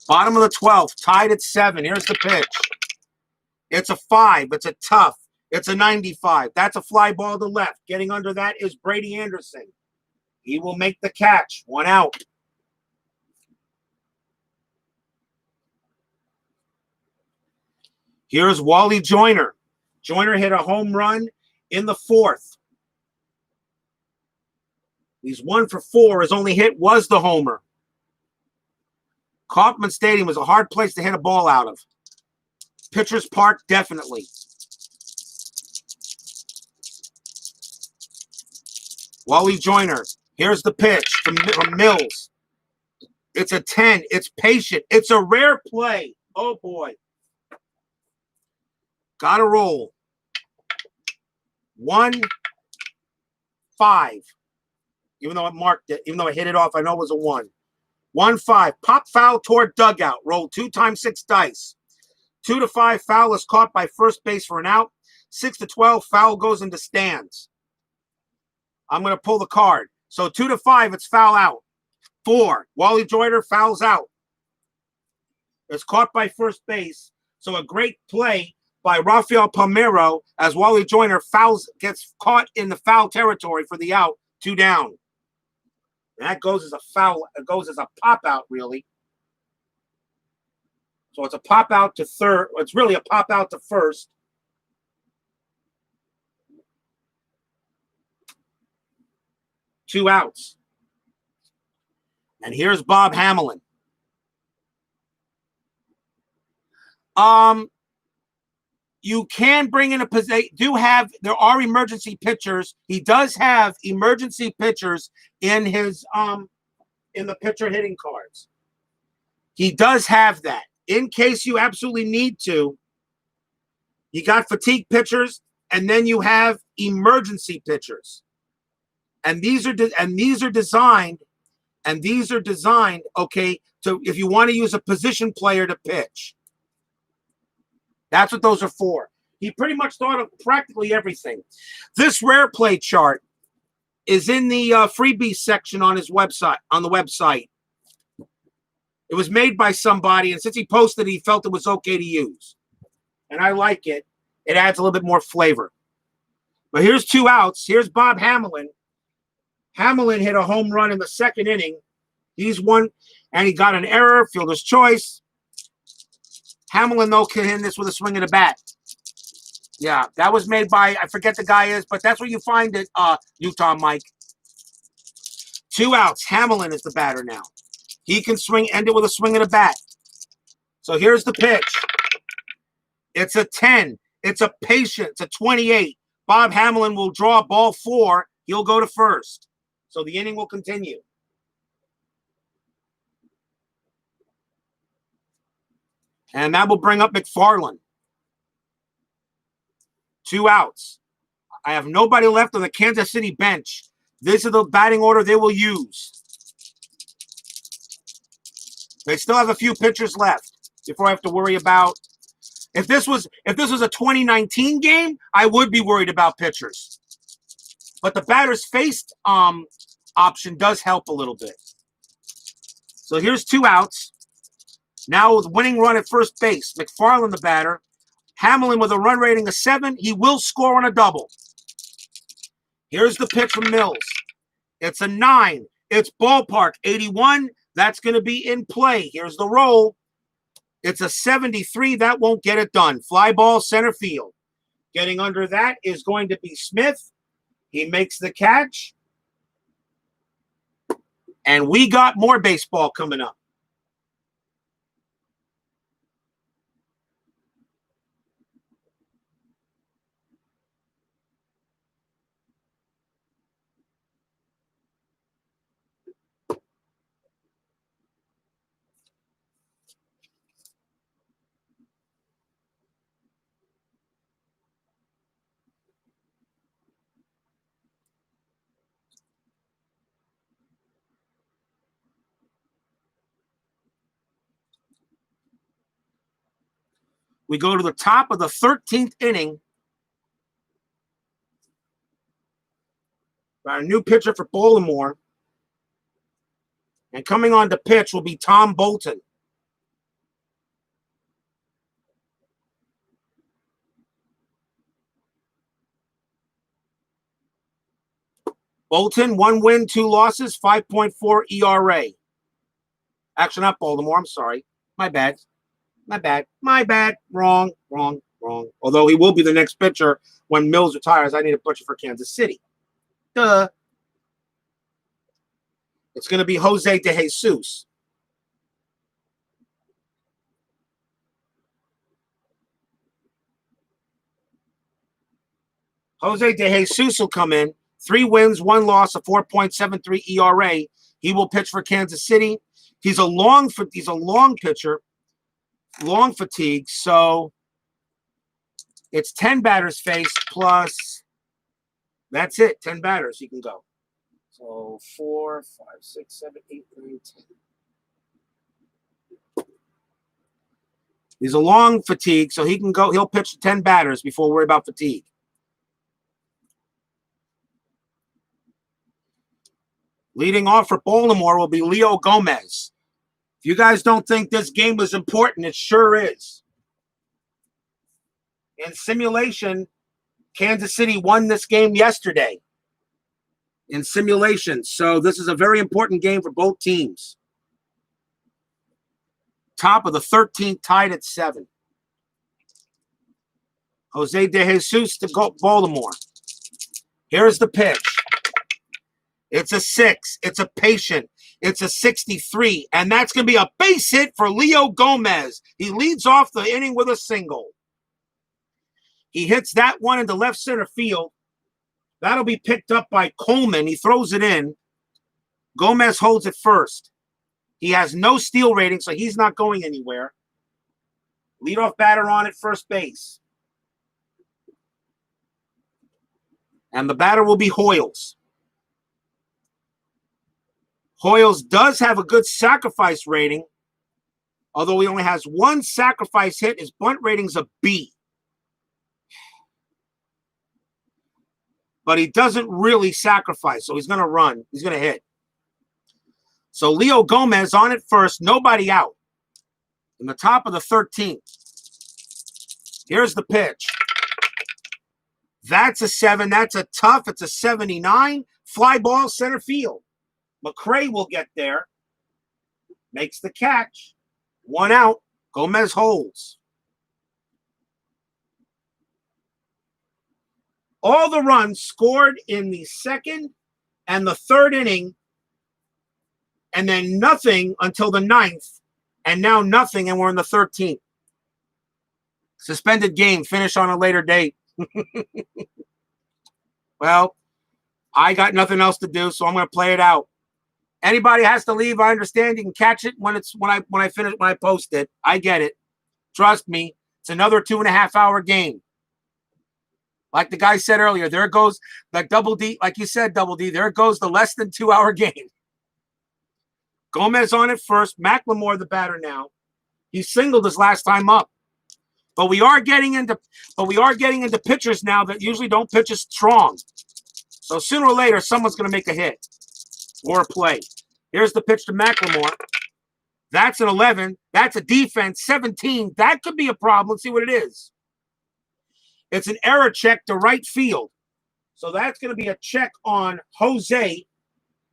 Bottom of the 12th, tied at 7. Here's the pitch. It's a 5. It's a tough. It's a 95. That's a fly ball to left. Getting under that is Brady Anderson. He will make the catch. 1 out. Here's Wally Joyner. Joyner hit a home run in the 4th. He's 1 for 4. His only hit was the homer. Kauffman Stadium is a hard place to hit a ball out of. Pitcher's Park, definitely. Wally Joyner. Here's the pitch from Mills. It's a 10. It's patient. It's a rare play. Oh, boy. Got to roll. 1-5. Even though it marked it, even though I hit it off, I know it was a 1. 1-5. Pop foul toward dugout. Roll 2 times 6 dice. 2-5. Foul is caught by first base for an out. 6-12. Foul goes into stands. I'm going to pull the card. So 2-5. It's foul out. 4. Wally Joyner fouls out. It's caught by first base. So a great play by Rafael Palmeiro as Wally Joyner gets caught in the foul territory for the out. 2 down. And that goes as a foul. It goes as a pop out, really. So it's a pop out to third. It's really a pop out to first. Two outs. And here's Bob Hamelin. You can bring in there are emergency pitchers. He does have emergency pitchers in his in the pitcher hitting cards. He does have that. In case you absolutely need to. You got fatigue pitchers, and then you have emergency pitchers. And these are designed And these are designed, okay, to if you want to use a position player to pitch. That's what those are for. He pretty much thought of practically everything. This rare play chart is in the freebie section on his website, on the website. It was made by somebody, and since he posted it, he felt it was okay to use. And I like it. It adds a little bit more flavor. But here's 2 outs. Here's Bob Hamelin. Hamelin hit a home run in the 2nd inning. He's one, and he got an error, fielder's choice. Hamelin, though, can hit this with a swing of the bat. Yeah, that was made by, I forget the guy is, but that's where you find it, Utah Mike. 2 outs. Hamelin is the batter now. He can end it with a swing of the bat. So here's the pitch. It's a 10. It's a patient. It's a 28. Bob Hamelin will draw ball 4. He'll go to first. So the inning will continue. And that will bring up McFarland. 2 outs. I have nobody left on the Kansas City bench. This is the batting order they will use. They still have a few pitchers left before I have to worry about. If this was a 2019 game, I would be worried about pitchers. But the batter's faced option does help a little bit. So here's 2 outs. Now with winning run at first base, McFarland the batter. Hamelin with a run rating of 7. He will score on a double. Here's the pitch from Mills. It's a 9. It's ballpark 81. That's going to be in play. Here's the roll. It's a 73. That won't get it done. Fly ball center field. Getting under that is going to be Smith. He makes the catch. And we got more baseball coming up. We go to the top of the 13th inning. Got a new pitcher for Baltimore. And coming on to pitch will be Tom Bolton. Bolton, 1 win, 2 losses, 5.4 ERA. Actually, not Baltimore. I'm sorry. My bad. Wrong. Although he will be the next pitcher when Mills retires. I need a pitcher for Kansas City. Duh. It's going to be Jose De Jesus. Jose De Jesus will come in. 3 wins, 1 loss, a 4.73 ERA. He will pitch for Kansas City. He's a long pitcher, long fatigue. So it's 10 batters faced plus. That's it. 10 batters. He can go. So 4, 5, 6, 7, 8, 9, 10. He's a long fatigue, so he can go. He'll pitch 10 batters before we worry about fatigue. Leading off for Baltimore will be Leo Gomez. If you guys don't think this game was important, it sure is. In simulation, Kansas City won this game yesterday. In simulation. So this is a very important game for both teams. Top of the 13th, tied at 7. Jose De Jesus to Baltimore. Here's the pitch. It's a 6. It's a patient. It's a 63. And that's going to be a base hit for Leo Gomez. He leads off the inning with a single. He hits that one into left center field. That'll be picked up by Coleman. He throws it in. Gomez holds it first. He has no steal rating, so he's not going anywhere. Leadoff batter on at first base. And the batter will be Hoyles. Hoyles does have a good sacrifice rating, although he only has one sacrifice hit. His bunt rating's a B. But he doesn't really sacrifice, so he's going to run. He's going to hit. So Leo Gomez on it first, nobody out. In the top of the 13th. Here's the pitch. That's a 7. That's a tough. It's a 79. Fly ball center field. McRae will get there. Makes the catch. 1 out. Gomez holds. All the runs scored in the 2nd and the 3rd inning, and then nothing until the 9th, and now nothing, and we're in the 13th. Suspended game, finish on a later date. Well, I got nothing else to do, so I'm going to play it out. Anybody has to leave, I understand. You can catch it when I post it. I get it. Trust me, it's another 2.5-hour game. Like the guy said earlier, there goes like Double D, like you said, Double D, there goes the less than 2-hour game. Gomez on it first. McLemore the batter now. He singled his last time up. But we are getting into pitchers now that usually don't pitch as strong. So sooner or later, someone's going to make a hit or a play. Here's the pitch to McLemore. That's an 11. That's a defense. 17. That could be a problem. Let's see what it is. It's an error check to right field. So that's going to be a check on Jose.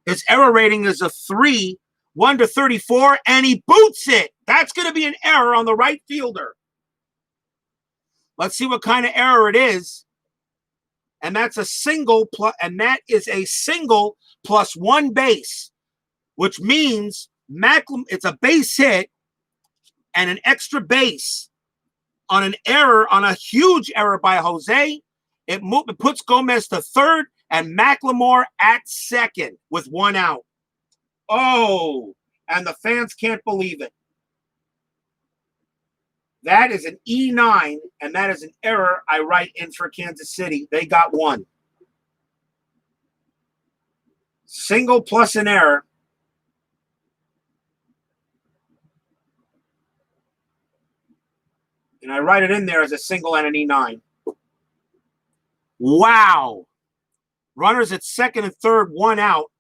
His error rating is a 3, 1 to 34, and he boots it. That's going to be an error on the right fielder. Let's see what kind of error it is. And that's a single, and that is a single plus 1 base, which means it's a base hit and an extra base on an error, on a huge error by Jose. It puts Gomez to 3rd and McLemore at 2nd with 1 out. Oh, and the fans can't believe it. That is an E9, and that is an error I write in for Kansas City. They got 1. Single plus an error. And I write it in there as a single and an E9. Wow. Runners at 2nd and 3rd, 1 out.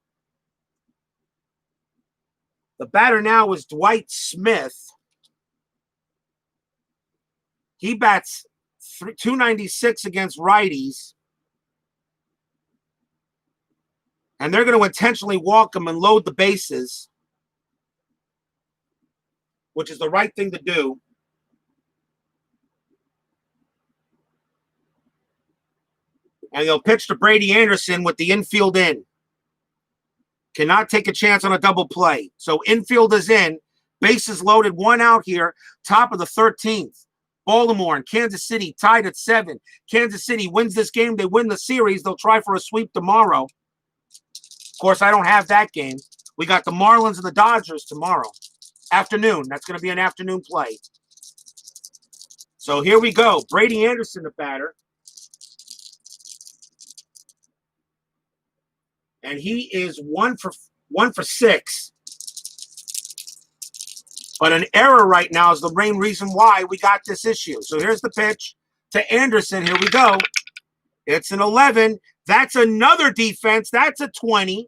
The batter now is Dwight Smith. He bats .296 against righties. And they're going to intentionally walk him and load the bases, which is the right thing to do. And they'll pitch to Brady Anderson with the infield in. Cannot take a chance on a double play. So infield is in. Bases loaded, 1 out here. Top of the 13th. Baltimore and Kansas City tied at 7. Kansas City wins this game. They win the series. They'll try for a sweep tomorrow. Of course, I don't have that game. We got the Marlins and the Dodgers tomorrow. Afternoon. That's going to be an afternoon play. So here we go. Brady Anderson, the batter. And he is 1 for 6. But an error right now is the main reason why we got this issue. So here's the pitch to Anderson. Here we go. It's an 11. That's another defense. That's a 20.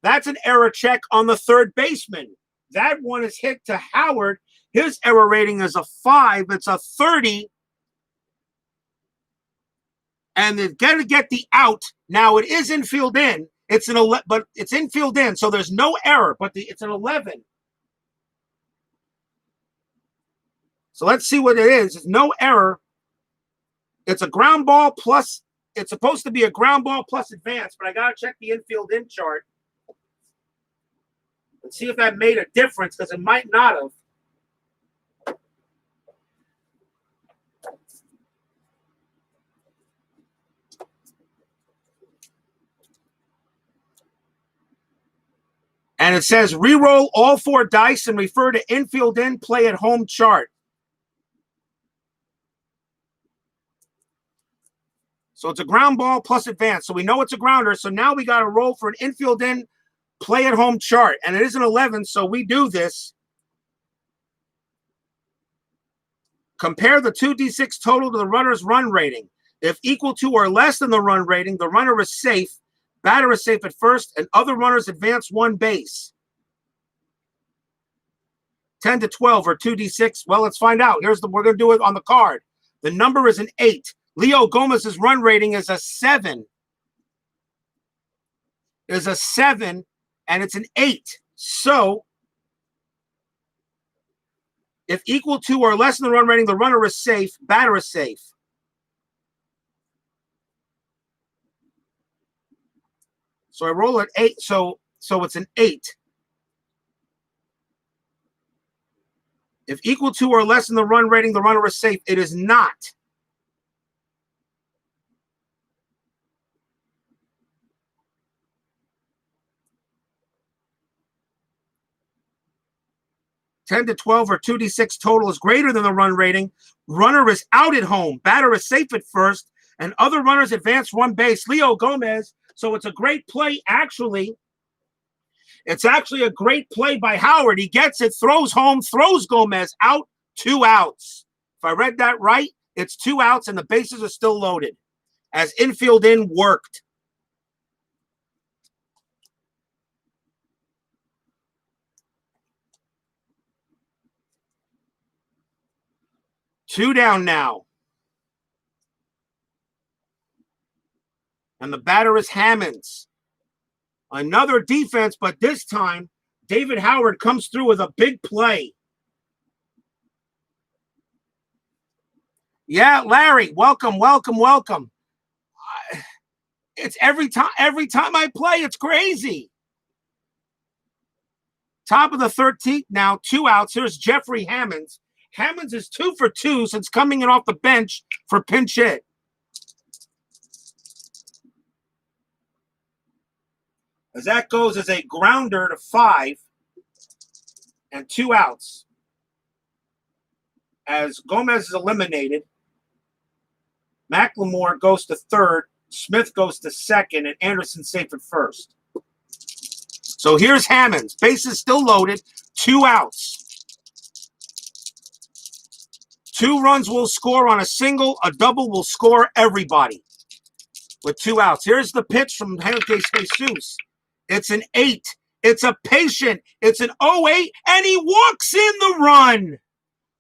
That's an error check on the 3rd baseman. That one is hit to Howard. His error rating is a 5. It's a 30. And they're going to get the out. Now it is infield in. It's an 11, but it's infield in, so there's no error. But it's an 11. So let's see what it is. It's no error. It's a ground ball plus. It's supposed to be a ground ball plus advance, but I got to check the infield in chart and see if that made a difference, because it might not have. And it says re-roll all 4 dice and refer to infield in play at home chart. So it's a ground ball plus advance. So we know it's a grounder. So now we got to roll for an infield in play at home chart, and it is an 11, so we do this. Compare the 2d6 total to the runner's run rating. If equal to or less than the run rating, the runner is safe, batter is safe at first, and other runners advance one base. 10 to 12 or 2d6. Well, let's find out. We're going to do it on the card. The number is an 8. Leo Gomez's run rating is a 7. Is a 7, and it's an 8. So, if equal to or less than the run rating, the runner is safe, batter is safe. So I roll at 8. So it's an 8. If equal to or less than the run rating, the runner is safe. It is not. $10 to 12 or 2d6 total is greater than the run rating. Runner is out at home. Batter is safe at first, and other runners advance one base. Leo Gomez. So it's a great play, actually. It's actually a great play by Howard. He gets it, throws home, throws Gomez out, 2 outs. If I read that right, it's 2 outs, and the bases are still loaded as infield in worked. Two down now. And the batter is Hammonds. Another defense, but this time, David Howard comes through with a big play. Yeah, Larry, welcome. It's every time I play, it's crazy. Top of the 13th now, 2 outs. Here's Jeffrey Hammonds. Hammonds is 2 for 2 since coming in off the bench for pinch hit. As that goes as a grounder to 5 and 2 outs. As Gomez is eliminated, McLemore goes to 3rd, Smith goes to 2nd, and Anderson safe at 1st. So here's Hammonds. Bases still loaded, 2 outs. 2 runs will score on a single, a double will score everybody with 2 outs. Here's the pitch from Henrique Jesus. It's an 8. It's a patient. It's an 0-8, and he walks in the run.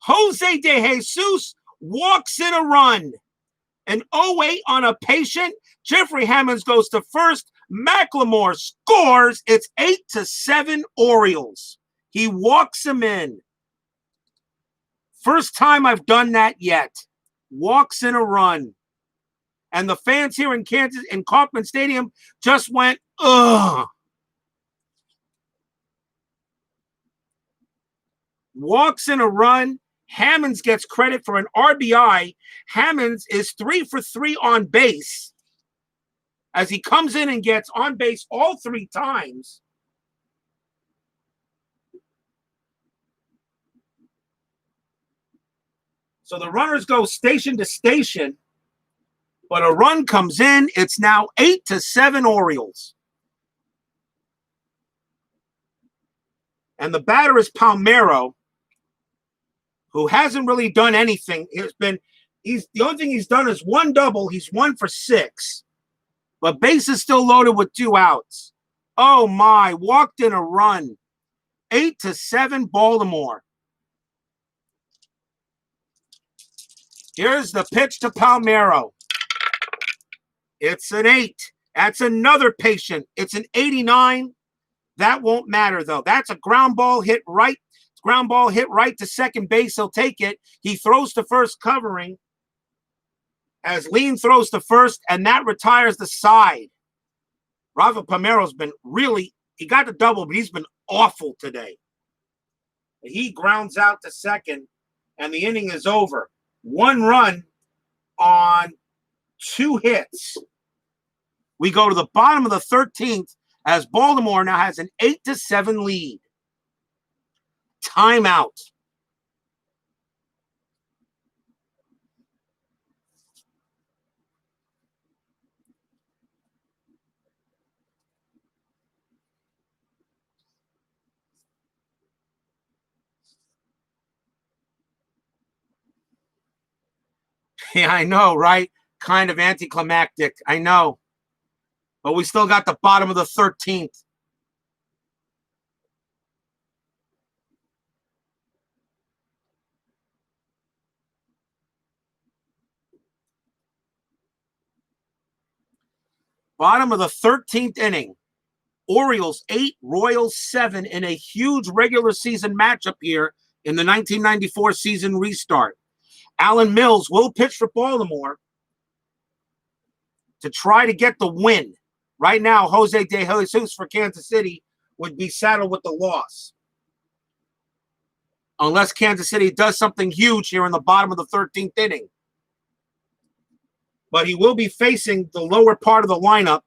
Jose de Jesus walks in a run. An 0-8 on a patient. Jeffrey Hammonds goes to 1st. McLemore scores. It's 8 to 7 Orioles. He walks him in. First time I've done that yet. Walks in a run. And the fans here in Kansas, in Kauffman Stadium, just went, ugh. Walks in a run. Hammonds gets credit for an RBI. Hammonds is 3 for 3 on base as he comes in and gets on base all 3 times. So the runners go station to station, but a run comes in. It's now 8 to 7 Orioles. And the batter is Palmeiro, who hasn't really done anything. The only thing he's done is 1 double. He's 1 for 6. But base is still loaded with 2 outs. Oh my, walked in a run. 8 to 7 Baltimore. Here's the pitch to Palmeiro. It's an 8. That's another patient. It's an 89. That won't matter, though. That's a ground ball hit right. Ground ball hit right to second base. He'll take it. He throws to first covering as Lean throws to first, and that retires the side. Rafa Palmeiro's been he got the double, but he's been awful today. He grounds out to second, and the inning is over. 1 run on 2 hits. We go to the bottom of the 13th as Baltimore now has an 8 to 7 lead. Timeout. Yeah, I know, right? Kind of anticlimactic. I know. But we still got the bottom of the 13th. Bottom of the 13th inning. Orioles 8, Royals 7 in a huge regular season matchup here in the 1994 season restart. Alan Mills will pitch for Baltimore to try to get the win. Right now, Jose De Jesus for Kansas City would be saddled with the loss. Unless Kansas City does something huge here in the bottom of the 13th inning. But he will be facing the lower part of the lineup.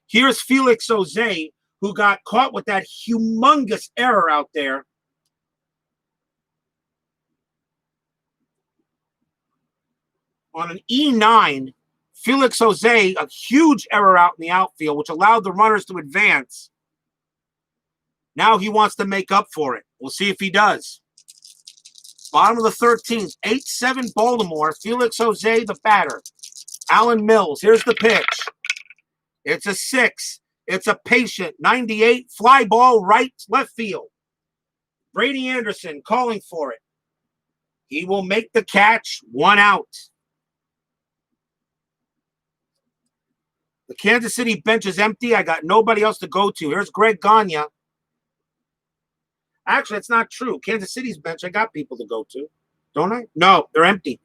Here's Felix Jose, who got caught with that humongous error out there. On an E9, Felix Jose, a huge error out in the outfield, which allowed the runners to advance. Now he wants to make up for it. We'll see if he does. Bottom of the 13th, 8-7 Baltimore. Felix Jose, the batter. Alan Mills, here's the pitch. It's a 6. It's a patient 98 fly ball right left field. Brady Anderson calling for it. He will make the catch. 1 out. The Kansas City bench is empty. I got nobody else to go to. Here's Greg Gagne. Actually, it's not true. Kansas City's bench, I got people to go to. Don't I? No, they're empty.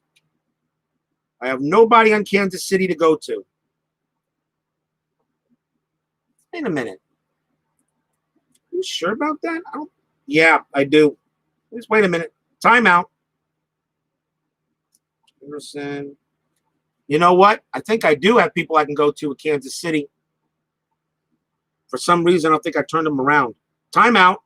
I have nobody on Kansas City to go to. Wait a minute. Are you sure about that? Yeah, I do. Just wait a minute. Timeout. Anderson. You know what? I think I do have people I can go to at Kansas City. For some reason, I don't think I turned them around. Timeout.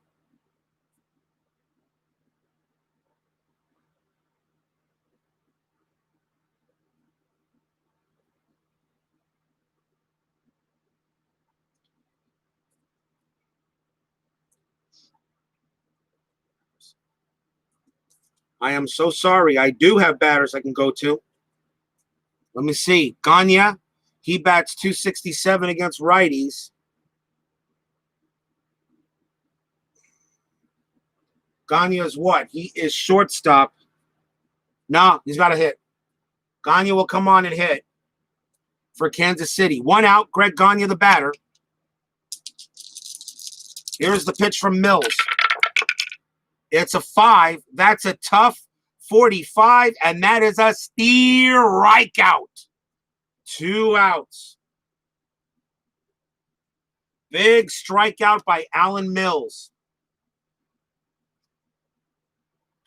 I am so sorry. I do have batters I can go to. Let me see. Gagne, he bats 267 against righties. Gagne is what? He is shortstop. No, he's got a hit. Gagne will come on and hit for Kansas City. 1 out, Greg Gagne, the batter. Here's the pitch from Mills. It's a 5. That's a tough 45, and that is a strikeout. 2 outs. Big strikeout by Alan Mills.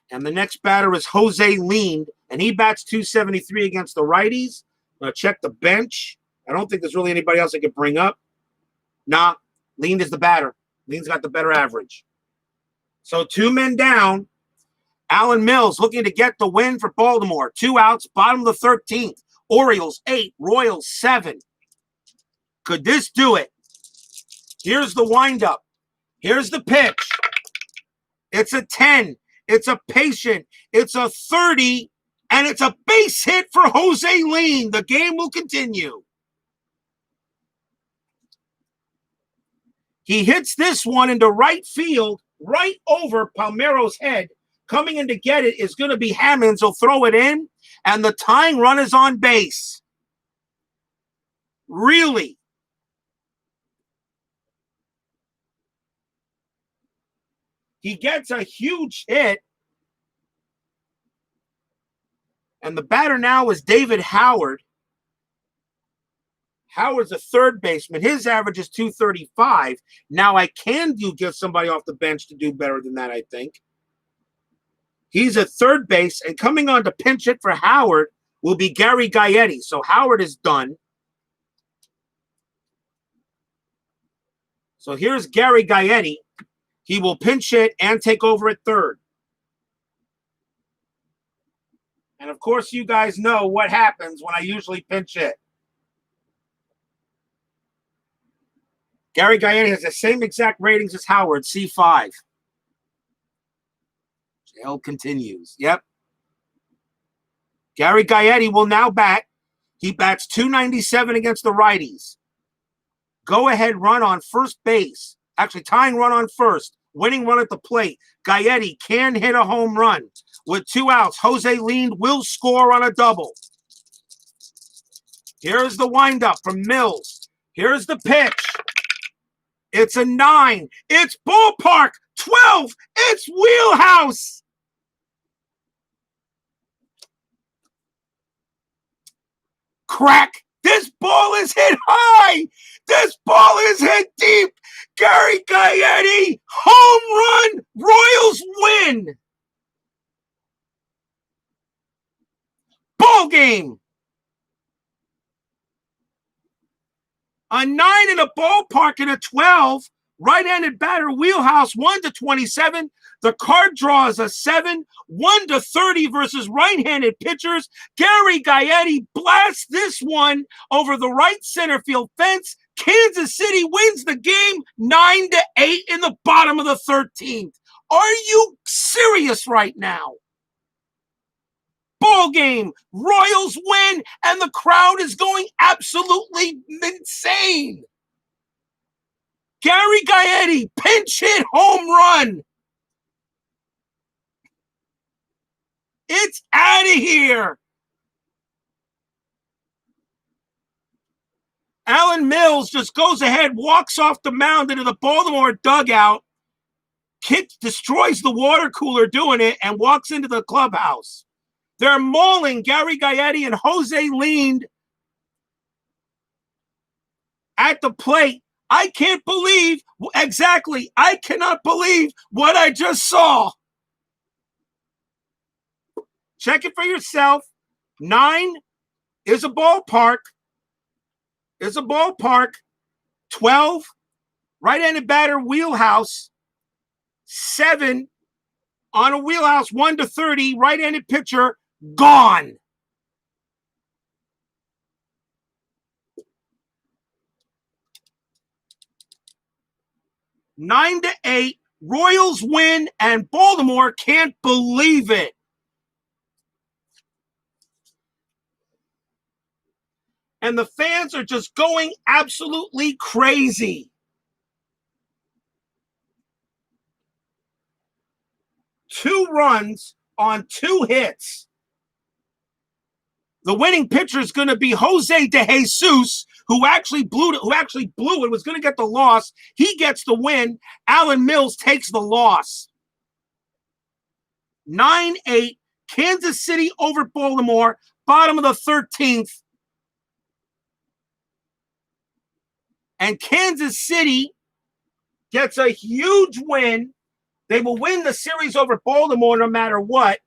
And the next batter is Jose Lean, and he bats 273 against the righties. I'm going to check the bench. I don't think there's really anybody else I could bring up. Nah, Lean is the batter. Lean's got the better average. So 2 men down. Alan Mills looking to get the win for Baltimore. 2 outs, bottom of the 13th. Orioles 8, Royals 7. Could this do it? Here's the windup. Here's the pitch. It's a 10. It's a patient. It's a 30. And it's a base hit for Jose Lean. The game will continue. He hits this one into right field, right over Palmeiro's head. Coming in to get it is going to be Hammonds. He'll throw it in, and the tying run is on base. Really? He gets a huge hit. And the batter now is David Howard. Howard's a third baseman. His average is 235. Now I can get somebody off the bench to do better than that, I think. He's at third base, and coming on to pinch hit for Howard will be Gary Gaetti. So Howard is done. So here's Gary Gaetti. He will pinch hit and take over at third. And of course, you guys know what happens when I usually pinch hit. Gary Gaetti has the same exact ratings as Howard, C5. Hell continues. Yep. Gary Gaetti will now bat. He bats .297 against the righties. Go-ahead run on first base. Actually, tying run on first. Winning run at the plate. Gaetti can hit a home run. With 2 outs, Jose Lind will score on a double. Here's the windup from Mills. Here's the pitch. It's a 9. It's ballpark. 12. It's wheelhouse. Crack. This ball is hit high. This ball is hit deep. Gary Gaetti, home run. Royals win. Ball game. A 9 in a ballpark and a 12. Right-handed batter wheelhouse 1-27. The card draw is a 7. 1-30 versus right-handed pitchers. Gary Gaetti blasts this one over the right center field fence. Kansas City wins the game 9-8 in the bottom of the 13th. Are you serious right now? Ball game. Royals win, and the crowd is going absolutely insane. Gary Gaetti, pinch hit home run. It's out of here. Alan Mills just goes ahead, walks off the mound into the Baltimore dugout, destroys the water cooler doing it, and walks into the clubhouse. They're mauling Gary Gaetti and Jose Lind at the plate. I can't believe, exactly, I cannot believe what I just saw. Check it for yourself. 9 is a ballpark. 12, right-handed batter wheelhouse. 7 on a wheelhouse, 1-30, right-handed pitcher, gone. Nine to 8, Royals win, and Baltimore can't believe it. And the fans are just going absolutely crazy. Two runs on 2 hits. The winning pitcher is going to be Jose De Jesus, who actually blew it, was going to get the loss. He gets the win. Alan Mills takes the loss. 9-8, Kansas City over Baltimore, bottom of the 13th. And Kansas City gets a huge win. They will win the series over Baltimore no matter what.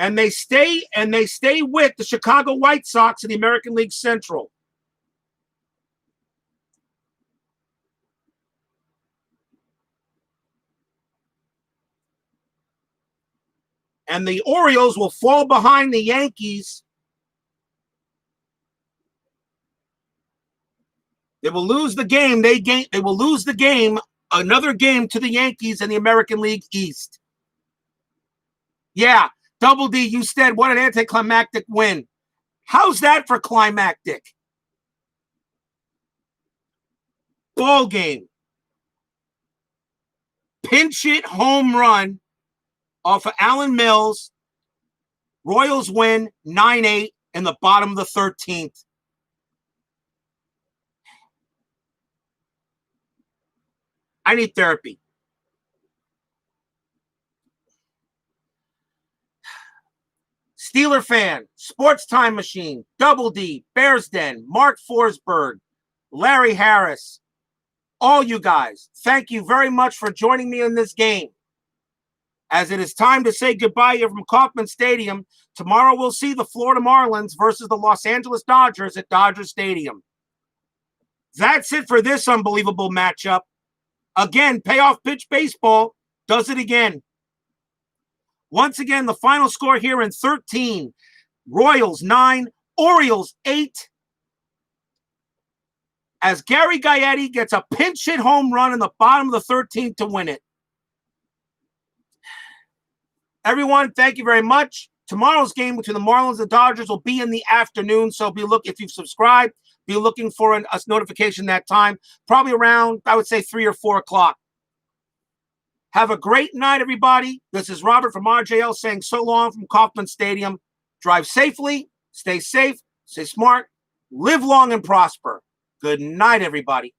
And they stay with the Chicago White Sox in the American League Central. And the Orioles will fall behind the Yankees. They will lose the game. They will lose the game, another game to the Yankees in the American League East. Yeah, Double D, you said what an anticlimactic win. How's that for climactic? Ball game. Pinch hit home run off of Alan Mills. Royals win 9-8 in the bottom of the 13th. I need therapy. Steeler fan, Sports Time Machine, Double D, Bears Den, Mark Forsberg, Larry Harris, all you guys, thank you very much for joining me in this game. As it is time to say goodbye here from Kauffman Stadium, tomorrow we'll see the Florida Marlins versus the Los Angeles Dodgers at Dodger Stadium. That's it for this unbelievable matchup. Again, Payoff Pitch Baseball does it again. Once again, the final score here in 13, Royals 9, Orioles 8. As Gary Gaetti gets a pinch hit home run in the bottom of the 13th to win it. Everyone, thank you very much. Tomorrow's game between the Marlins and the Dodgers will be in the afternoon. So if you've subscribed, be looking for a notification that time, probably around, I would say, 3 or 4 o'clock. Have a great night, everybody. This is Robert from RJL saying so long from Kauffman Stadium. Drive safely, stay safe, stay smart, live long and prosper. Good night, everybody.